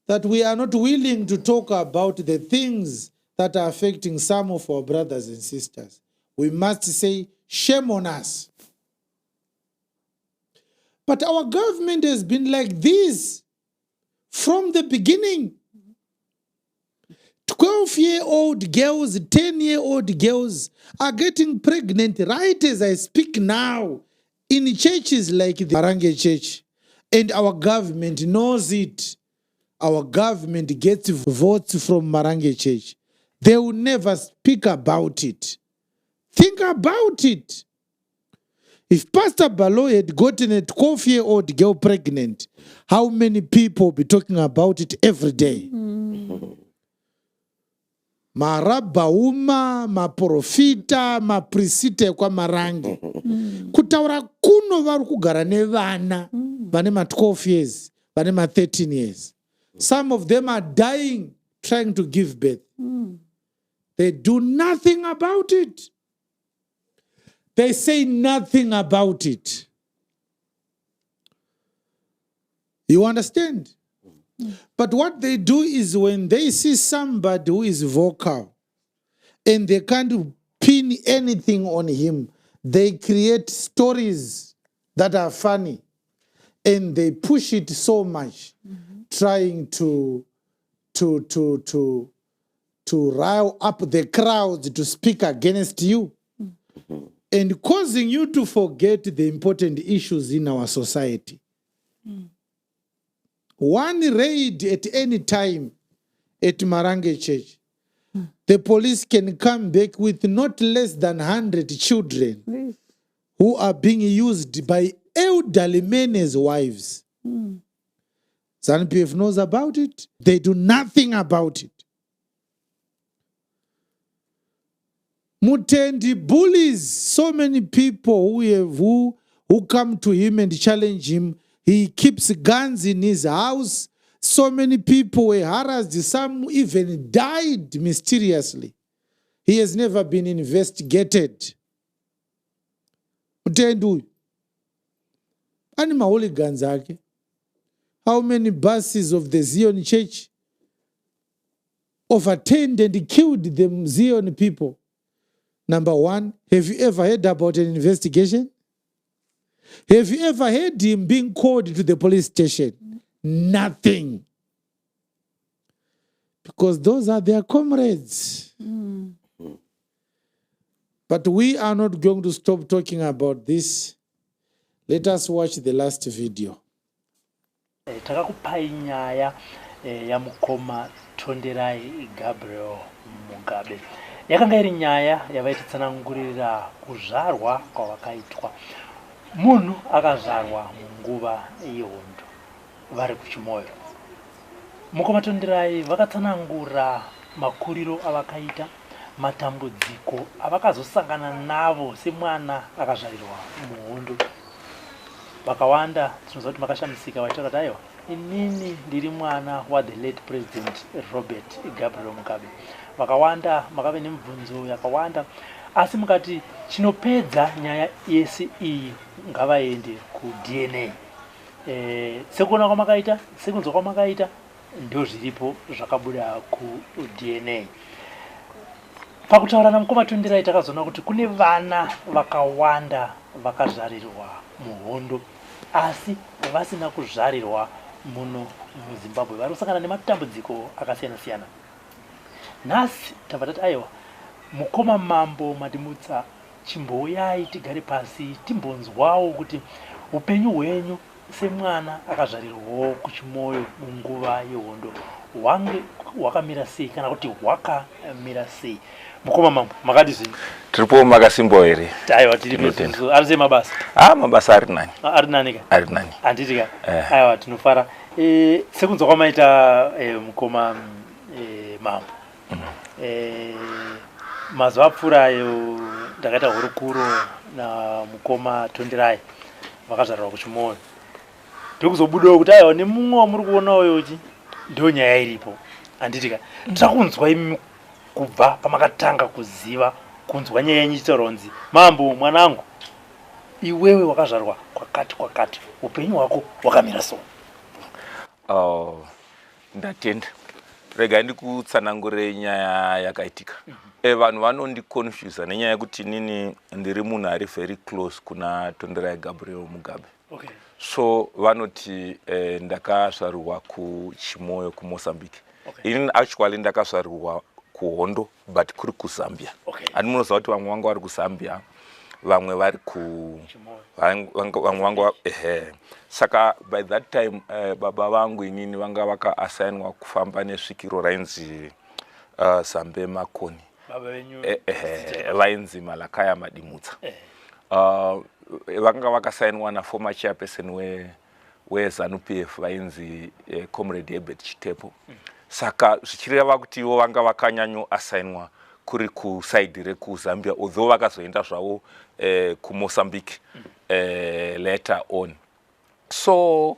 that we are not willing to talk about the things that are affecting some of our brothers and sisters. We must say, shame on us. But our government has been like this from the beginning. 12-year-old girls, 10-year-old girls are getting pregnant right as I speak now in churches like the Marange Church. And our government knows it. Our government gets votes from Marange Church. They will never speak about it. Think about it. If Pastor Balo had gotten a 12-year-old girl pregnant, how many people be talking about it every day? Marabauma, maprofita, maprisite kwa marangi. Kutaura kuno varu kugara nevana, vane ma 12 years, vane ma 13 years. Some of them are dying trying to give birth. They do nothing about it. They say nothing about it. You understand? But what they do is when they see somebody who is vocal and they can't pin anything on him, they create stories that are funny and they push it so much, trying to rile up the crowd to speak against you and causing you to forget the important issues in our society. One raid at any time at Marange Church, the police can come back with not less than 100 children who are being used by elderly men as wives. ZANU-PF knows about it. They do nothing about it. Mutendi bullies so many people who come to him and challenge him. He keeps guns in his house. So many people were harassed. Some even died mysteriously. He has never been investigated. Mutendi, animal hooligans ake. How many buses of the Zion Church overturned and killed the Zion people? Number one, have you ever heard about an investigation? Have you ever heard him being called to the police station? Nothing. Because those are their comrades. But we are not going to stop talking about this. Let us watch the last video. Takakupai nyaya ya mukoma Tonderai Gabriel Mugabe. Yakanga iri nyaya yavaititsanangurira kuzvarwa kwavakaitwa. Munhu akazvarwa munguva yehondo vari kuchimoyo. Mukoma Tonderai vakatsanangura makuriro avakaita, matambudziko avakazosangana navo semwana akazvarirwa muhondo. Vakawanda tinoziva kuti makashamisika vaitaura kuti aiwa, inini ndiri mwana the late president Robert Gabriel Mugabe. Vakawanda makave nemibvunzo yakawanda, asi mukati chinopedza nyaya yese iyi ngavaende kuDNA. Sekuona kwamakaita, sekunzwa kwamakaita, ndio zviripo zvakabuda kuDNA. Pakutaura namukoma Tonderai takazoona kuti kune vana vakawanda vakazvarirwa muhondo asi vasina kuzvarirwa muno muZimbabwe, vari kusangana nematambudziko akasiyana siyana. Nhasi tabva tati aiwa, mukoma Mambo Madimutsa, chimbouyai tigare pasi timbonzwawo kuti upenyu hwenyu semwana akazvarirwawo kuchimoyo munguva yehondo hwange hwakamira sei kana kuti hwakamira sei? Mukoma Mambo, makati zvino tiripo makasimbo here? Aiwa, tiripo. Ari sei mabasa? Mabasa ari nani. Ari nani ka? Ari nani. Handiti ka? Aiwa, tinofara. Sekunzwa kwamaita mukoma Mambo. Mazuva apfuurayo ndakaita hurukuro namukoma Tonderai vakazvarirwa kuchimoyo. Ndiri kuzobudawo kuti aiwa, nemumwe wamuri kuona uyochi ndio nyaya iripo. Handiti ka? Takunzwa imi kubva pamakatanga kuziva kunzwa nyaya yenyu ichironzi, Mambo mwanangu, iwewe wakazvarwa kwakati, upenyu hwako hwakamira so. Ndatenda. Rega ndikutsanangure nyaya yakaitika. Vanhu vanondiconfuse nenyaya yekuti nini ndiri munhu ari very close kuna Tonderai Gabriel Mugabe. Okay. So vanoti ndakazvarirwa kuchimoyo kuMozambique. Okay. Ini actually ndakazvarirwa kuhondo but kuri kuZambia. Okay. Munoziva kuti vamwe vangu vari kuZambia, vamwe vari vamwe vangu saka by that time baba vangu inini vanga vakaassainwa kufamba nesvikiro rainzi Zambe Makoni. Baba venyu vainzi Malakaya Madimutsa. Vanga vakasainwa naformer chairperson weZANU-PF vainzi Comrade Herbert Chitepo. Saka zvichireva kuti ivo vanga vakanyanyo assainwa kuri kusaidi rekuZambia, although vakazoenda zvavo kuMozambique later on. So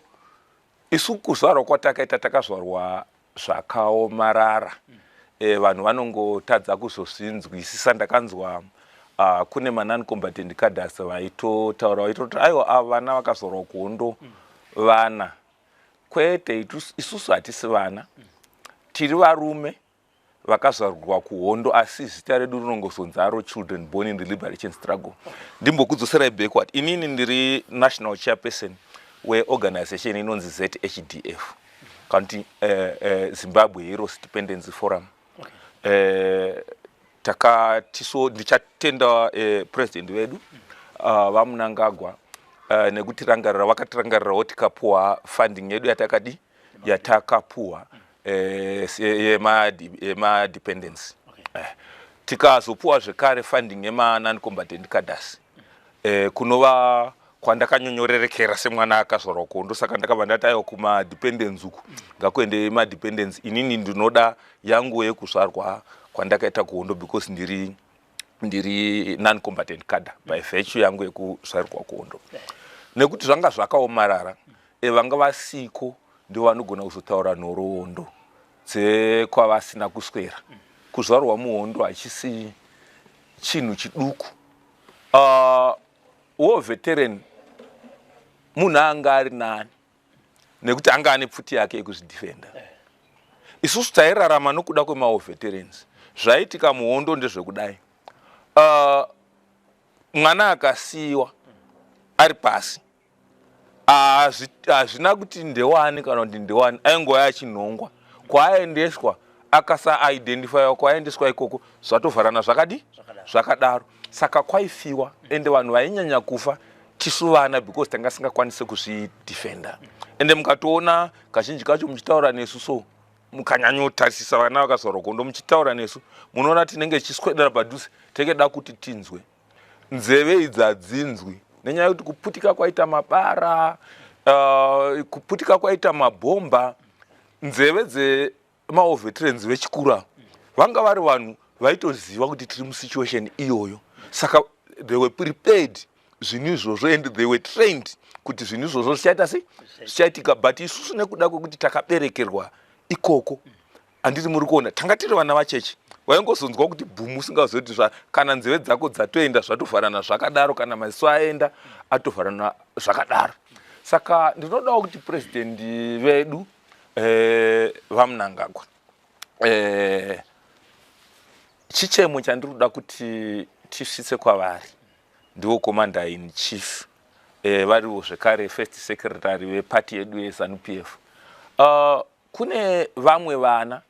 isu kuzvarwa kwatakaita takazvarwa zvakaomarara. vanhu vanongotadza kuzozvinzwisisa. Ndakanzwa kune ma-non-combatant cadres vaitotaura vaitoti aiwa ava vana vakazorwa kuhondo vana. Kwete, isusu hatisi vana, tiri varume vakazvarwa kuhondo, asi zita redu rinongozonzi aro children born in the liberation struggle. Ndimbokudzoserai backward. Inini ndiri national chairperson weorganization inonzi ZHDF, County Zimbabwe Heroes Dependency Forum. Ndichatenda president wedu vaMnangagwa nekuti vakatirangarirawo tikapuwa funding yedu yatakapuwa yema-dependency. Tikazopuwa zvekare funding yema-non-combatant cadres kunova kwandakanyonyorerekera semwana akazvarwa kuhondo. Saka ndakabva ndati aiwa kuma-dependence uku ngakuende ma-dependence. Inini ndinoda yangu yekuzvarwa kwandakaita kuhondo because ndiri non-combatant cadre by virtue yangu yekuzvarirwa kuhondo. Nekuti zvanga zvakaomarara, vanga vasiko ndivo vanogona kuzotaura nhoroondo dzekwavasina kuswera. Kuzvarwa muhondo hachisi chinhu chiduku. War veteran munhu anga ari nani nekuti anga ane pfuti yake yekuzvidefenda. Isusu tairarama nokuda kwema-war veterans. Zvaitika muhondo ndezvekudai. Mwana akasiyiwa ari pasi, hazvina kuti ndewani kana kuti ndewani, aingoya achinhongwa. Kwaaendeswa akasa-identifyiwa kwaaendeswa ikoko zvatovharana zvakadaro. Saka kwaifiwa ende vanhu vainyanya kufa tisu vana because tanga singakwanisi kuzvidefenda. Ende mukatoona kazhinji kacho muchitaura nesu so mukanyanyotarisisa vana vakazvarwa kuhondo muchitaura nesu munoona tinenge tichiswedera padhuze tekeda kuti tinzwe. Nzeve idzi hadzinzwi nenyaya yekuti kuputika kwaita mabara, kuputika kwaita mabhomba. Nzeve dzema-war veterans vechikura vanga vari vanhu vaitoziva kuti tiri musituation iyoyo. Saka they were prepared zvinhu izvozvo and they were trained kuti zvinhu izvozvo zvichaitika. But isusu nekuda kwekuti takaberekerwa ikoko, handiti muri kuona, tanga tiri vana vachechi, waingozonzwa kuti bhumu usingazoti kana nzeve dzako dzatoenda zvatovharana zvakadaro, kana maziso aenda atovharana zvakadaro. Saka ndinodawo kuti president vedu vaMnangagwa chichemo chandinoda kuti tisvitse kwavari ndiwo commander in chief, variwo zvekare first secretary vepati yedu yeZANU-PF. Kune vamwe vana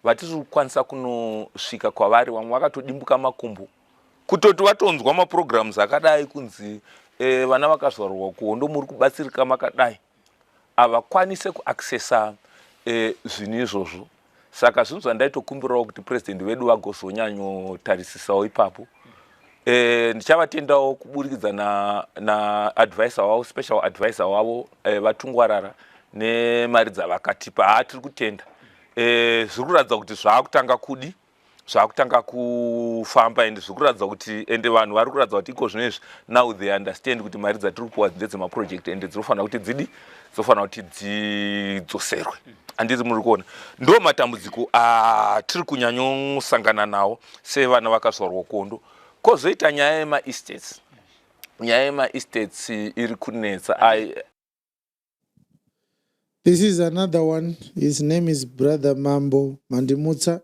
vatiri kukwanisa kunosvika kwavari, vamwe vakatodimbuka makumbo kutoti vatonzwa maprograms akadai kunzi vana vakazvarwa kuhondo muri kubatsirika makadai, havakwanise kuaccessa zvinhu izvozvo. Saka zvinhu zvandaitokumbirawo kuti president vedu vagozonyanyotarisisawo ipapo. Ndichavatendawo kuburikidza na-advisor wavo, special advisor wavo vatungwarara nemari dzavakatipa. Tiri kutenda zviri kuratidza kuti zvakutanga kufamba ende zviri kuratidza kuti ende vanhu vari kuratidza kuti iko zvinezvi now they understand kuti mari dzatiri kupuwa ndedzemaproject ende dzinofanira kuti dzidzoserwe. Handiti muri kuona, ndo matambudziko atiri kunyanyosangana nawo sevana vakazvarwa kuhondo. Kozoita nyaya yema-estates. Nyaya yema-estates iri kunetsa. This is another one. His name is Brother Mambo Mandimutsa.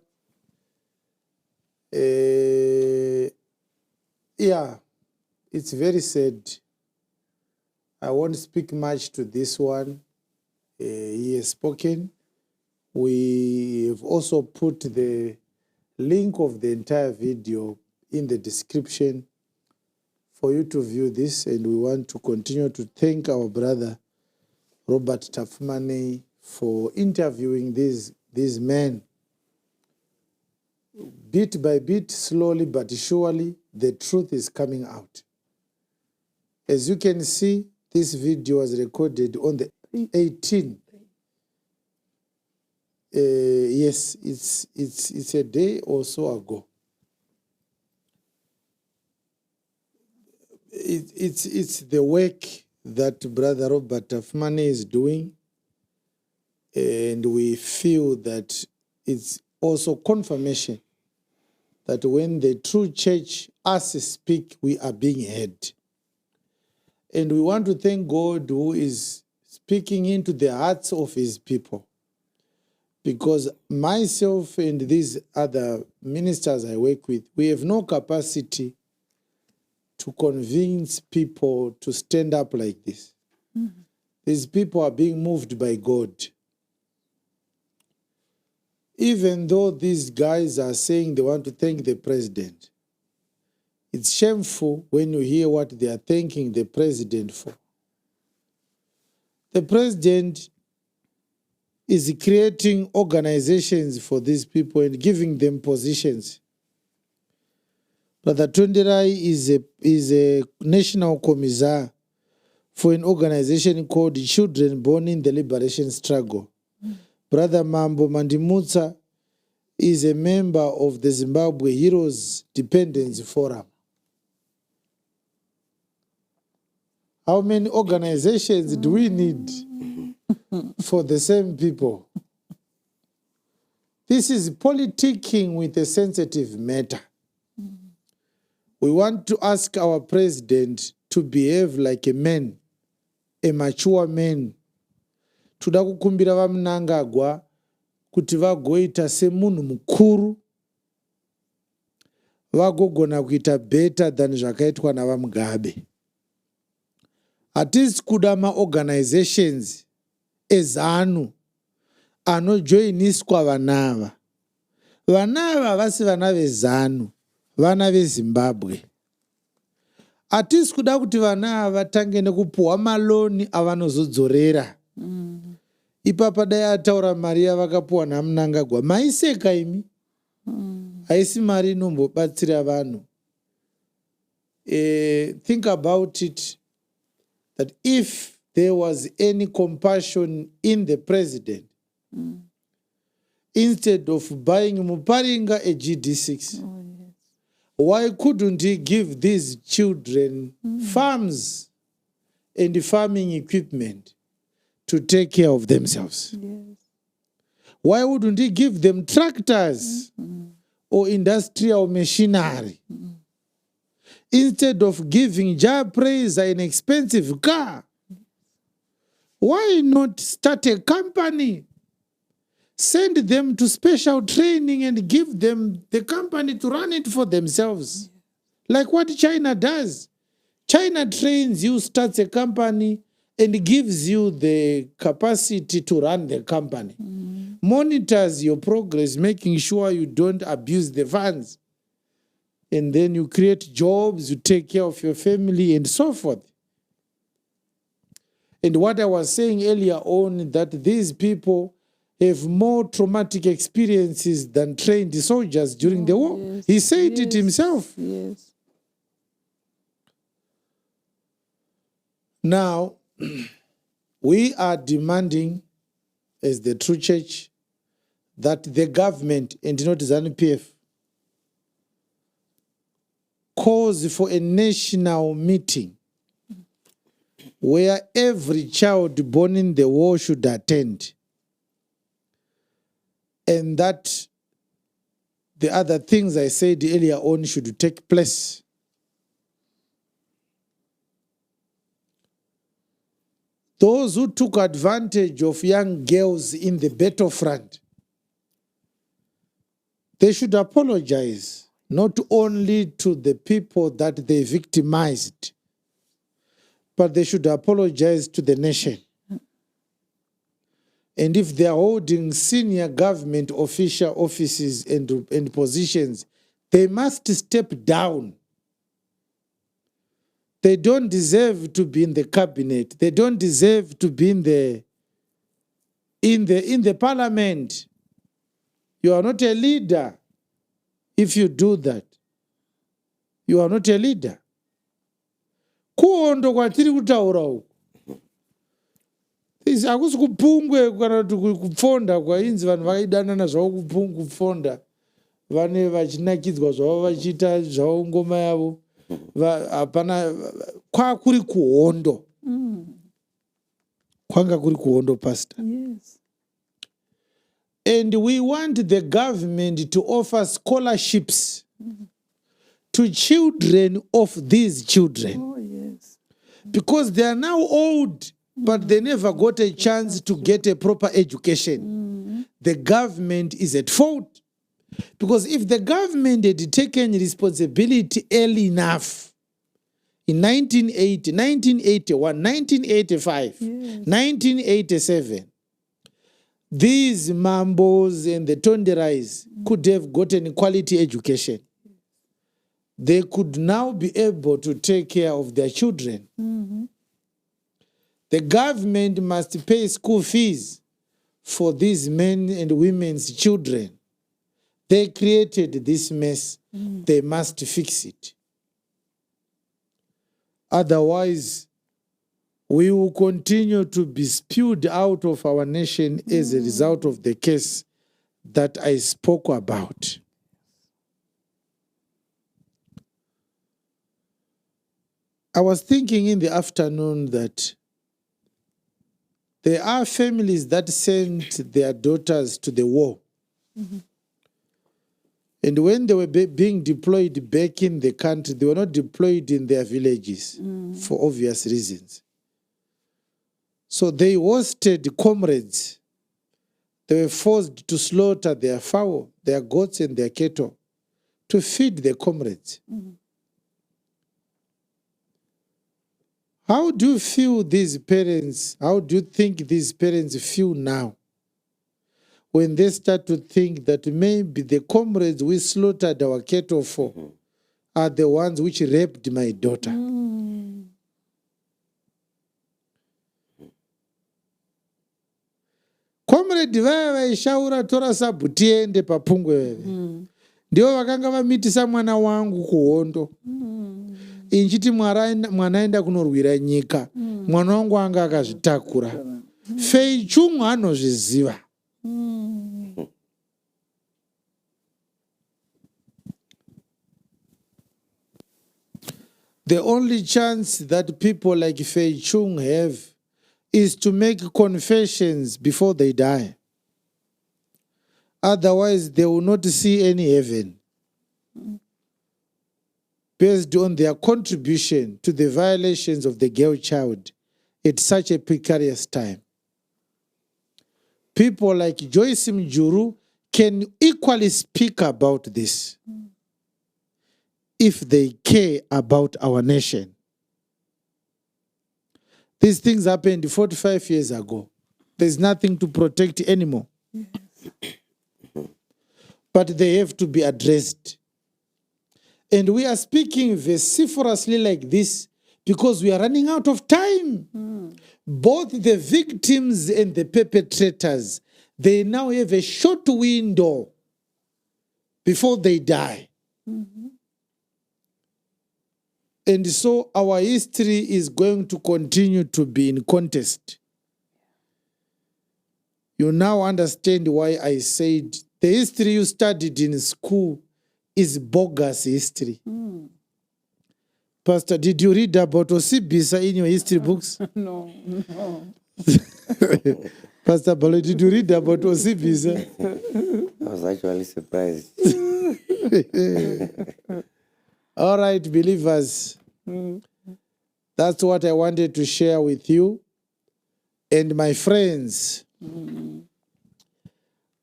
Yeah, it's very sad. I won't speak much to this one. He has spoken. We have also put the link of the entire video in the description for you to view this, and we want to continue to thank our brother Robert Tafumane for interviewing these men. Bit by bit, slowly but surely, the truth is coming out. As you can see, this video was recorded on the 18th. Yes, it's a day or so ago. It's the work that Brother Robert Tafumane is doing, and we feel that it's also confirmation that when the true church, us speak, we are being heard. And we want to thank God who is speaking into the hearts of his people. Because myself and these other ministers I work with, we have no capacity to convince people to stand up like this. Mm-hmm. These people are being moved by God. Even though these guys are saying they want to thank the president, it's shameful when you hear what they are thanking the president for. The president is creating organizations for these people and giving them positions. Brother Tundirai is a national commissar for an organization called Children Born in the Liberation Struggle. Brother Mambo Mandimutsa is a member of the Zimbabwe Heroes Dependence Forum. How many organizations do we need for the same people? This is politicking with a sensitive matter. We want to ask our president to behave like a man, a mature man. Toda kukumbira vamunangagwa kuti vagoita semunhu mukuru, vagogona kuita better than zvakaitwa navamugabe. Hatisi kuda ma-organizations ezanu anojoiniswa vanava. Vanava havasi vana vezanu, vana veZimbabwe. Hatisi kuda kuti vana vatange nekupuhwa maloni avanozodzorera. Ipapa dai ataura mari yavakapuhwa naMnangagwa, maiseka imi. Haisi mari inombobatsira vanhu. Think about it, that if there was any compassion in the president, instead of buying Muparinga a GD6, why couldn't he give these children farms and farming equipment to take care of themselves? Yes. Why wouldn't he give them tractors or industrial machinery? Instead of giving Jah Praise an expensive car, why not start a company? Send them to special training and give them the company to run it for themselves. Like what China does. China trains you, starts a company, and gives you the capacity to run the company. Monitors your progress, making sure you don't abuse the funds. And then you create jobs, you take care of your family, and so forth. And what I was saying earlier on, that these people have more traumatic experiences than trained soldiers during the war. Yes, he said it himself. Yes. Now, we are demanding, as the true church, that the government, and not ZANU-PF, calls for a national meeting where every child born in the war should attend, and that the other things I said earlier on should take place. Those who took advantage of young girls in the battlefront, they should apologize, not only to the people that they victimized, but they should apologize to the nation. And if they are holding senior government official offices and positions, they must step down. They don't deserve to be in the cabinet. They don't deserve to be in the parliament. You are not a leader if you do that. You are not a leader. Kuondo kwatiri kutaura uku. Hakusi kupungwe kana kuti kupfonda kwainzi vanhu vaidanana zvavo kupfonda. Vane vachinakidzwa zvavo vachiita zvavo ngoma yavo. Hapana, kwakuri kuhondo. Kwanga kuri kuhondo, pastor. Yes. And we want the government to offer scholarships to children of these children. Oh, yes. Because they are now old, but they never got a chance to get a proper education. The government is at fault. Because if the government had taken responsibility early enough, in 1980, 1981, 1985, 1987, these Mambos and the Tonderais could have gotten quality education. They could now be able to take care of their children. The government must pay school fees for these men and women's children. They created this mess. They must fix it. Otherwise, we will continue to be spewed out of our nation as a result of the case that I spoke about. I was thinking in the afternoon that there are families that sent their daughters to the war. And when they were being deployed back in the country, they were not deployed in their villages for obvious reasons. So they hosted comrades. They were forced to slaughter their fowl, their goats and their cattle to feed the comrades. How do you feel these parents, how do you think these parents feel now when they start to think that maybe the comrades we slaughtered our cattle for are the ones which raped my daughter? Comrade vaya vaishaura tora sabhuti ende papungwe veve. Ndio vakanga vamitisa mwana wangu kuhondo. Inchiti mwana aenda kunorwira nyika. Mwana wangu anga akazvitakura. Fei chungu anozviziva. The only chance that people like Fei Chung have is to make confessions before they die. Otherwise, they will not see any heaven based on their contribution to the violations of the girl child at such a precarious time. People like Joyce Mjuru can equally speak about this if they care about our nation. These things happened 45 years ago. There's nothing to protect anymore. But they have to be addressed. And we are speaking vociferously like this because we are running out of time. Both the victims and the perpetrators, they now have a short window before they die. And so our history is going to continue to be in contest. You now understand why I said the history you studied in school is bogus history. Pastor, did you read about Osibisa in your history books? No. Pastor Balo, did you read about Osibisa? I was actually surprised. All right, believers. That's what I wanted to share with you. And my friends,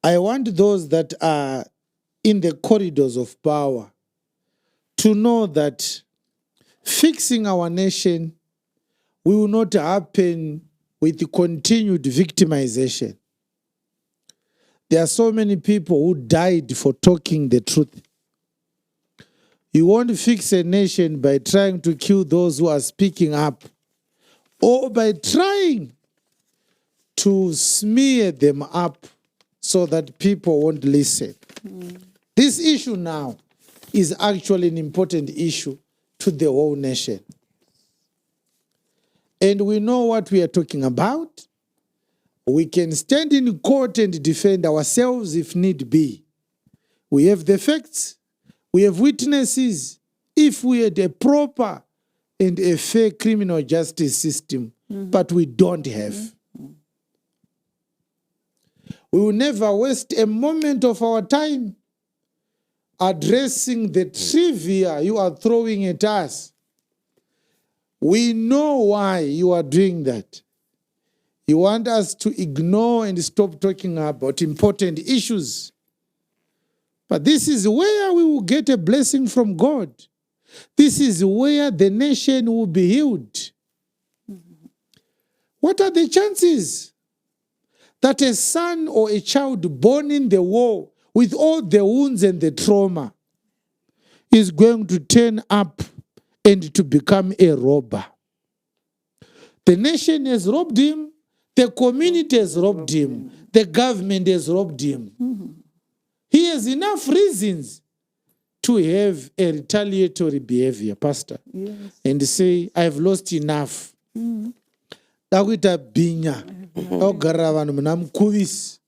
I want those that are in the corridors of power to know that fixing our nation will not happen with the continued victimization. There are so many people who died for talking the truth. You won't fix a nation by trying to kill those who are speaking up or by trying to smear them up so that people won't listen. This issue now is actually an important issue to the whole nation. And we know what we are talking about. We can stand in court and defend ourselves if need be. We have the facts. We have witnesses. If we had a proper and a fair criminal justice system, but we don't have. We will never waste a moment of our time addressing the trivia you are throwing at us. We know why you are doing that. You want us to ignore and stop talking about important issues. But this is where we will get a blessing from God. This is where the nation will be healed. What are the chances that a son or a child born in the war with all the wounds and the trauma is going to turn up and to become a robber? The nation has robbed him. The community has robbed him. The government has robbed him. He has enough reasons to have a retaliatory behavior, Pastor, and say, I've lost enough. Dakuita binya, ogara vanhu muna mukuvisi.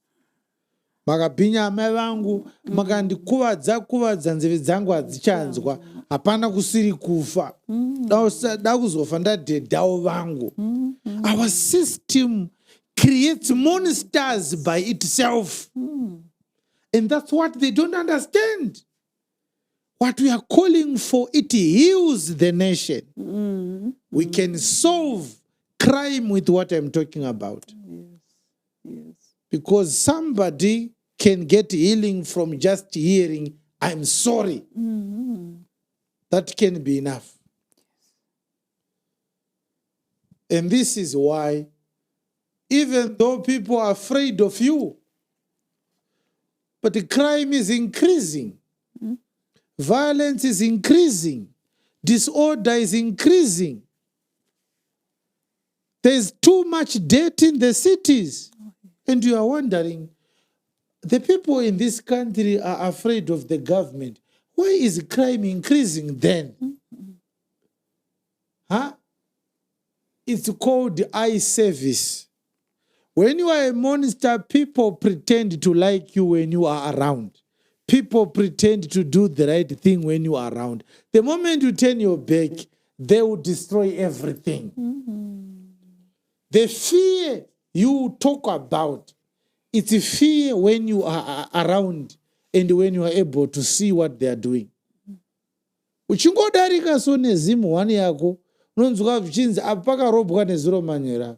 Makabinya amai vangu, makandikuvadza nzeve dzangu hadzichanzwa. Hapana kusiri kufa. Dakuzofa ndadhedhawo vangu. Our system creates monsters by itself. And that's what they don't understand. What we are calling for, it heals the nation. We can solve crime with what I'm talking about. Because somebody can get healing from just hearing, I'm sorry. That can be enough. And this is why, even though people are afraid of you, but the crime is increasing. Violence is increasing. Disorder is increasing. There's too much debt in the cities. And you are wondering, the people in this country are afraid of the government. Why is crime increasing then? Huh? It's called eye service. When you are a monster, people pretend to like you when you are around. People pretend to do the right thing when you are around. The moment you turn your back, they will destroy everything. The fear you talk about, it's fear when you are around and when you are able to see what they are doing. Uchingodarika so nezimu wani yako, unonzwa vichinzi apaka robwa nezuro manyera.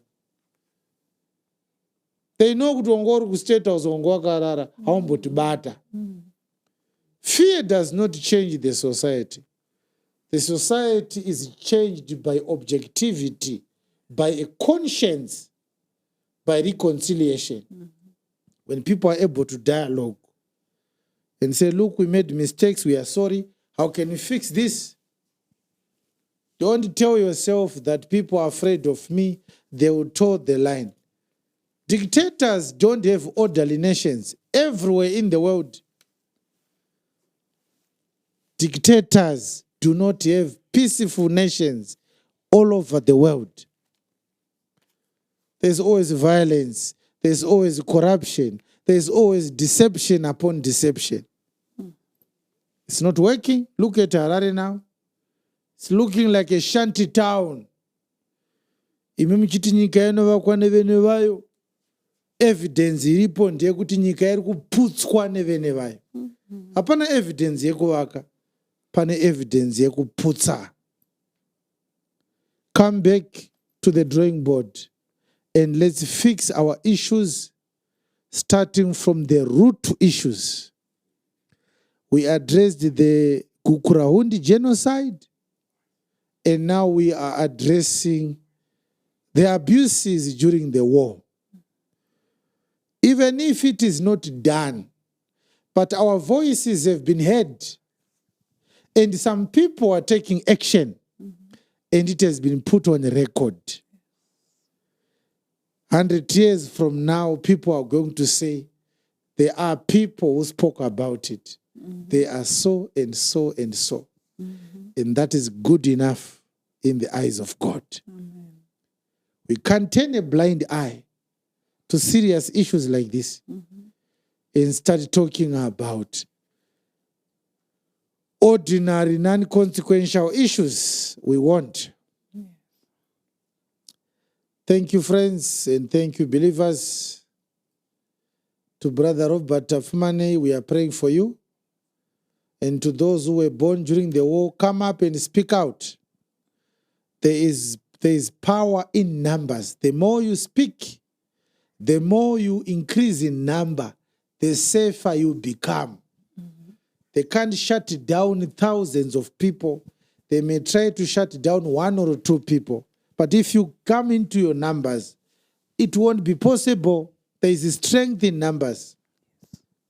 They know kuti wangori ku state house wangwakarara haumbotibata. Fear does not change the society. The society is changed by objectivity, by a conscience, by reconciliation. When people are able to dialogue and say, look, we made mistakes, we are sorry, how can we fix this? Don't tell yourself that people are afraid of me, they will toe the line. Dictators don't have orderly nations everywhere in the world. Dictators do not have peaceful nations all over the world. There's always violence. There's always corruption. There's always deception upon deception. It's not working. Look at Harare now. It's looking like a shanty town. Imemichiti nyika yanovakwa nevene vayo. Evidence iripo ndeyekuti nyika iri kuputswa nevene vayo. Hapana evidence yekuvaka. Pane evidence yekuputsa. Come back to the drawing board and let's fix our issues starting from the root issues. We addressed the Kukurahundi genocide, and now we are addressing the abuses during the war. Even if it is not done, but our voices have been heard, and some people are taking action, and it has been put on record. 100 years from now, people are going to say, there are people who spoke about it. They are so and so and so. And that is good enough in the eyes of God. We can't turn a blind eye to serious issues like this and start talking about ordinary, non-consequential issues. We won't. Thank you, friends, and thank you, believers. To Brother Robert Tafumane, we are praying for you. And to those who were born during the war, come up and speak out. There is power in numbers. The more you speak, the more you increase in number, the safer you become. They can't shut down thousands of people. They may try to shut down 1 or 2 people. But if you come into your numbers, it won't be possible. There is strength in numbers.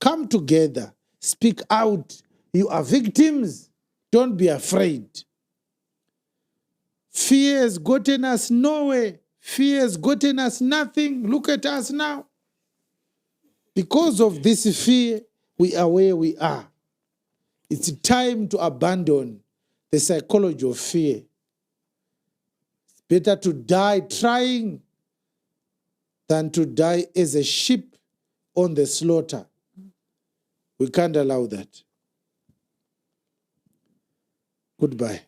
Come together. Speak out. You are victims. Don't be afraid. Fear has gotten us nowhere. Fear has gotten us nothing. Look at us now. Because of this fear, we are where we are. It's time to abandon the psychology of fear. It's better to die trying than to die as a sheep on the slaughter. We can't allow that. Goodbye.